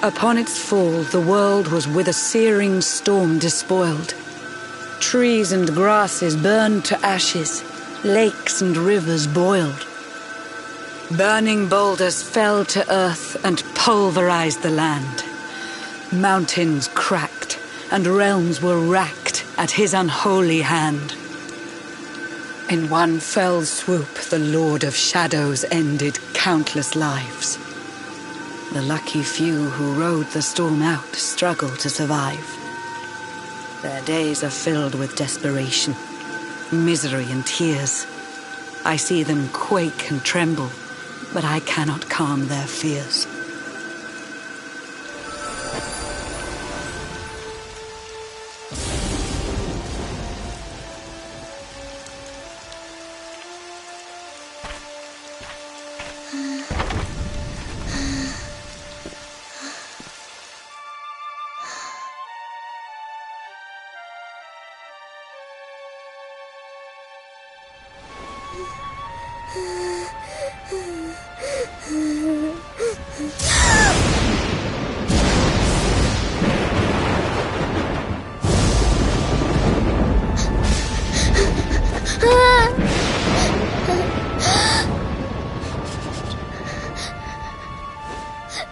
Upon its fall, the world was with a searing storm despoiled. Trees and grasses burned to ashes, lakes and rivers boiled. Burning boulders fell to earth and pulverized the land. Mountains cracked, and realms were racked at his unholy hand. In one fell swoop, the Lord of Shadows ended countless lives. The lucky few who rode the storm out struggle to survive. Their days are filled with desperation, misery and tears. I see them quake and tremble, but I cannot calm their fears.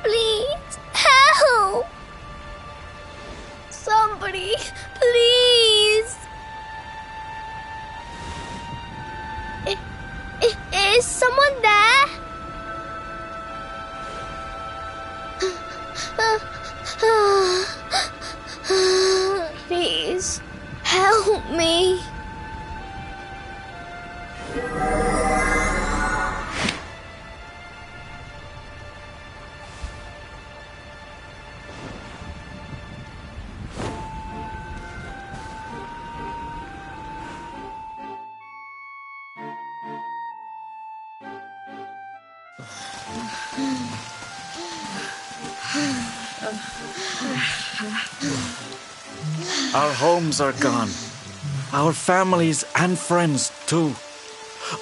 Please, help! Somebody, please! Is someone there? Please, help me. Our homes are gone. Our families and friends too.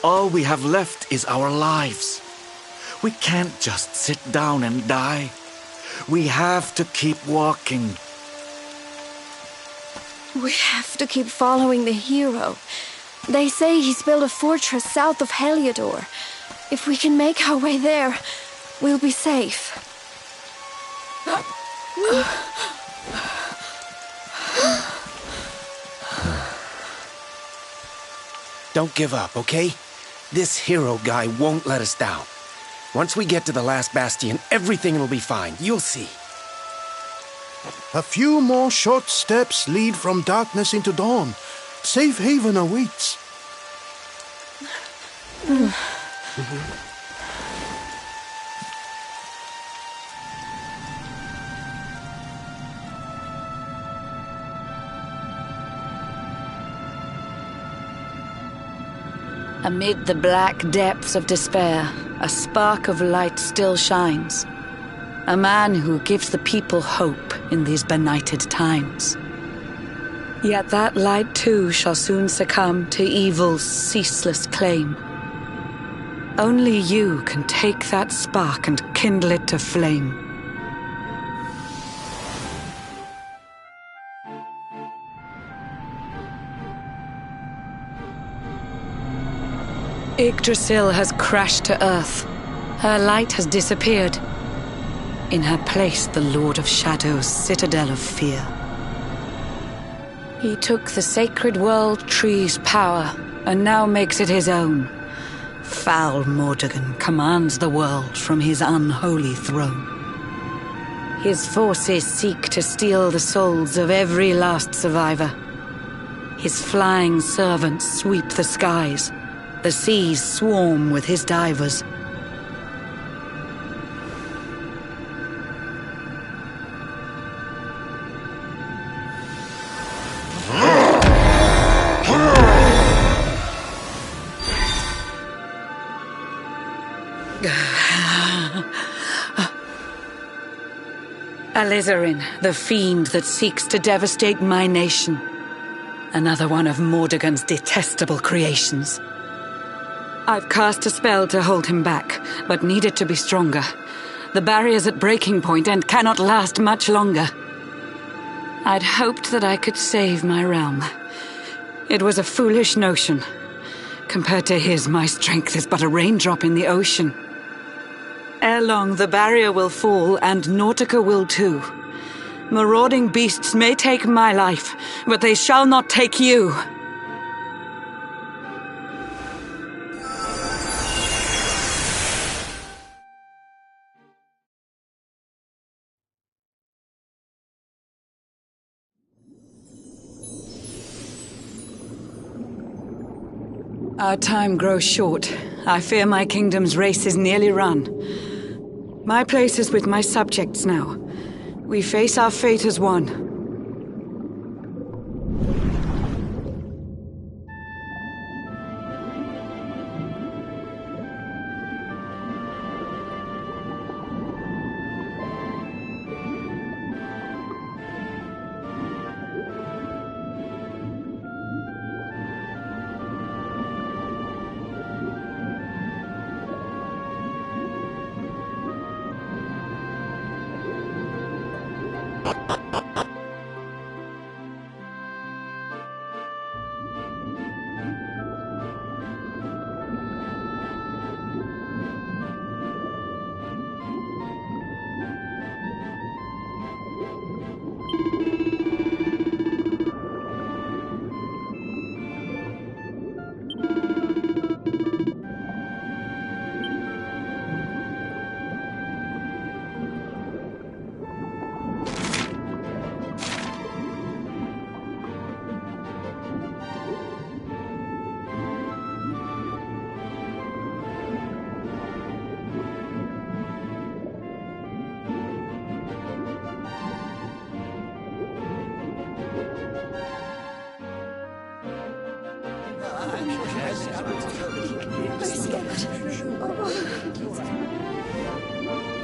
All we have left is our lives. We can't just sit down and die. We have to keep walking. We have to keep following the hero. They say he's built a fortress south of Heliodor. If we can make our way there, we'll be safe. Don't give up, okay? This hero guy won't let us down. Once we get to the last bastion, everything will be fine. You'll see. A few more short steps lead from darkness into dawn. Safe haven awaits. Amid the black depths of despair, a spark of light still shines. A man who gives the people hope in these benighted times. Yet that light too shall soon succumb to evil's ceaseless claim. Only you can take that spark and kindle it to flame. Yggdrasil has crashed to earth. Her light has disappeared. In her place, the Lord of Shadow's citadel of fear. He took the sacred world tree's power and now makes it his own. Foul Mordegon commands the world from his unholy throne. His forces seek to steal the souls of every last survivor. His flying servants sweep the skies. The seas swarm with his divers. Alizarin, the fiend that seeks to devastate my nation. Another one of Mordegon's detestable creations. I've cast a spell to hold him back, but need it to be stronger. The barrier's at breaking point and cannot last much longer. I'd hoped that I could save my realm. It was a foolish notion. Compared to his, my strength is but a raindrop in the ocean. Ere long, the barrier will fall, and Nautica will too. Marauding beasts may take my life, but they shall not take you. Our time grows short. I fear my kingdom's race is nearly run. My place is with my subjects now. We face our fate as one.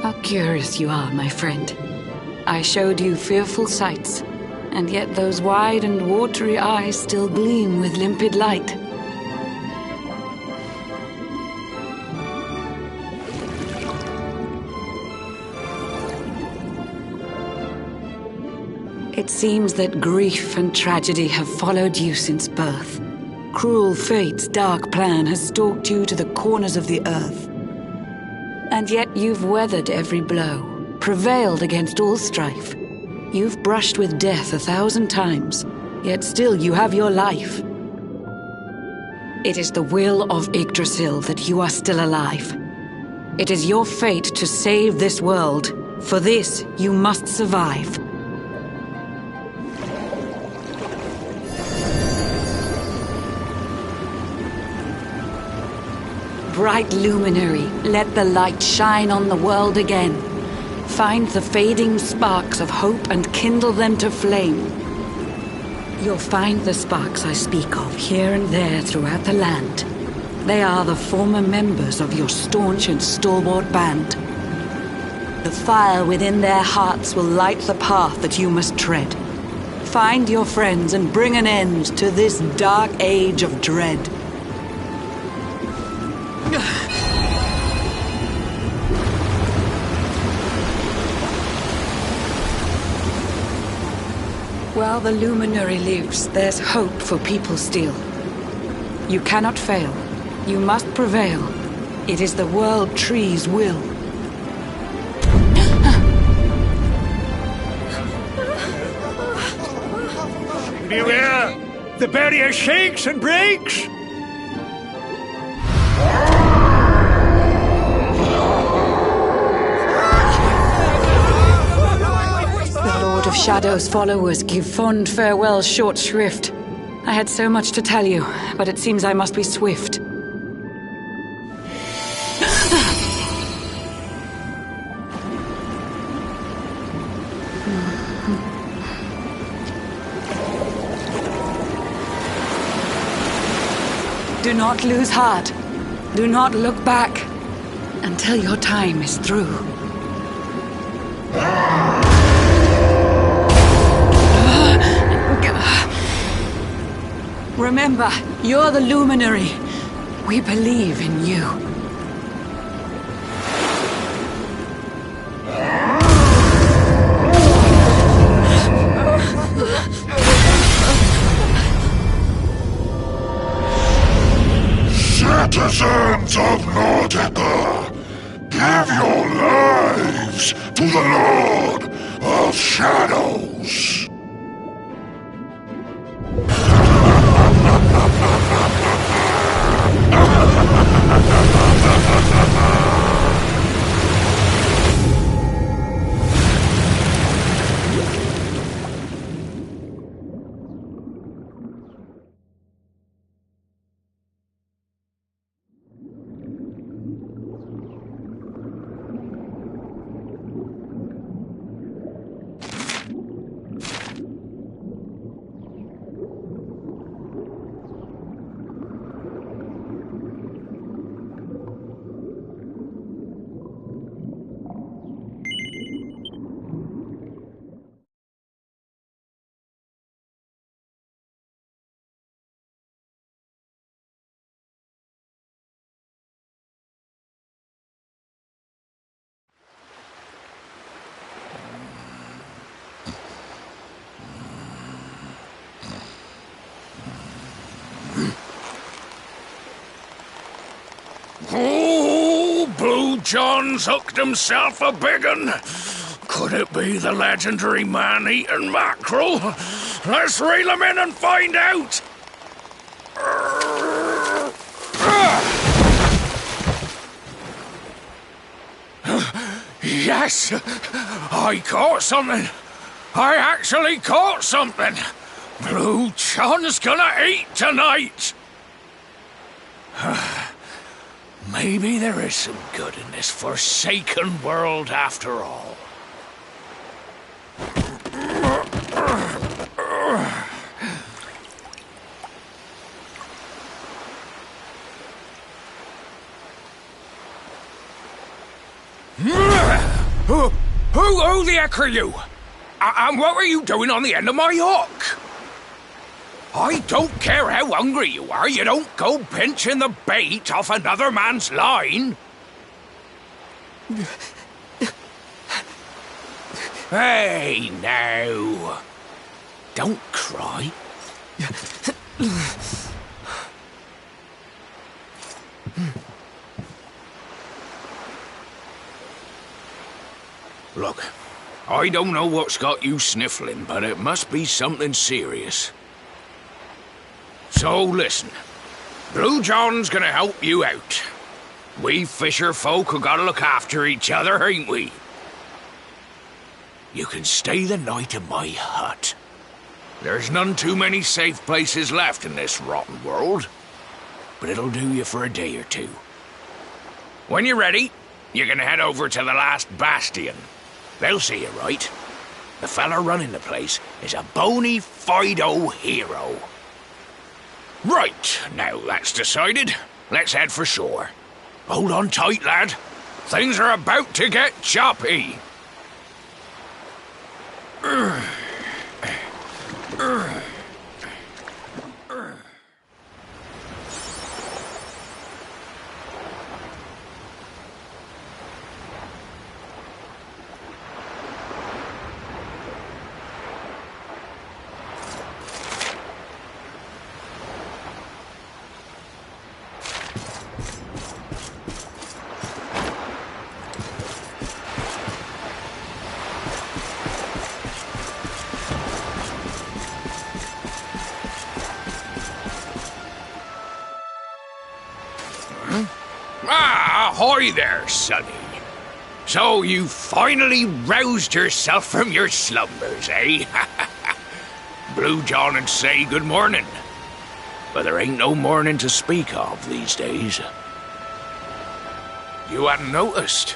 How curious you are, my friend. I showed you fearful sights, and yet those wide and watery eyes still gleam with limpid light. It seems that grief and tragedy have followed you since birth. Cruel fate's dark plan has stalked you to the corners of the earth. And yet you've weathered every blow, prevailed against all strife. You've brushed with death 1,000 times, yet still you have your life. It is the will of Yggdrasil that you are still alive. It is your fate to save this world. For this, you must survive. Bright luminary, let the light shine on the world again. Find the fading sparks of hope and kindle them to flame. You'll find the sparks I speak of here and there throughout the land. They are the former members of your staunch and stalwart band. The fire within their hearts will light the path that you must tread. Find your friends and bring an end to this dark age of dread. While the luminary lives, there's hope for people still. You cannot fail. You must prevail. It is the World Tree's will. Beware! The barrier shakes and breaks! The Lord of Shadow's followers give fond farewell short shrift. I had so much to tell you, but it seems I must be swift. Do not lose heart. Do not look back until your time is through. Remember, you're the luminary. We believe in you. Citizens of Nordica, give your lives to the Lord of Shadows. Oh, Blue John's hooked himself a big un. Could it be the legendary man-eating mackerel? Let's reel him in and find out. Yes, I caught something. I actually caught something. Blue John's gonna eat tonight. Maybe there is some good in this forsaken world after all. Who the heck are you? And what were you doing on the end of my hook? I don't care how hungry you are, you don't go pinching the bait off another man's line. Hey, now. Don't cry. Look, I don't know what's got you sniffling, but it must be something serious. So listen, Blue John's gonna help you out. We fisher folk have gotta look after each other, ain't we? You can stay the night in my hut. There's none too many safe places left in this rotten world, but it'll do you for a day or two. When you're ready, you can head over to the last bastion. They'll see you right. The fella running the place is a bona fide hero. Right, now that's decided, let's head for shore. Hold on tight, lad. Things are about to get choppy. Ahoy there, sonny. So you finally roused yourself from your slumbers, eh? Blue John and say good morning. But there ain't no morning to speak of these days. You hadn't noticed?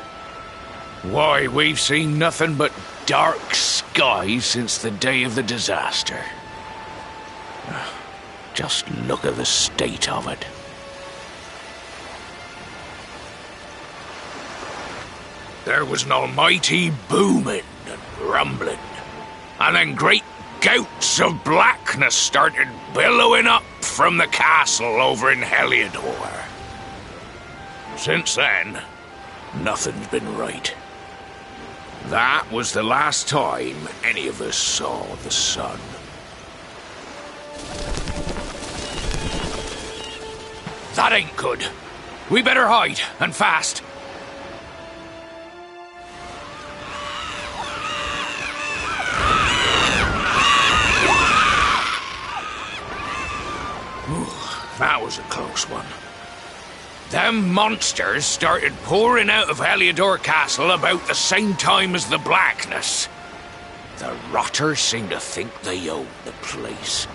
Why, we've seen nothing but dark skies since the day of the disaster. Just look at the state of it. There was an almighty booming and rumbling, and then great gouts of blackness started billowing up from the castle over in Heliodor. Since then, nothing's been right. That was the last time any of us saw the sun. That ain't good. We better hide, and fast. That was a close one. Them monsters started pouring out of Heliodor Castle about the same time as the blackness. The rotters seem to think they own the place.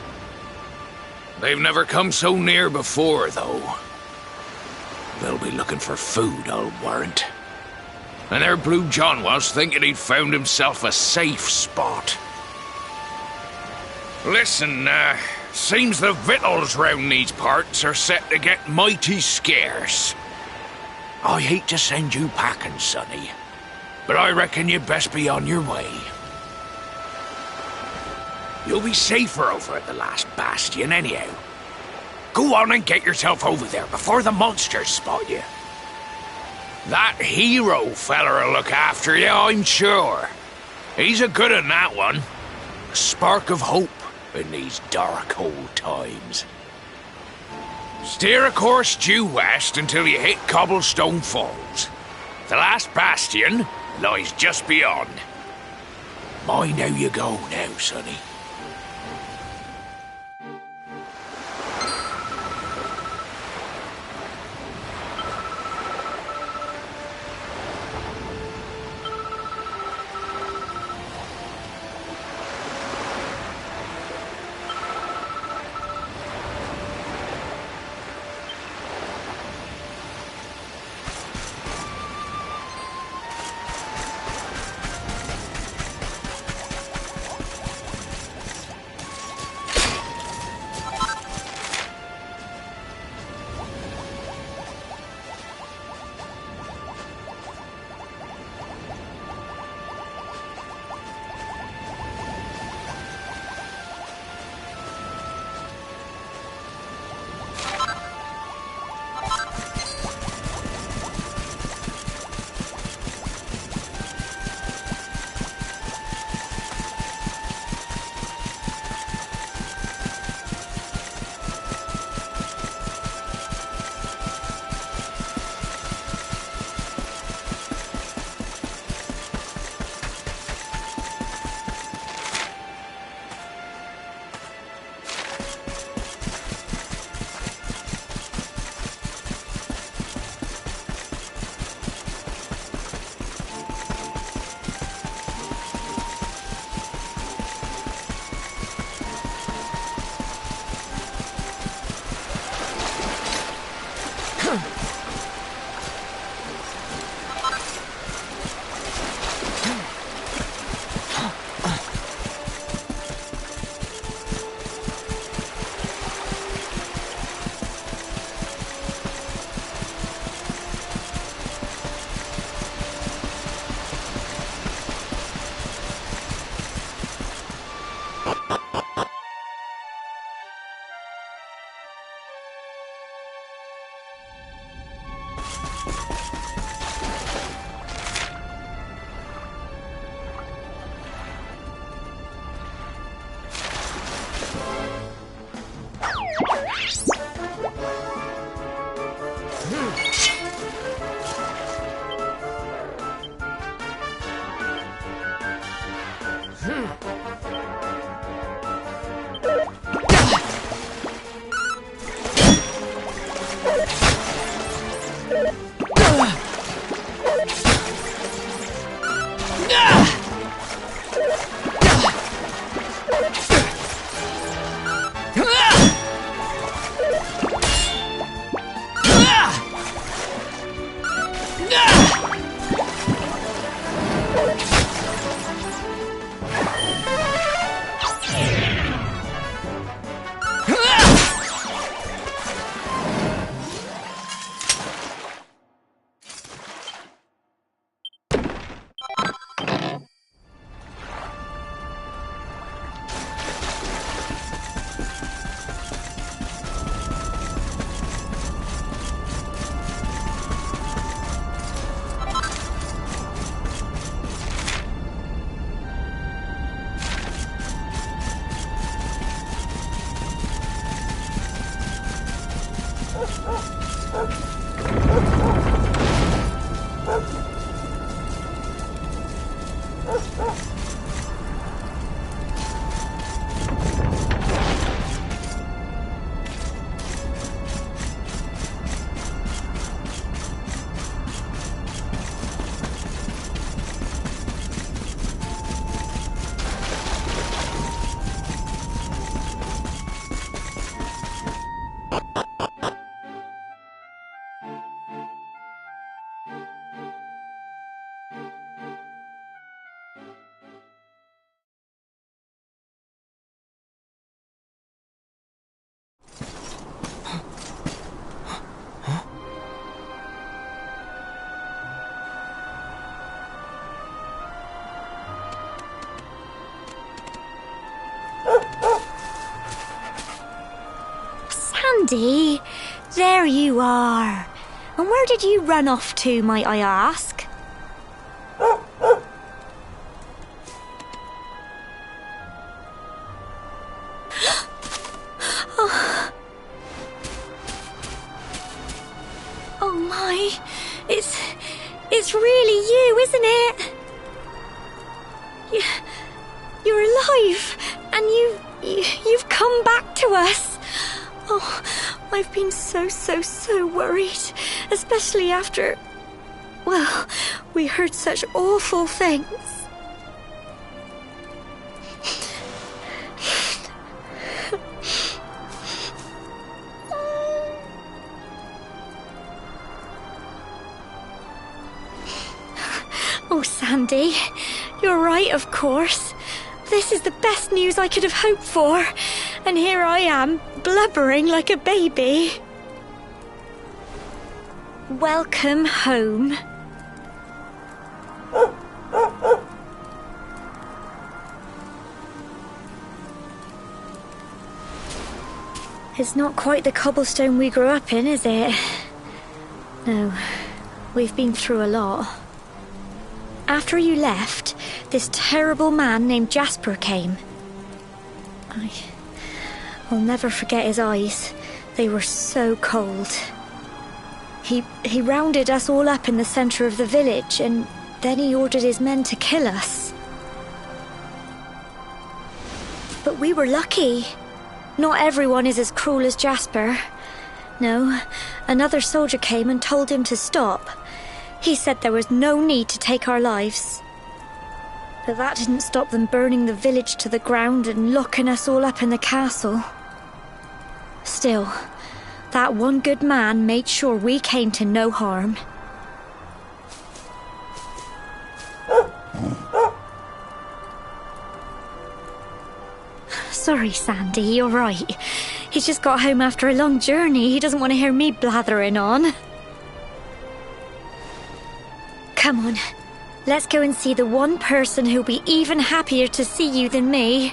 They've never come so near before, though. They'll be looking for food, I'll warrant. And there Blue John was, thinking he'd found himself a safe spot. Listen, seems the victuals round these parts are set to get mighty scarce. I hate to send you packing, sonny, but I reckon you'd best be on your way. You'll be safer over at the last bastion anyhow. Go on and get yourself over there before the monsters spot you. That hero feller'll look after you, I'm sure. He's a good un, that one. A spark of hope in these dark old times. Steer a course due west until you hit Cobblestone Falls. The last bastion lies just beyond. Mind how you go now, sonny. Sandy! There you are. And where did you run off to, might I ask? Oh my, it's really you, isn't it? You're alive, and you've come back to us. Oh, I've been so worried, especially after, well, we heard such awful things. Oh, Sandy, you're right, of course. This is the best news I could have hoped for. And here I am, blubbering like a baby. Welcome home. It's not quite the cobblestone we grew up in, is it? No, we've been through a lot. After you left, this terrible man named Jasper came. I'll never forget his eyes. They were so cold. He rounded us all up in the centre of the village, and then he ordered his men to kill us. But we were lucky. Not everyone is as cruel as Jasper. No, another soldier came and told him to stop. He said there was no need to take our lives. But that didn't stop them burning the village to the ground and locking us all up in the castle. Still, that one good man made sure we came to no harm. Sorry, Sandy, you're right. He's just got home after a long journey. He doesn't want to hear me blathering on. Come on, let's go and see the one person who'll be even happier to see you than me.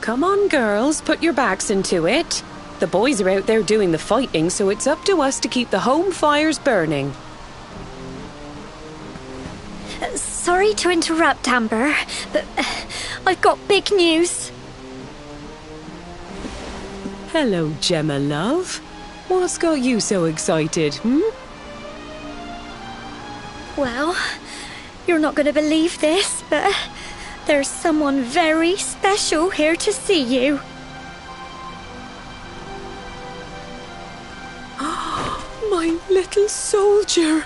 Come on, girls, put your backs into it. The boys are out there doing the fighting, so it's up to us to keep the home fires burning. Sorry to interrupt, Amber, but I've got big news. Hello, Gemma, love. What's got you so excited, Well, you're not going to believe this, but there's someone very special here to see you. My little soldier.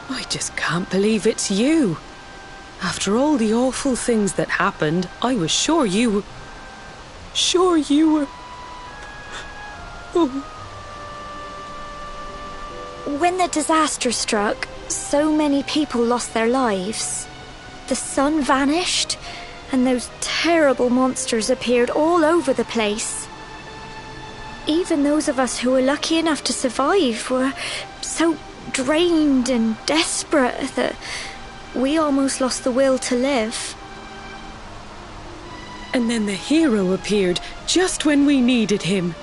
I just can't believe it's you. After all the awful things that happened, I was sure you were... Oh. When the disaster struck, so many people lost their lives. The sun vanished, and those terrible monsters appeared all over the place. Even those of us who were lucky enough to survive were so drained and desperate that we almost lost the will to live. And then the hero appeared just when we needed him.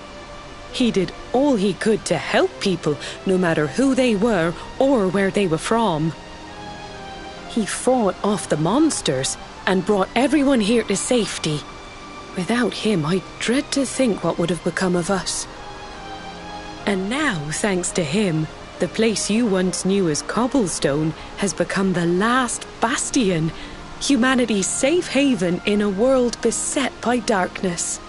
He did all he could to help people, no matter who they were or where they were from. He fought off the monsters and brought everyone here to safety. Without him, I dread to think what would have become of us. And now, thanks to him, the place you once knew as Cobblestone has become the last bastion, Humanity's safe haven in a world beset by darkness.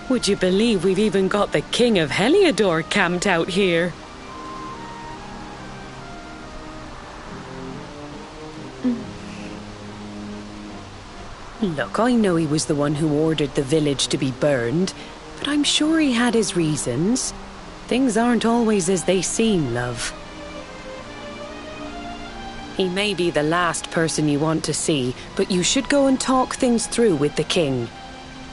Would you believe we've even got the King of Heliodor camped out here? Look, I know he was the one who ordered the village to be burned, but I'm sure he had his reasons. Things aren't always as they seem, love. He may be the last person you want to see, but you should go and talk things through with the king.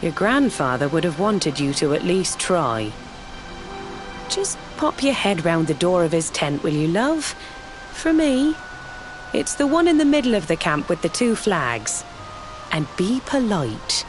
Your grandfather would have wanted you to at least try. Just pop your head round the door of his tent, will you, love? For me. It's the one in the middle of the camp with the 2 flags. And be polite.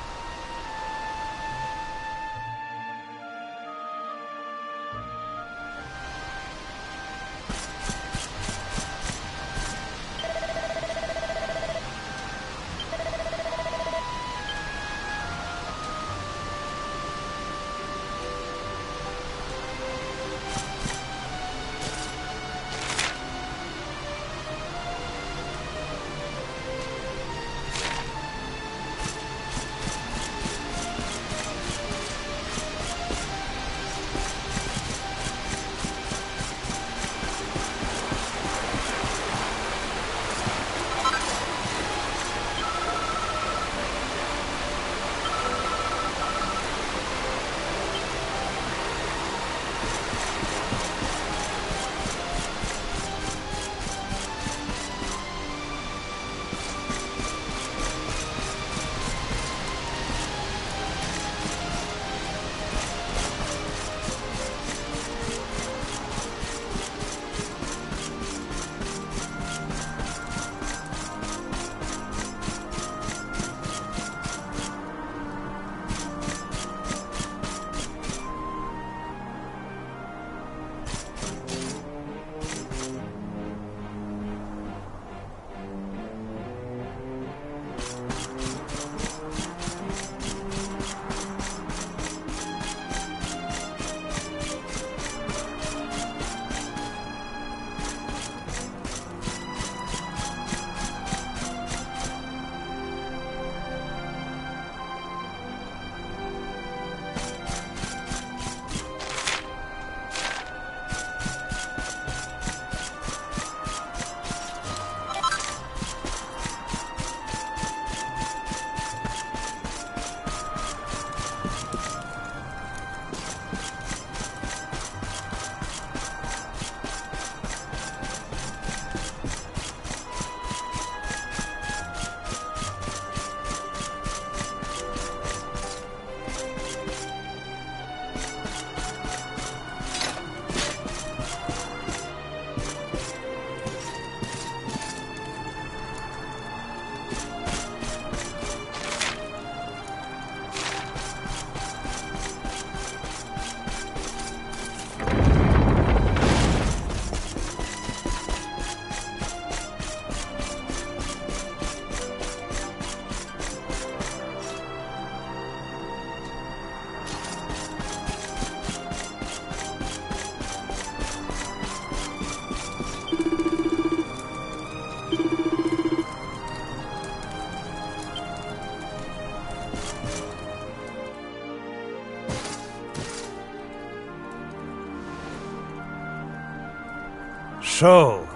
So,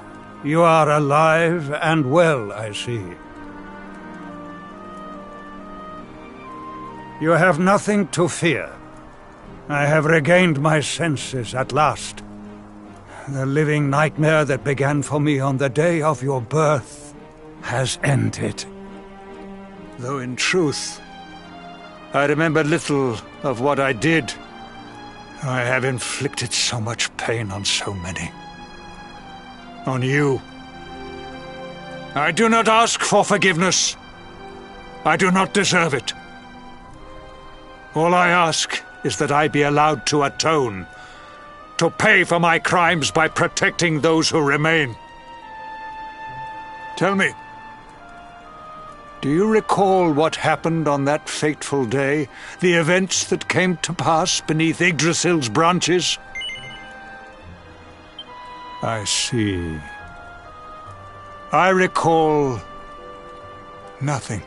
you are alive and well, I see. You have nothing to fear. I have regained my senses at last. The living nightmare that began for me on the day of your birth has ended. Though in truth, I remember little of what I did. I have inflicted so much pain on so many. On you. I do not ask for forgiveness. I do not deserve it. All I ask is that I be allowed to atone, to pay for my crimes by protecting those who remain. Tell me, do you recall what happened on that fateful day? The events that came to pass beneath Yggdrasil's branches? I see. I recall Nothing.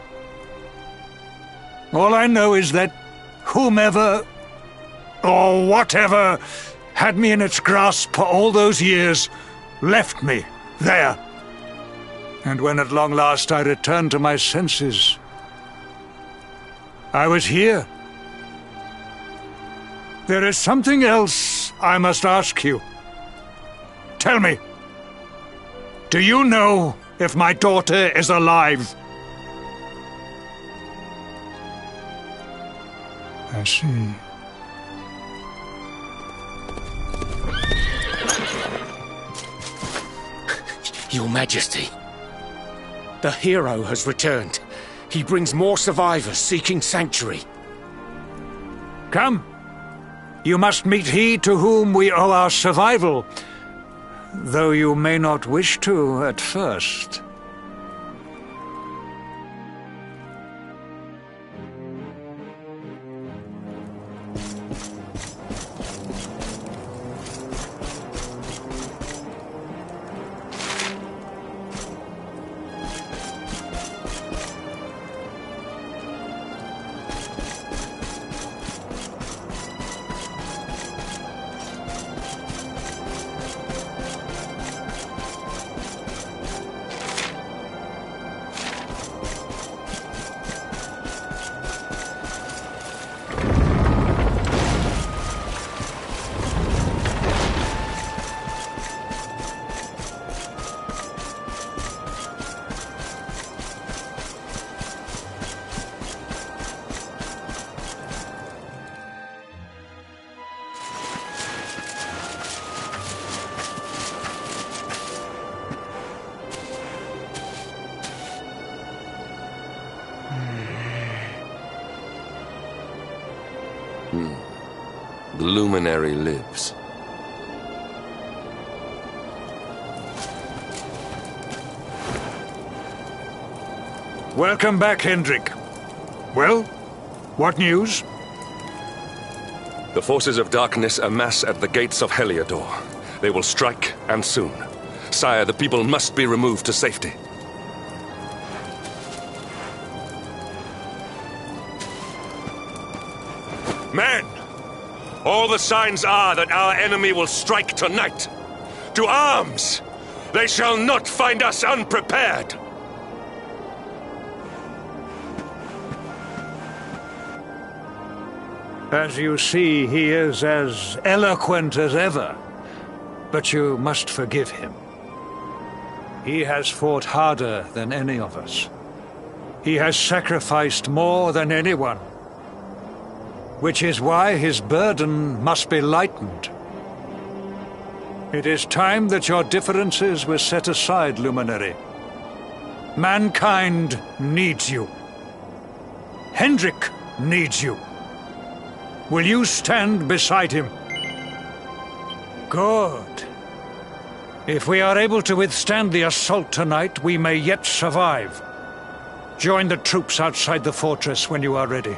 All I know is that whomever, or whatever, had me in its grasp for all those years, left me there. And when at long last I returned to my senses, I was here. There is something else I must ask you. Tell me, do you know if my daughter is alive? I see. Your Majesty, the hero has returned. He brings more survivors seeking sanctuary. Come. You must meet he to whom we owe our survival, though you may not wish to at first. The luminary lives. Welcome back, Hendrik. Well, what news? The forces of darkness amass at the gates of Heliodor. They will strike, and soon. Sire, the people must be removed to safety. Men! All the signs are that our enemy will strike tonight. To arms! They shall not find us unprepared! As you see, he is as eloquent as ever. But you must forgive him. He has fought harder than any of us. He has sacrificed more than anyone. Which is why his burden must be lightened. It is time that your differences were set aside, Luminary. Mankind needs you. Hendrik needs you. Will you stand beside him? Good. If we are able to withstand the assault tonight, we may yet survive. Join the troops outside the fortress when you are ready.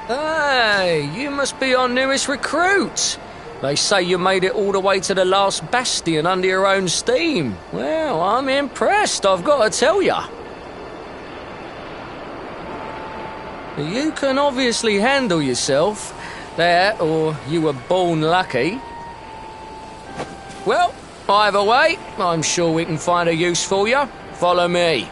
Hey, you must be our newest recruit. They say you made it all the way to the last bastion under your own steam. Well, I'm impressed, I've got to tell ya. You can obviously handle yourself. That, or you were born lucky. Well, either way, I'm sure we can find a use for you. Follow me.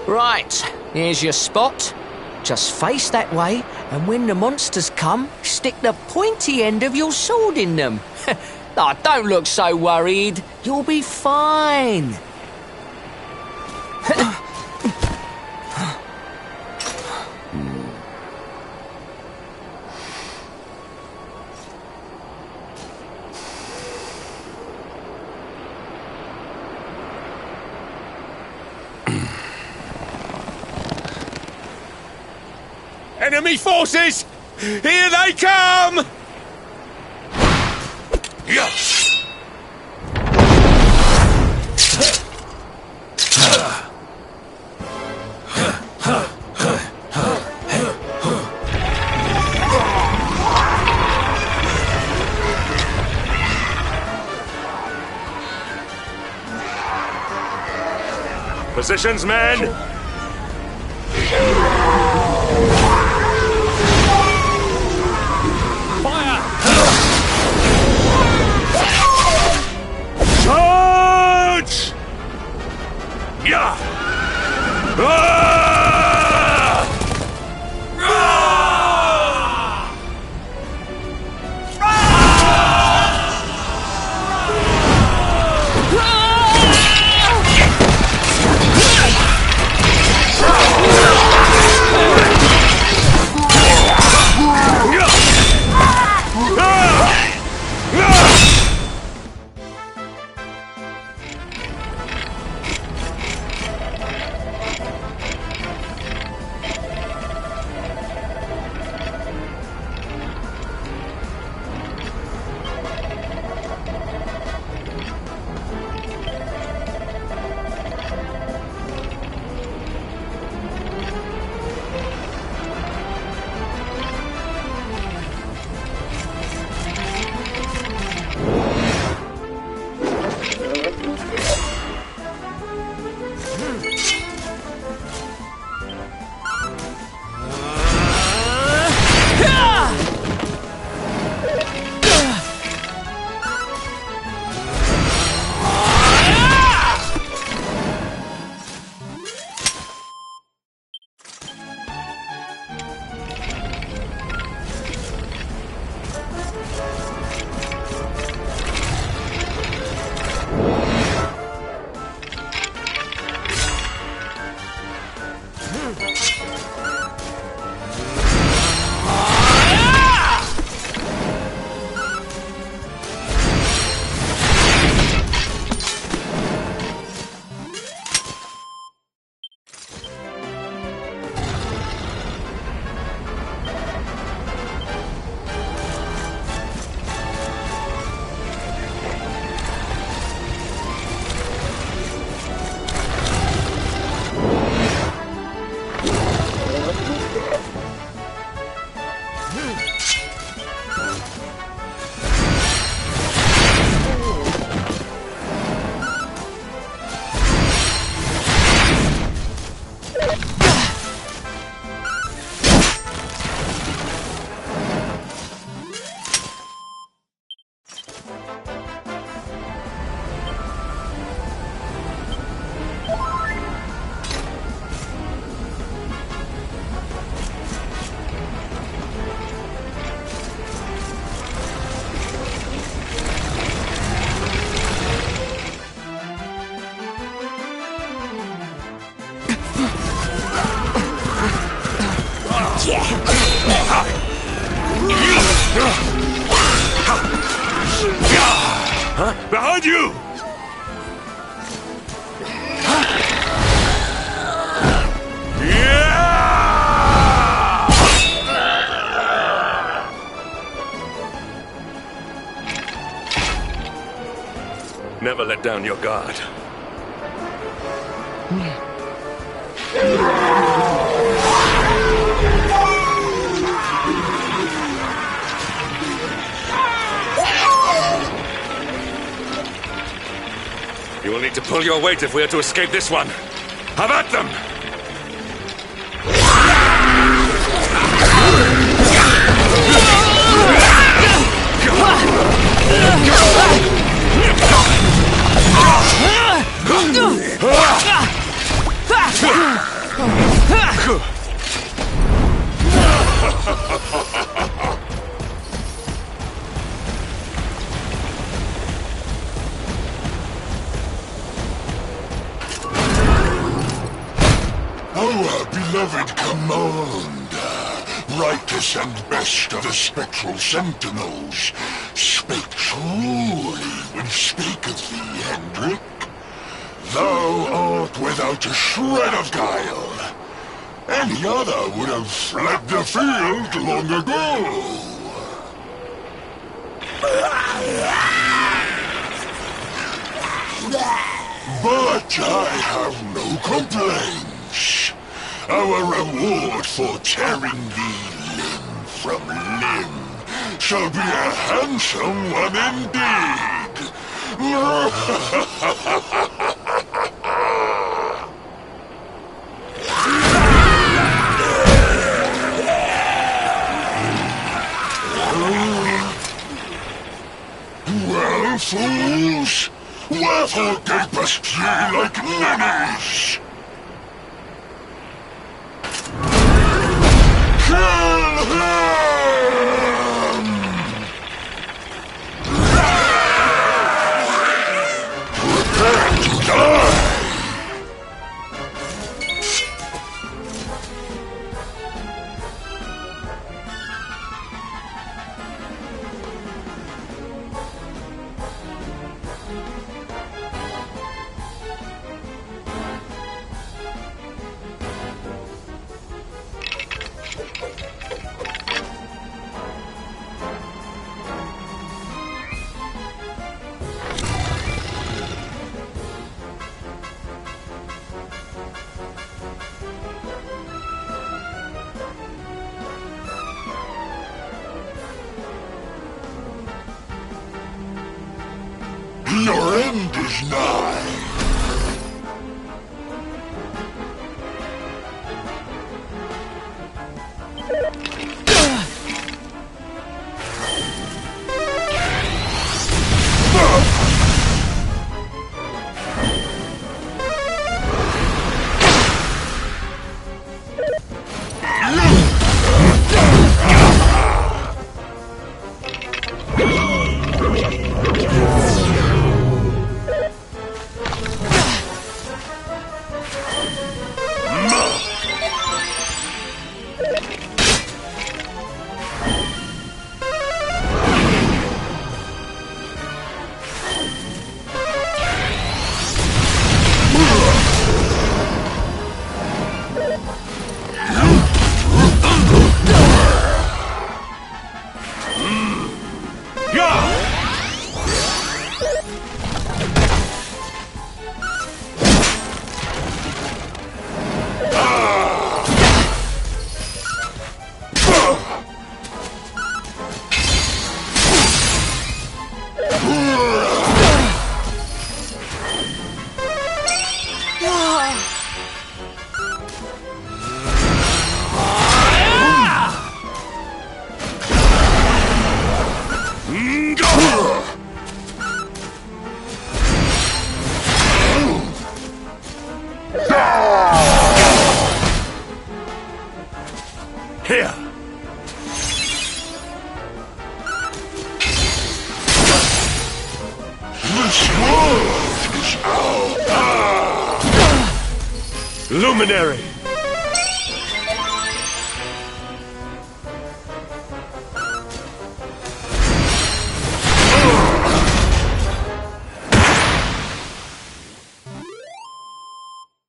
Right, here's your spot. Just face that way, and when the monsters come, stick the pointy end of your sword in them. Oh, don't look so worried. You'll be fine. Enemy forces! Here they come! Positions, men! Charge! Yeah! Huh? Behind you! Never let down your guard. You will need to pull your weight if we are to escape this one. Have at them! Our beloved commander, brightest and best of the spectral sentinels, spake truly when spaketh thee, Hendrik. Thou art without a shred of guile. Any other would have fled the field long ago. But I have no complaints. Our reward for tearing thee limb from limb shall be a handsome one indeed. Well, fools, wherefore gapest ye like ninnies? Kill him! Prepare to die! Your end is nigh. Here! This world is ours! Luminary!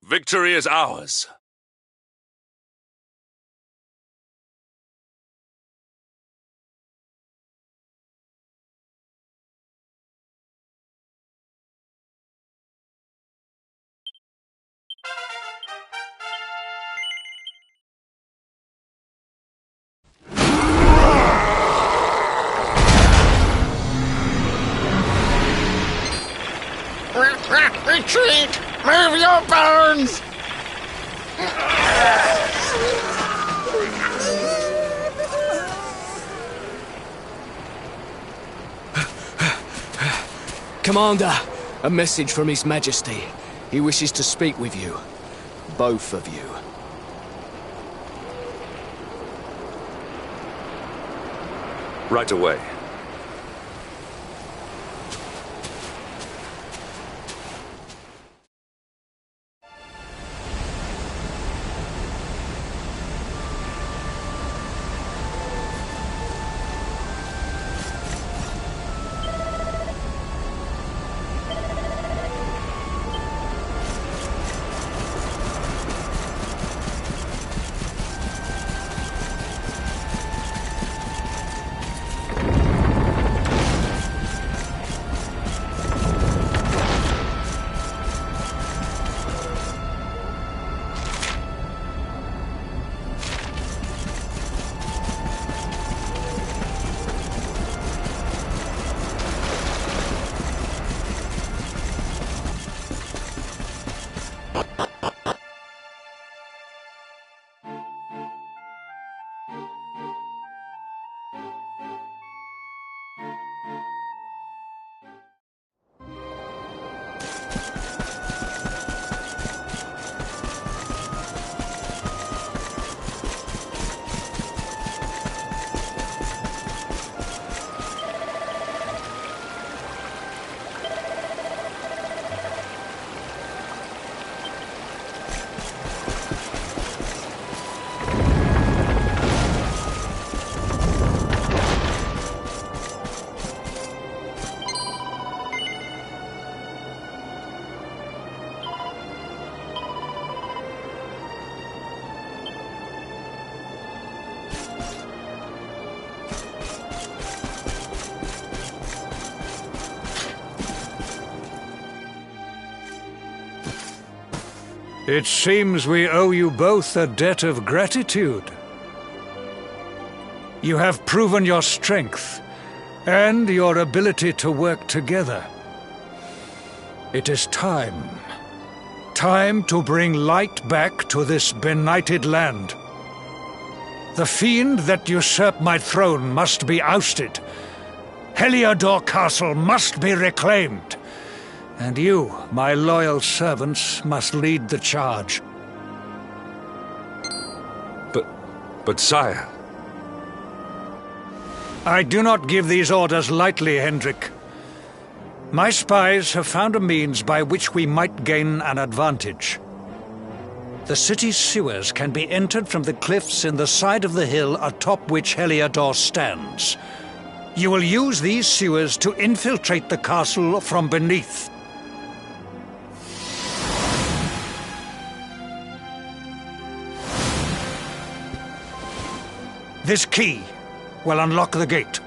Victory is ours. Retreat! Move your bones! Commander, a message from His Majesty. He wishes to speak with you. Both of you. Right away. It seems we owe you both a debt of gratitude. You have proven your strength and your ability to work together. It is time. Time to bring light back to this benighted land. The fiend that usurped my throne must be ousted. Heliodor Castle must be reclaimed. And you, my loyal servants, must lead the charge. But sire... I do not give these orders lightly, Hendrik. My spies have found a means by which we might gain an advantage. The city's sewers can be entered from the cliffs in the side of the hill atop which Heliodor stands. You will use these sewers to infiltrate the castle from beneath. This key will unlock the gate.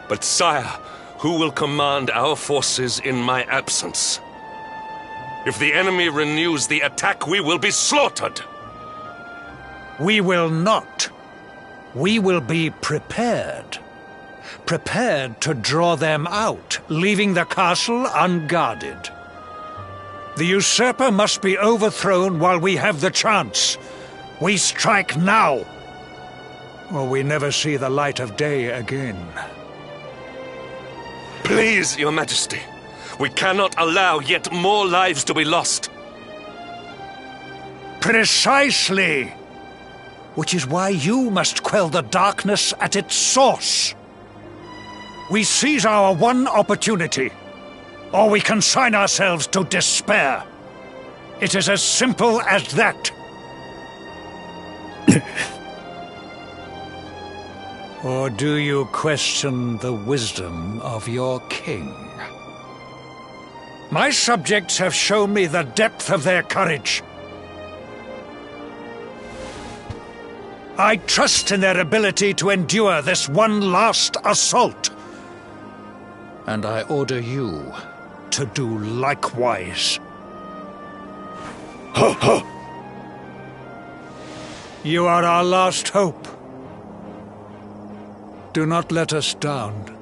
But sire, who will command our forces in my absence? If the enemy renews the attack, we will be slaughtered! We will not. We will be prepared. Prepared to draw them out, leaving the castle unguarded. The usurper must be overthrown while we have the chance. We strike now, or we never see the light of day again. Please, Your Majesty, we cannot allow yet more lives to be lost. Precisely! Which is why you must quell the darkness at its source. We seize our one opportunity, or we consign ourselves to despair. It is as simple as that. Or do you question the wisdom of your king? My subjects have shown me the depth of their courage. I trust in their ability to endure this one last assault. And I order you to do likewise. You are our last hope. Do not let us down.